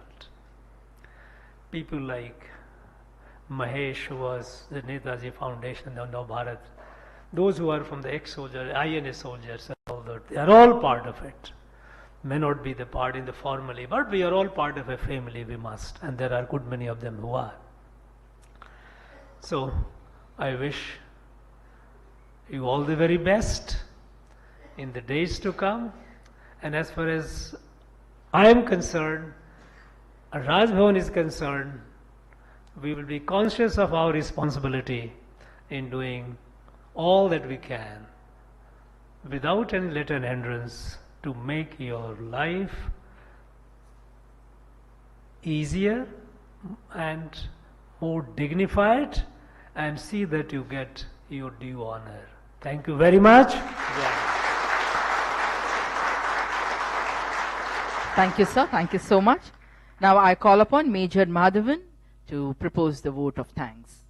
People like Mahesh, who was the Netaji Foundation, the Now Bharat, those who are from the ex-soldier, INA soldiers, and all that, they are all part of it. May not be the part in the formally, but we are all part of a family, we must, and there are good many of them who are. So, I wish you all the very best in the days to come, and as far as I am concerned, Raj Bhavan is concerned, we will be conscious of our responsibility in doing all that we can without any let and hindrance to make your life easier and more dignified, and see that you get your due honor. Thank you very much. Thank you, sir. Thank you so much. Now I call upon Major Madhavan to propose the vote of thanks.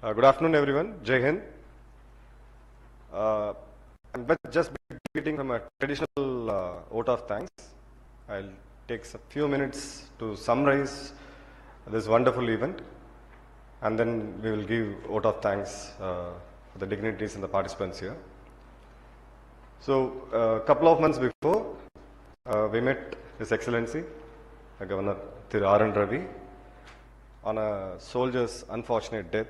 Good afternoon, everyone. Jai Hind. I'm just beginning from a traditional vote of thanks. I'll take a few minutes to summarize this wonderful event, and then we will give vote of thanks for the dignitaries and the participants here. So, a couple of months before, we met His Excellency, Governor Thiru R. N. Ravi, on a soldier's unfortunate death.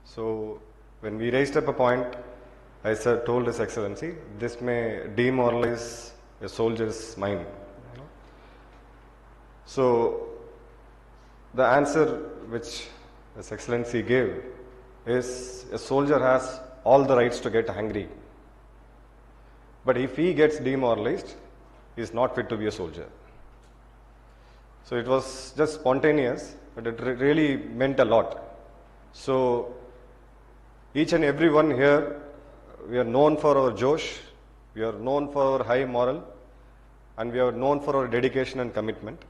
So, when we raised up a point, I told His Excellency, this may demoralize a soldier's mind. So, the answer which His Excellency gave is, a soldier has all the rights to get angry. But if he gets demoralized, he is not fit to be a soldier. So it was just spontaneous, but it really meant a lot. So each and every one here, we are known for our Josh, we are known for our high moral, and we are known for our dedication and commitment.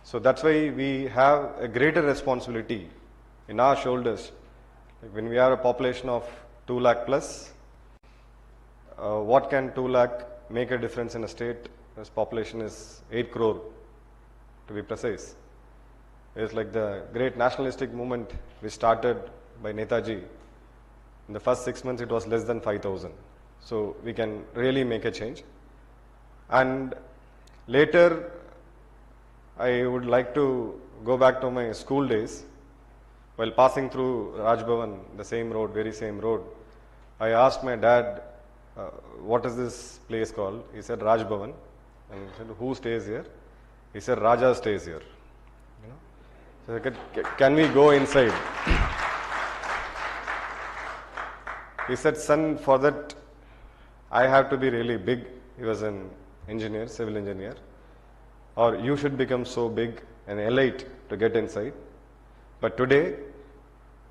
So that's why we have a greater responsibility in our shoulders. Like when we have a population of 2 lakh plus, what can 2 lakh make a difference in a state? This population is 8 crore, to be precise. It's like the great nationalistic movement which started by Netaji. In the first 6 months, it was less than 5,000. So we can really make a change. And later, I would like to go back to my school days. While passing through Raj Bhavan, the same road, very same road, I asked my dad, what is this place called? He said, Raj Bhavan. And I said, who stays here? He said, Raja stays here. You know? So I said, can we go inside? He said, son, for that, I have to be really big. He was an engineer, civil engineer. Or you should become so big and elite to get inside. But today,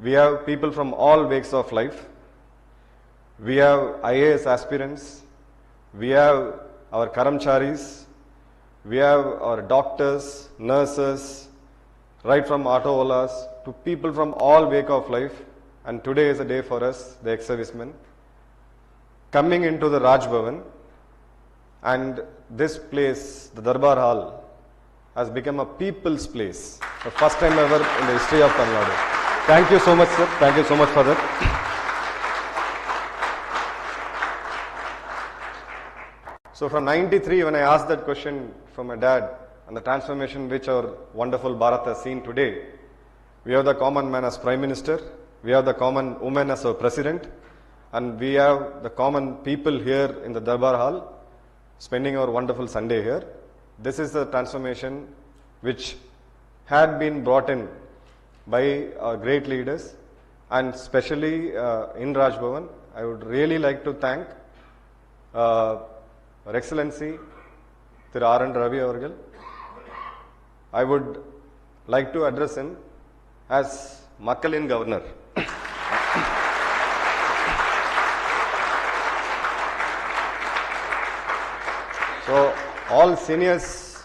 we have people from all walks of life. We have IAS aspirants. We have our Karamcharis. We have our doctors, nurses, right from auto olas to people from all walks of life. And today is a day for us, the ex-servicemen, coming into the Raj Bhavan, and this place, the Darbar Hall, has become a people's place. The first time ever in the history of Tamil Nadu. Thank you so much, sir. Thank you so much for that. So from 93, when I asked that question from my dad, and the transformation which our wonderful Bharat has seen today, we have the common man as Prime Minister, we have the common woman as our President, and we have the common people here in the Darbar Hall. spending our wonderful Sunday here. This is the transformation which had been brought in by our great leaders, and especially in Raj Bhavan. I would really like to thank Her Excellency Thiru R.N. Ravi avargal. I would like to address him as Makkalin Governor. So all seniors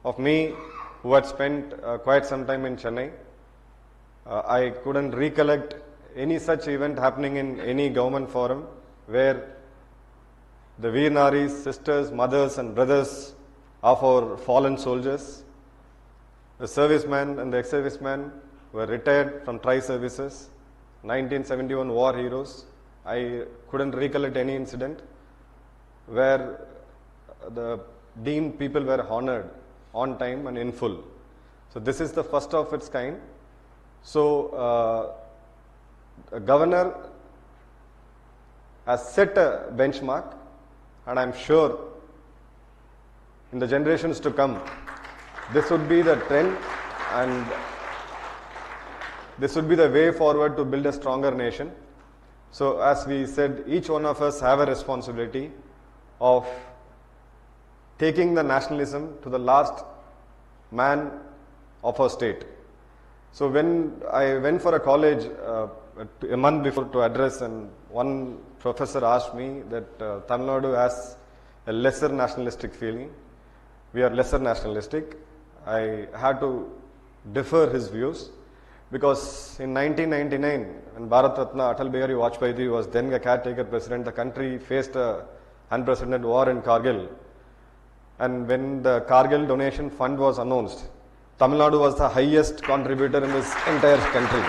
of me who had spent quite some time in Chennai, I couldn't recollect any such event happening in any government forum where the Veer Naris, sisters, mothers and brothers of our fallen soldiers, the servicemen and the ex-servicemen were retired from tri-services, 1971 war heroes. I couldn't recollect any incident where the deemed people were honored on time and in full. So this is the first of its kind. So a governor has set a benchmark, and I'm sure in the generations to come, this would be the trend and this would be the way forward to build a stronger nation. So as we said, each one of us have a responsibility of taking the nationalism to the last man of our state. So when I went for a college a month before to address, and one professor asked me that Tamil Nadu has a lesser nationalistic feeling. We are lesser nationalistic. I had to defer his views, because in 1999, when Bharat Ratna Atal Bihari Vajpayee was then a caretaker president, the country faced a unprecedented war in Kargil. And when the Kargil donation fund was announced, Tamil Nadu was the highest contributor in this entire country.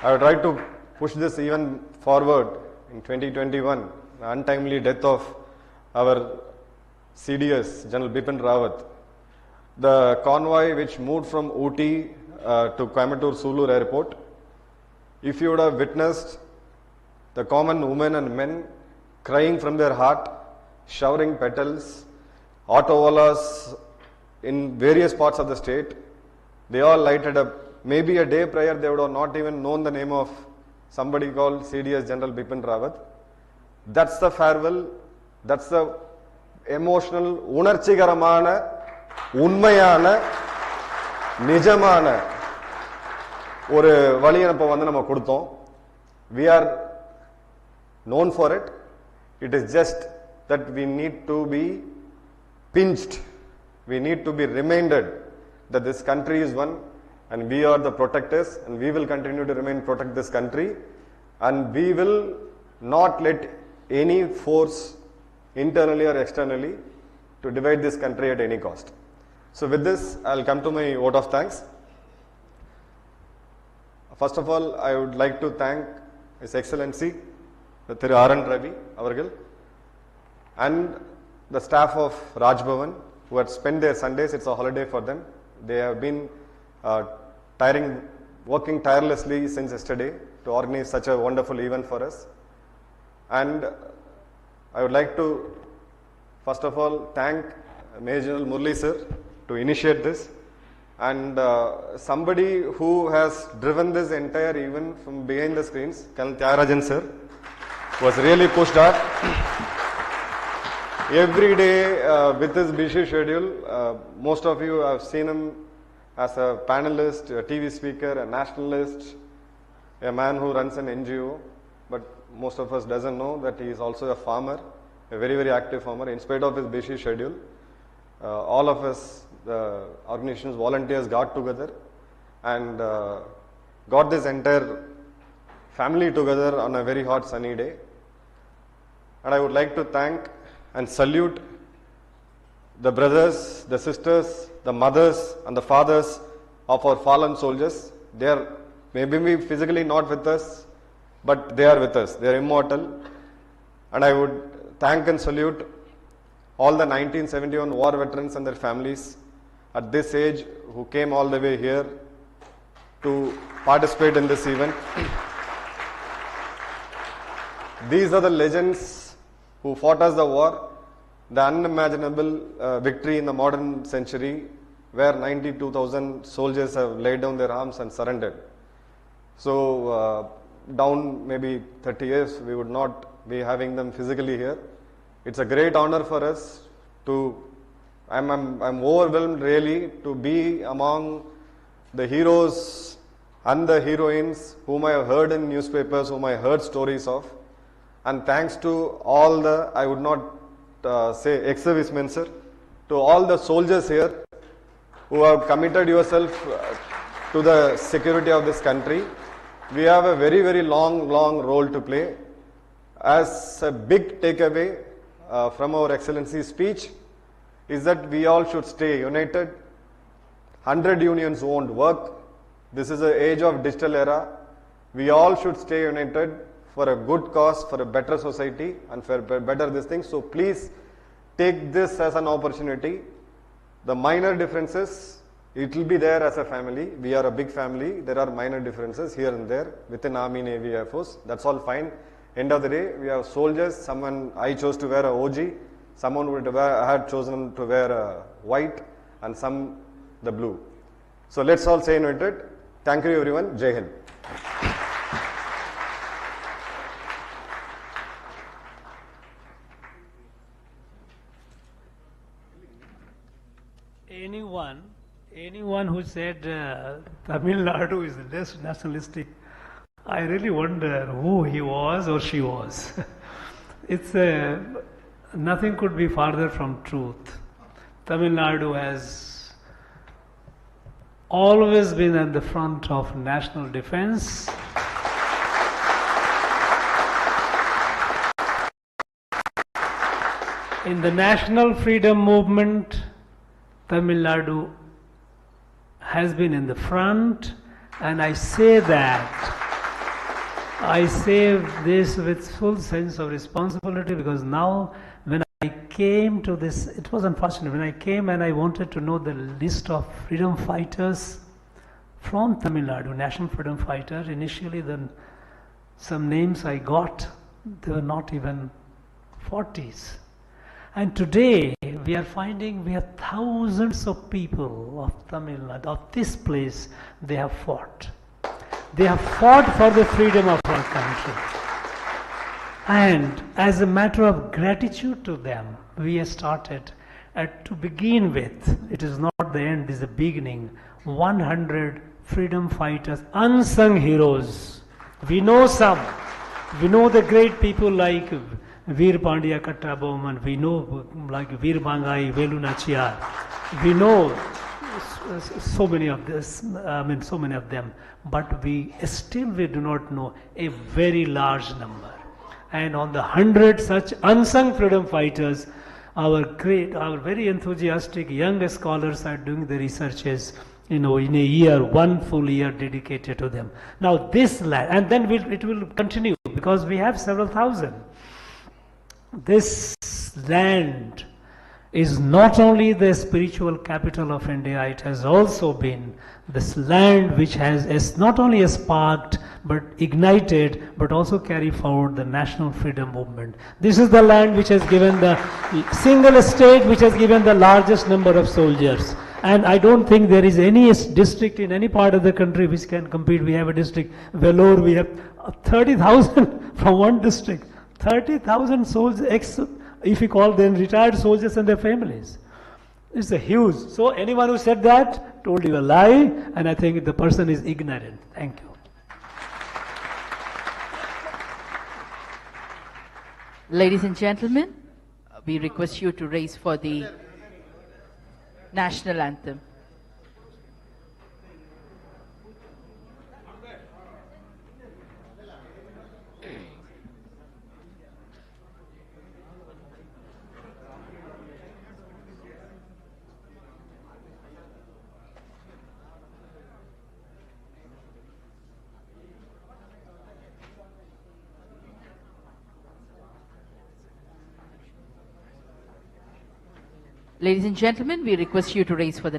I would try to push this even forward in 2021, the untimely death of our CDS, General Bipin Rawat. The convoy which moved from Ooty to Coimbatore Sulur Airport, if you would have witnessed the common women and men crying from their heart, showering petals, autowalas in various parts of the state, they all lighted up. Maybe a day prior they would have not even known the name of somebody called CDS General Bipin Rawat. That's the farewell, that's the emotional, unarchigaramana, unmayana, nijamana ஒரு வழியனுப்ப வந்து நம்ம கொடுத்தோம். We are known for it. It is just that we need to be pinched. We need to be reminded that this country is one and we are the protectors, and we will continue to protect this country, and we will not let any force internally or externally to divide this country at any cost. So with this, I'll come to my vote of thanks. First of all, I would like to thank His Excellency Thiru R.N. Ravi avargal and the staff of Raj Bhavan who had spent their Sundays. It's a holiday for them. They have been working tirelessly since yesterday to organize such a wonderful event for us. And I would like to first of all thank Major General Murli sir to initiate this, and somebody who has driven this entire event from behind the screens, Colonel Tyagarajan sir, was really pushed hard. Every day with his busy schedule, most of you have seen him as a panelist, a TV speaker, a nationalist, a man who runs an NGO, but most of us doesn't know that he is also a farmer, a very, very active farmer. In spite of his busy schedule, all of us, the organization's volunteers, got together and got this entire family together on a very hot sunny day. And I would like to thank and salute the brothers, the sisters, the mothers and the fathers of our fallen soldiers. They are maybe physically not with us, but they are with us. They are immortal. And I would thank and salute all the 1971 war veterans and their families at this age who came all the way here to participate in this event. These are the legends who fought us the war, the unimaginable victory in the modern century, where 92,000 soldiers have laid down their arms and surrendered. So, down maybe 30 years, we would not be having them physically here. It's a great honor for us to, I'm overwhelmed really to be among the heroes and the heroines whom I have heard in newspapers, whom I heard stories of. And thanks to all the, I would not say ex-servicemen, sir, to all the soldiers here who have committed yourself to the security of this country. We have a very, very long role to play. As a big takeaway from our Excellency's speech is that we all should stay united. 100 unions won't work. This is the age of digital era. We all should stay united for a good cause, for a better society and for better this thing. So please take this as an opportunity. The minor differences, it will be there as a family. We are a big family. There are minor differences here and there within Army, Navy, Air Force. That's all fine. End of the day, we have soldiers. Someone, I chose to wear a OG. Someone would had chosen to wear a white and some the blue. So let's all stay united. Thank you everyone. Jai Hind. Anyone who said Tamil Nadu is less nationalistic, I really wonder who he was or she was. It's nothing could be farther from truth. Tamil Nadu has always been at the front of national defense. In the national freedom movement, Tamil Nadu has been in the front, and I say this with full sense of responsibility, because now when I came to this, it was unfortunate, when I came and I wanted to know the list of freedom fighters from Tamil Nadu, national freedom fighter, initially then some names I got, they were not even 40s. And today we are finding we have thousands of people of Tamil Nadu, of this place, they have fought. They have fought for the freedom of our country. And as a matter of gratitude to them, we have started to begin with, it is not the end, it is the beginning, 100 freedom fighters, unsung heroes. We know some. We know the great people like Veer Pandya Kattabomman, we know like Veer Bangai, Velu Nachiyar. We know so many of this, so many of them, but we do not know a very large number. And on the 100 such unsung freedom fighters, our very enthusiastic young scholars are doing the researches, in a year, one full year dedicated to them. Now this land, and then it will continue because we have several thousand. This land is not only the spiritual capital of India, it has also been this land which has not only sparked but ignited but also carried forward the national freedom movement. This is the land which has given the single state which has given the largest number of soldiers. And I don't think there is any district in any part of the country which can compete. We have a district, Vellore, we have 30,000 from one district. 30,000 soldiers, if you call them retired soldiers and their families. It's a huge. So anyone who said that told you a lie, and I think the person is ignorant. Thank you. Ladies and gentlemen, we request you to raise for the national anthem. Ladies and gentlemen, we request you to raise for the